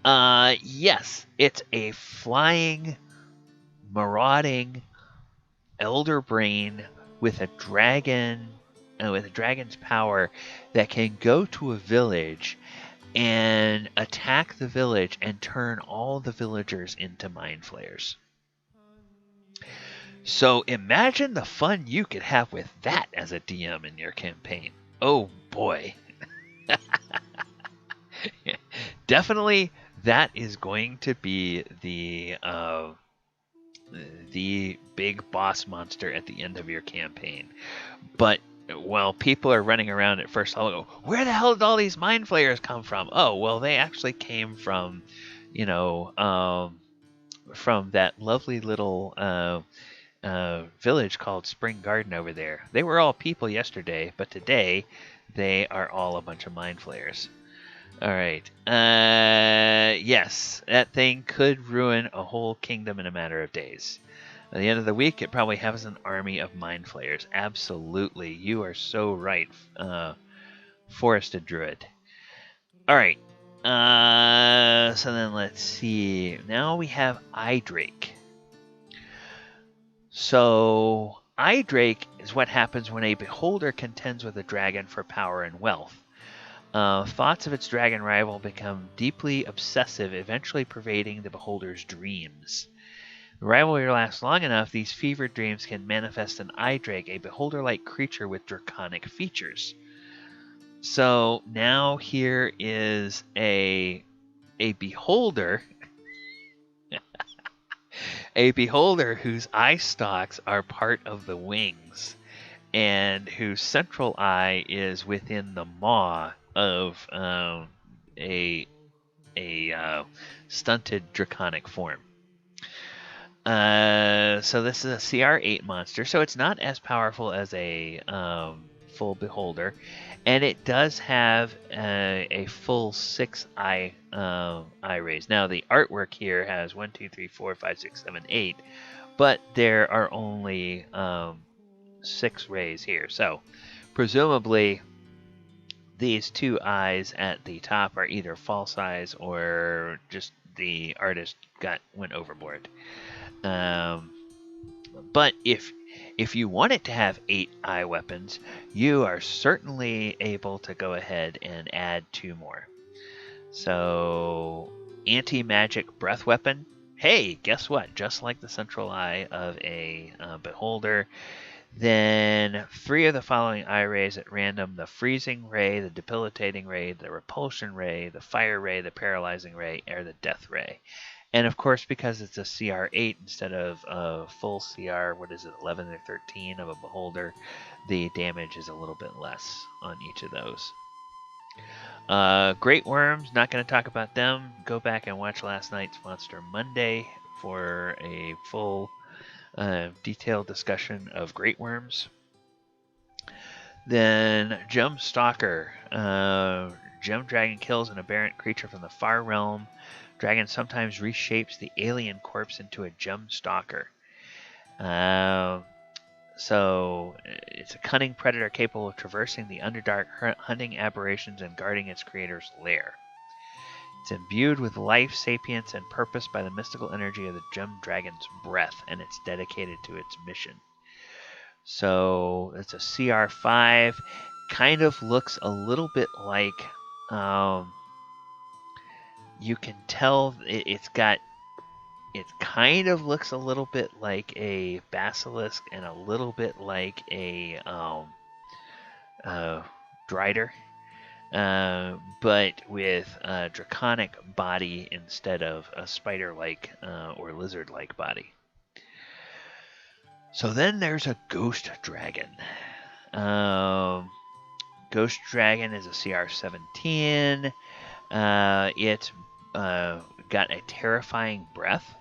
[SPEAKER 1] yes, it's a flying, marauding elder brain with a dragon, with a dragon's power that can go to a village and attack the village and turn all the villagers into mind flayers. So imagine the fun you could have with that as a DM in your campaign. Oh boy. Definitely that is going to be the big boss monster at the end of your campaign. But while people are running around at first, I'll go, where the hell did all these mind flayers come from? Oh, well, they actually came from, from that lovely little village called Spring Garden over there. They were all people yesterday, but today they are all a bunch of mind flayers. All right. Yes, that thing could ruin a whole kingdom in a matter of days. At the end of the week, it probably has an army of mind flayers. Absolutely. You are so right, Forested Druid. All right. So then let's see. Now we have Eyedrake. So Eyedrake is what happens when a beholder contends with a dragon for power and wealth. Thoughts of its dragon rival become deeply obsessive, eventually pervading the beholder's dreams. The rivalry lasts long enough, these fevered dreams can manifest an Eyedrake, a beholder-like creature with draconic features. So now here is a beholder, a beholder whose eye stalks are part of the wings, and whose central eye is within the maw of a stunted draconic form. So this is a CR8 monster, so it's not as powerful as a full beholder, and it does have a full 6 eye rays. Now the artwork here has 1, 2, 3, 4, 5, 6, 7, 8, but there are only 6 rays here. So presumably these 2 eyes at the top are either false eyes or just the artist went overboard. But if you want it to have 8 eye weapons, you are certainly able to go ahead and add 2 more. So anti-magic breath weapon. Hey, guess what? Just like the central eye of a beholder. Then 3 of the following eye rays at random: the freezing ray, the debilitating ray, the repulsion ray, the fire ray, the paralyzing ray, or the death ray. And of course, because it's a CR8 instead of a full CR, 11 or 13 of a beholder, the damage is a little bit less on each of those. Great Worms, not going to talk about them. Go back and watch last night's Monster Monday for a full detailed discussion of Great Worms. Then Gem Stalker. Gem Dragon kills an aberrant creature from the far realm. Dragon sometimes reshapes the alien corpse into a Gem Stalker. So it's a cunning predator capable of traversing the Underdark, hunting aberrations and guarding its creator's lair. It's imbued with life, sapience, and purpose by the mystical energy of the Gem Dragon's breath, and it's dedicated to its mission. So it's a CR5. Kind of looks a little bit like, you can tell it kind of looks a little bit like a basilisk and a little bit like a Drider, but with a draconic body instead of a spider-like or lizard-like body. So then there's a Ghost Dragon. Ghost Dragon is a CR17. It got a terrifying breath.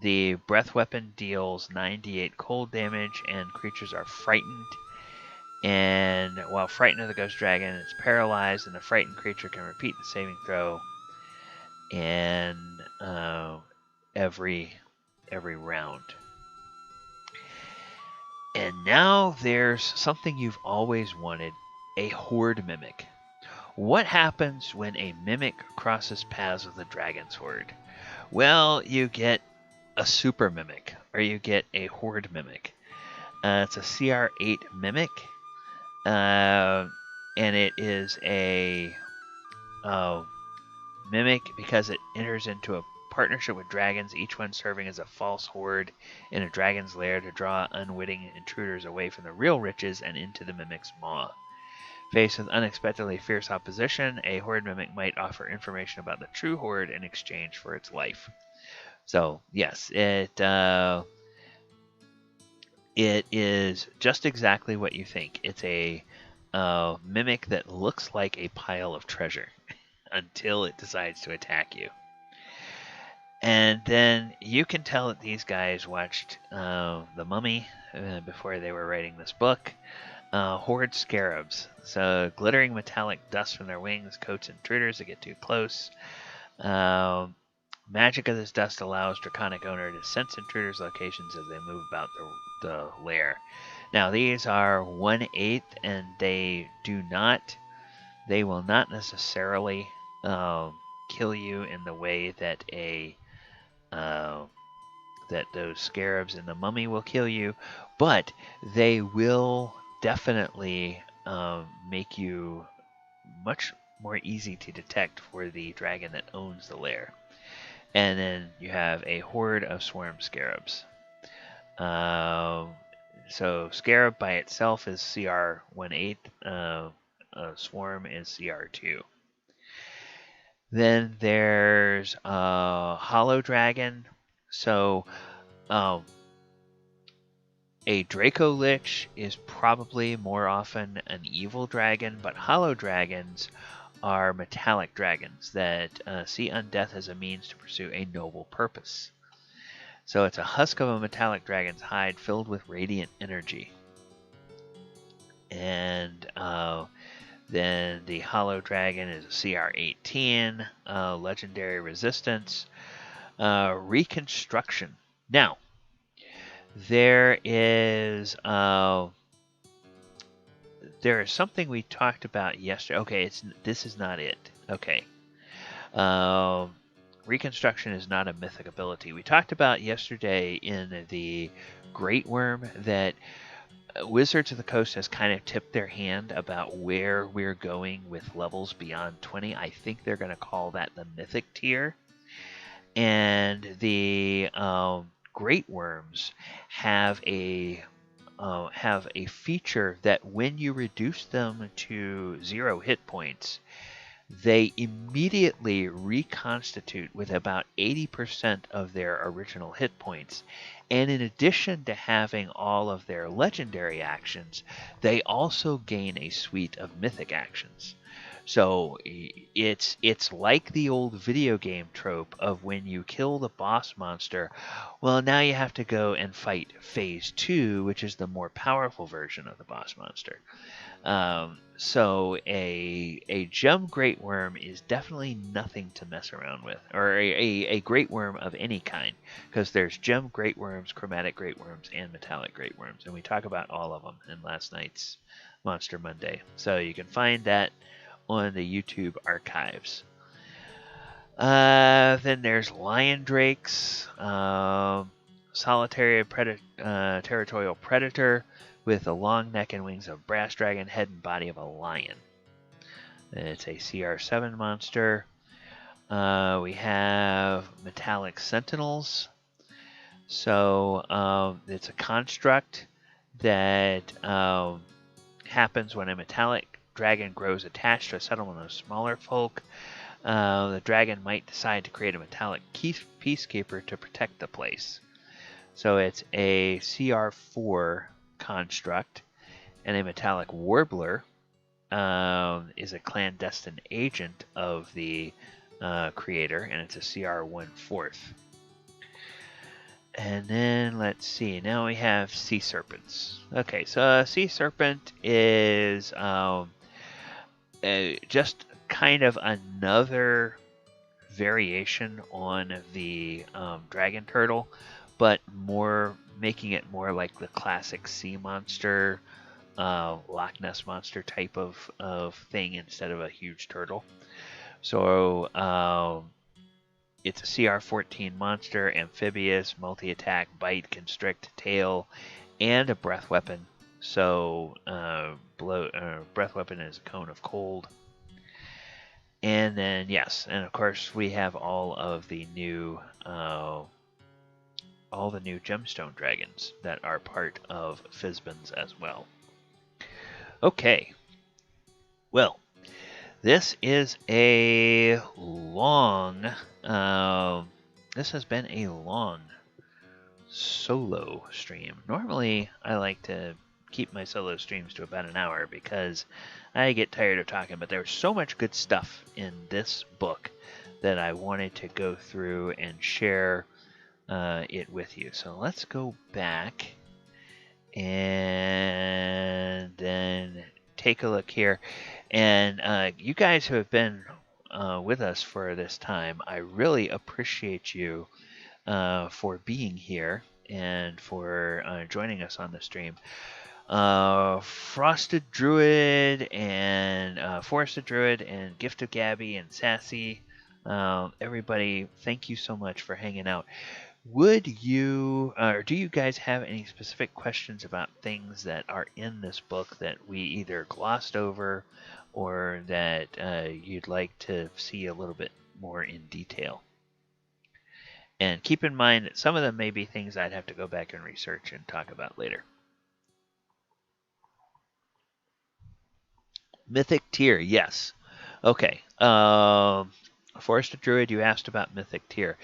[SPEAKER 1] The breath weapon deals 9d8 cold damage, and creatures are frightened. And while frightened of the Ghost Dragon, it's paralyzed, and the frightened creature can repeat the saving throw and every round. And now there's something you've always wanted, a Hoard Mimic. What happens when a Mimic crosses paths with a Dragon's Hoard? Well, you get a Super Mimic, or you get a Hoard Mimic. It's a CR8 Mimic, and it is a Mimic because it enters into a partnership with dragons, each one serving as a false hoard in a dragon's lair to draw unwitting intruders away from the real riches and into the Mimic's maw. Faced with unexpectedly fierce opposition, a Hoard Mimic might offer information about the true Hoard in exchange for its life. So, yes, it is just exactly what you think. It's a Mimic that looks like a pile of treasure until it decides to attack you. And then you can tell that these guys watched The Mummy before they were writing this book. Hoard Scarabs. So glittering metallic dust from their wings coats intruders that get too close. Magic of this dust allows Draconic owner to sense intruders' locations as they move about the lair. Now these are 1/8, and they will not necessarily kill you in the way that that those scarabs in the Mummy will kill you, but they will definitely make you much more easy to detect for the dragon that owns the lair. And then you have a horde of swarm scarabs. So Scarab by itself is CR18, Swarm is CR2. Then there's Hollow Dragon. So a Draco Lich is probably more often an evil dragon, but Hollow Dragons are metallic dragons that see undeath as a means to pursue a noble purpose. So it's a husk of a metallic dragon's hide filled with radiant energy. And then the Hollow Dragon is a CR18, legendary resistance, reconstruction. Now, there is something we talked about yesterday. Okay, this is not it. Okay. Reconstruction is not a mythic ability. We talked about yesterday in the Great Worm that Wizards of the Coast has kind of tipped their hand about where we're going with levels beyond 20. I think they're going to call that the mythic tier. And the Great Worms have a feature that when you reduce them to 0 hit points, they immediately reconstitute with about 80% of their original hit points. And in addition to having all of their legendary actions, they also gain a suite of mythic actions. So it's like the old video game trope of when you kill the boss monster, well, now you have to go and fight phase 2, which is the more powerful version of the boss monster. So a gem great worm is definitely nothing to mess around with, or a great worm of any kind, because there's gem great worms, chromatic great worms, and metallic great worms, and we talk about all of them in last night's Monster Monday. So you can find that on the YouTube archives. Then there's lion drakes, solitary territorial predator with a long neck and wings of brass dragon, head and body of a lion. It's a CR7 monster. We have metallic sentinels. So it's a construct that happens when a metallic dragon grows attached to a settlement of smaller folk. The dragon might decide to create a metallic peacekeeper to protect the place. So it's a CR4 construct, and a metallic warbler is a clandestine agent of the creator, and it's a CR1/4. And then let's see, now we have sea serpents. Okay, so a sea serpent is just kind of another variation on the dragon turtle, but making it more like the classic sea monster, Loch Ness monster type of thing instead of a huge turtle. So it's a CR14 monster, amphibious, multi-attack, bite, constrict, tail, and a breath weapon. So breath weapon is a cone of cold. And then yes, and of course we have all the new gemstone dragons that are part of Fizban's as well. Okay, well, this is a long. This has been a long solo stream. Normally, I like to keep my solo streams to about an hour because I get tired of talking, but there's so much good stuff in this book that I wanted to go through and share it with you. So let's go back and then take a look here. And you guys who have been with us for this time, I really appreciate you for being here and for joining us on the stream. Frosted Druid and Forested Druid and Gift of Gabby and Sassy, everybody, thank you so much for hanging out. Would you, or do you guys have any specific questions about things that are in this book that we either glossed over or that you'd like to see a little bit more in detail? And keep in mind that some of them may be things I'd have to go back and research and talk about later. Mythic tier, yes. Okay. Forested Druid, you asked about Mythic tier.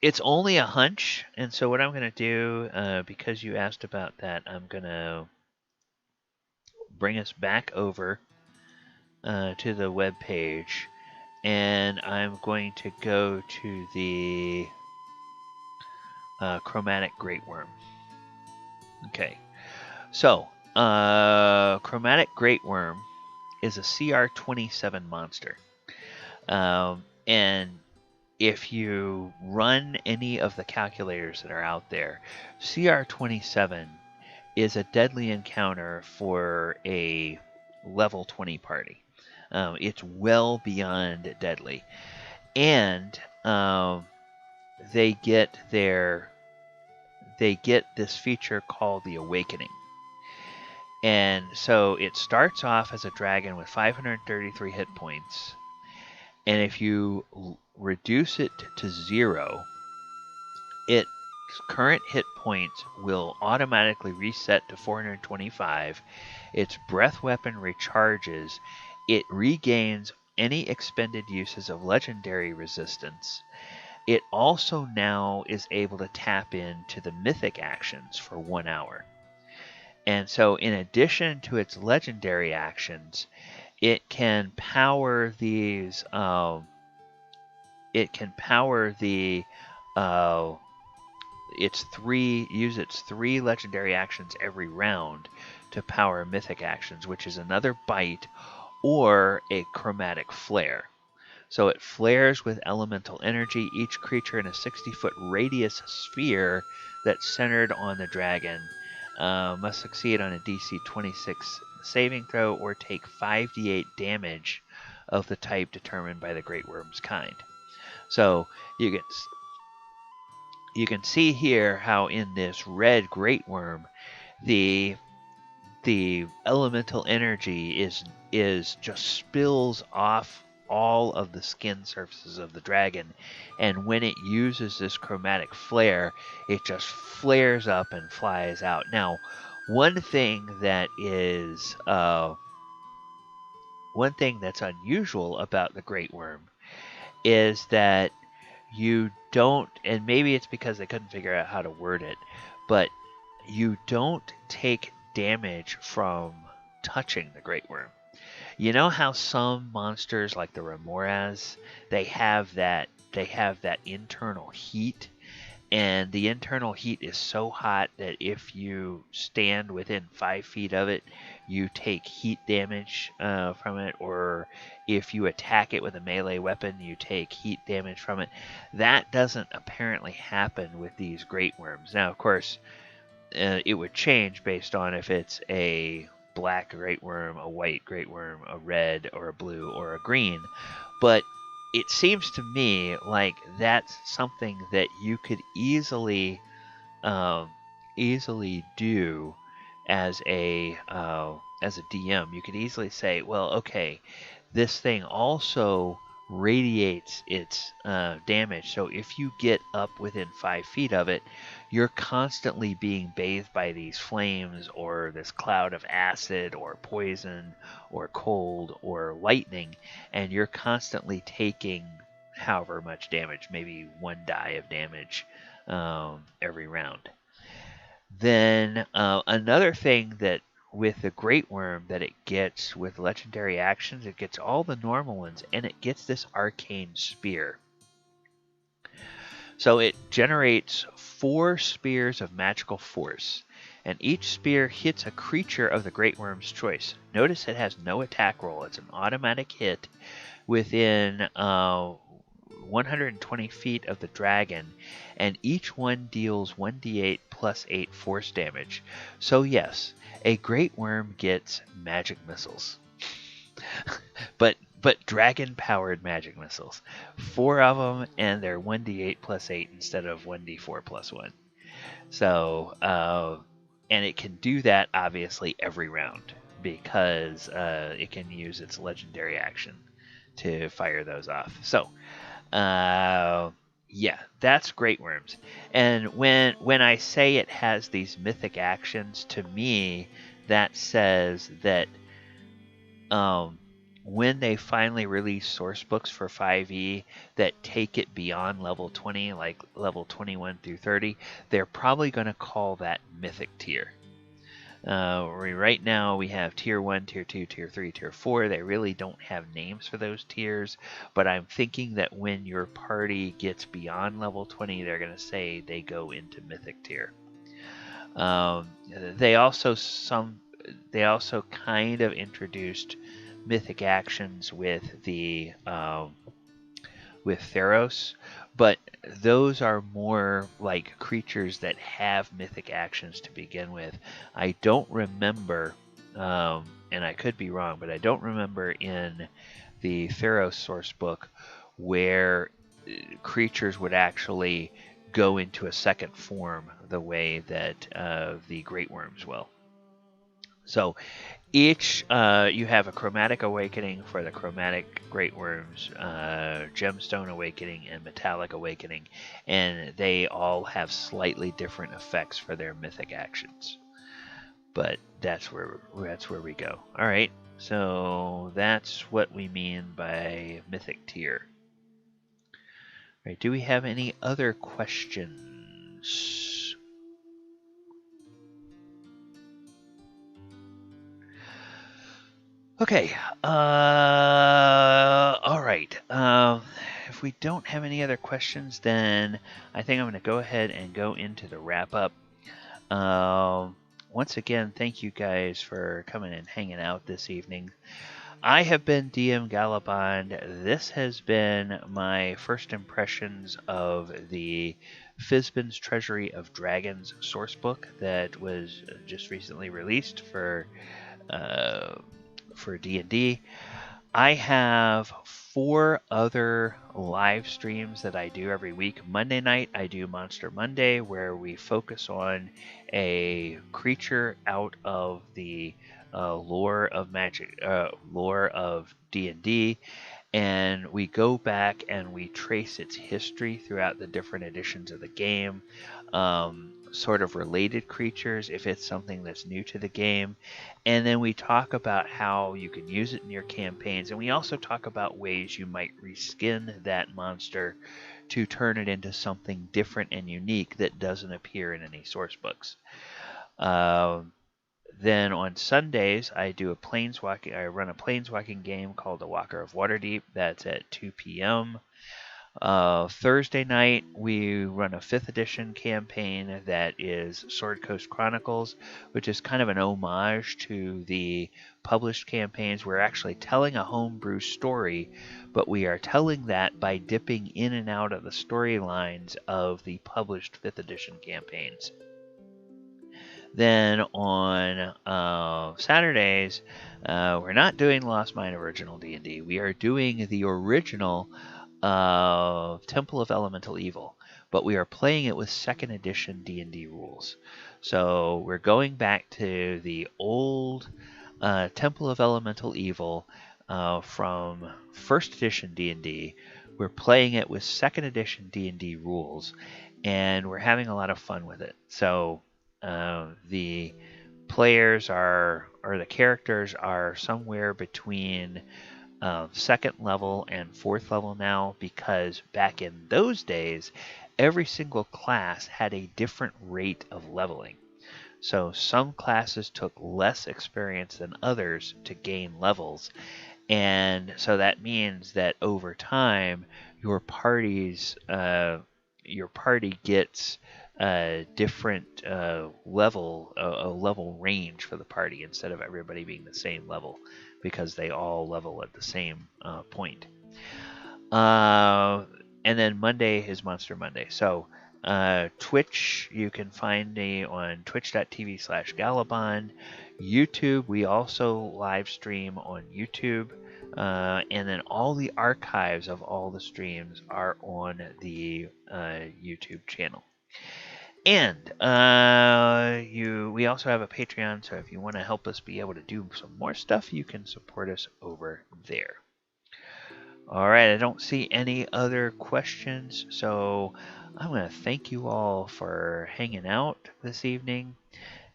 [SPEAKER 1] It's only a hunch, and so what I'm going to do, because you asked about that, I'm going to bring us back over to the web page, and I'm going to go to the Chromatic Great Worm. Okay, so Chromatic Great Worm is a CR27 monster, and if you run any of the calculators that are out there, CR27 is a deadly encounter for a level 20 party. It's well beyond deadly. And they get this feature called the Awakening. And so it starts off as a dragon with 533 hit points. And if you reduce it to 0, its current hit points will automatically reset to 425. Its breath weapon recharges, it regains any expended uses of legendary resistance. It also now is able to tap into the mythic actions for 1 hour. And so in addition to its legendary actions, it can power these, use its 3 legendary actions every round to power mythic actions, which is another bite or a chromatic flare. So it flares with elemental energy. Each creature in a 60-foot radius sphere that's centered on the dragon must succeed on a DC 26 saving throw or take 5d8 damage of the type determined by the Great Worm's kind. So you can see here how in this red Great Worm, the elemental energy is just spills off all of the skin surfaces of the dragon, and when it uses this chromatic flare, it just flares up and flies out. Now, one thing that's unusual about the Great Worm is that you don't, and maybe it's because they couldn't figure out how to word it, but you don't take damage from touching the Great Worm. You know how some monsters like the Remoras, they have that internal heat, and the internal heat is so hot that if you stand within 5 feet of it, you take heat damage from it, or if you attack it with a melee weapon, you take heat damage from it. That doesn't apparently happen with these Great Worms. Now, of course, it would change based on if it's a black Great Worm, a white Great Worm, a red or a blue or a green, but it seems to me like that's something that you could easily do as a DM. You could easily say, well, okay, this thing also radiates its damage. So if you get up within 5 feet of it, you're constantly being bathed by these flames or this cloud of acid or poison or cold or lightning, and you're constantly taking however much damage, maybe 1 die of damage every round. Then another thing that with the Great Worm that it gets with legendary actions, it gets all the normal ones, and it gets this arcane spear. So it generates 4 spears of magical force, and each spear hits a creature of the Great Worm's choice. Notice it has no attack roll. It's an automatic hit within 120 feet of the dragon, and each one deals 1d8 plus 8 force damage. So yes, a Great Worm gets magic missiles. but dragon-powered magic missiles. 4 of them, and they're 1d8 plus 8 instead of 1d4 plus 1. So, and it can do that, obviously, every round, because it can use its legendary action to fire those off. So, yeah, that's Great Worms. And when I say it has these mythic actions, to me, that says that when they finally release source books for 5e that take it beyond level 20, like level 21 through 30, they're probably going to call that mythic tier. Right now we have tier 1, tier 2, tier 3, tier 4. They really don't have names for those tiers, but I'm thinking that when your party gets beyond level 20, they're going to say they go into mythic tier. They also kind of introduced mythic actions with the with Theros, but those are more like creatures that have mythic actions to begin with. I don't remember, and I could be wrong, but I don't remember in the Theros source book where creatures would actually go into a second form the way that the Great Worms will. So each, you have a Chromatic Awakening for the Chromatic Great Worms, Gemstone Awakening, and Metallic Awakening, and they all have slightly different effects for their mythic actions. But that's where we go. All right, So that's what we mean by mythic tier. All right, do we have any other questions? Okay. All right. If we don't have any other questions, then I think I'm going to go ahead and go into the wrap up. Once again, thank you guys for coming and hanging out this evening. I have been DM Gallibond. This has been my first impressions of the Fizban's Treasury of Dragons sourcebook that was just recently released for D&D. I have 4 other live streams that I do every week. Monday night, I do Monster Monday, where we focus on a creature out of the lore of magic, lore of D&D, and we go back and we trace its history throughout the different editions of the game. Sort of related creatures if it's something that's new to the game, and then we talk about how you can use it in your campaigns, and we also talk about ways you might reskin that monster to turn it into something different and unique that doesn't appear in any source books. Then on Sundays I do a planeswalking. I run a planeswalking game called the Walker of Waterdeep. That's at 2 p.m. Thursday night, we run a 5th edition campaign that is Sword Coast Chronicles, which is kind of an homage to the published campaigns. We're actually telling a homebrew story, but we are telling that by dipping in and out of the storylines of the published 5th edition campaigns. Then on Saturdays, we're not doing Lost Mine Original D&D. We are doing the original Temple of Elemental Evil, but we are playing it with 2nd edition D&D rules. So we're going back to the old Temple of Elemental Evil from 1st edition D&D. We're playing it with 2nd edition D&D rules, and we're having a lot of fun with it. So the players or the characters are somewhere between 2nd level and 4th level now, because back in those days, every single class had a different rate of leveling. So some classes took less experience than others to gain levels, and so that means that over time, your party gets a different level range for the party instead of everybody being the same level, because they all level at the same point. And then Monday is Monster Monday. So Twitch, you can find me on twitch.tv/Gallibond. YouTube, we also live stream on YouTube. And then all the archives of all the streams are on the YouTube channel. And we also have a Patreon, so if you want to help us be able to do some more stuff, you can support us over there. All right, I don't see any other questions, so I'm going to thank you all for hanging out this evening,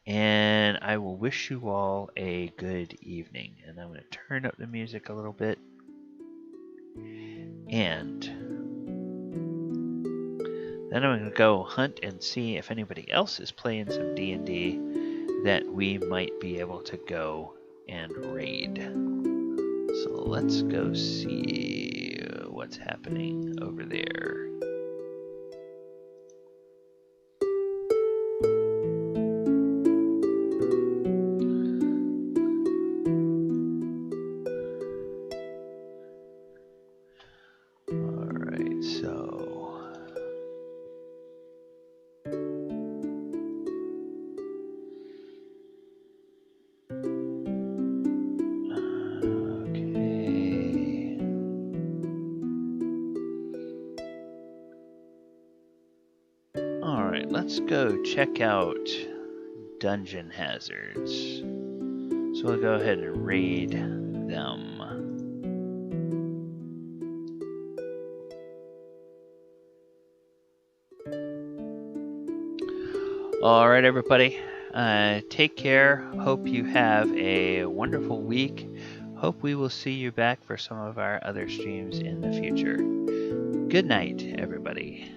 [SPEAKER 1] and I will wish you all a good evening. And I'm going to turn up the music a little bit, and then I'm going to go hunt and see if anybody else is playing some D&D that we might be able to go and raid. So let's go see what's happening over there. Alright, so let's go check out Dungeon Hazards. So we'll go ahead and raid them. Alright, everybody. Take care. Hope you have a wonderful week. Hope we will see you back for some of our other streams in the future. Good night, everybody.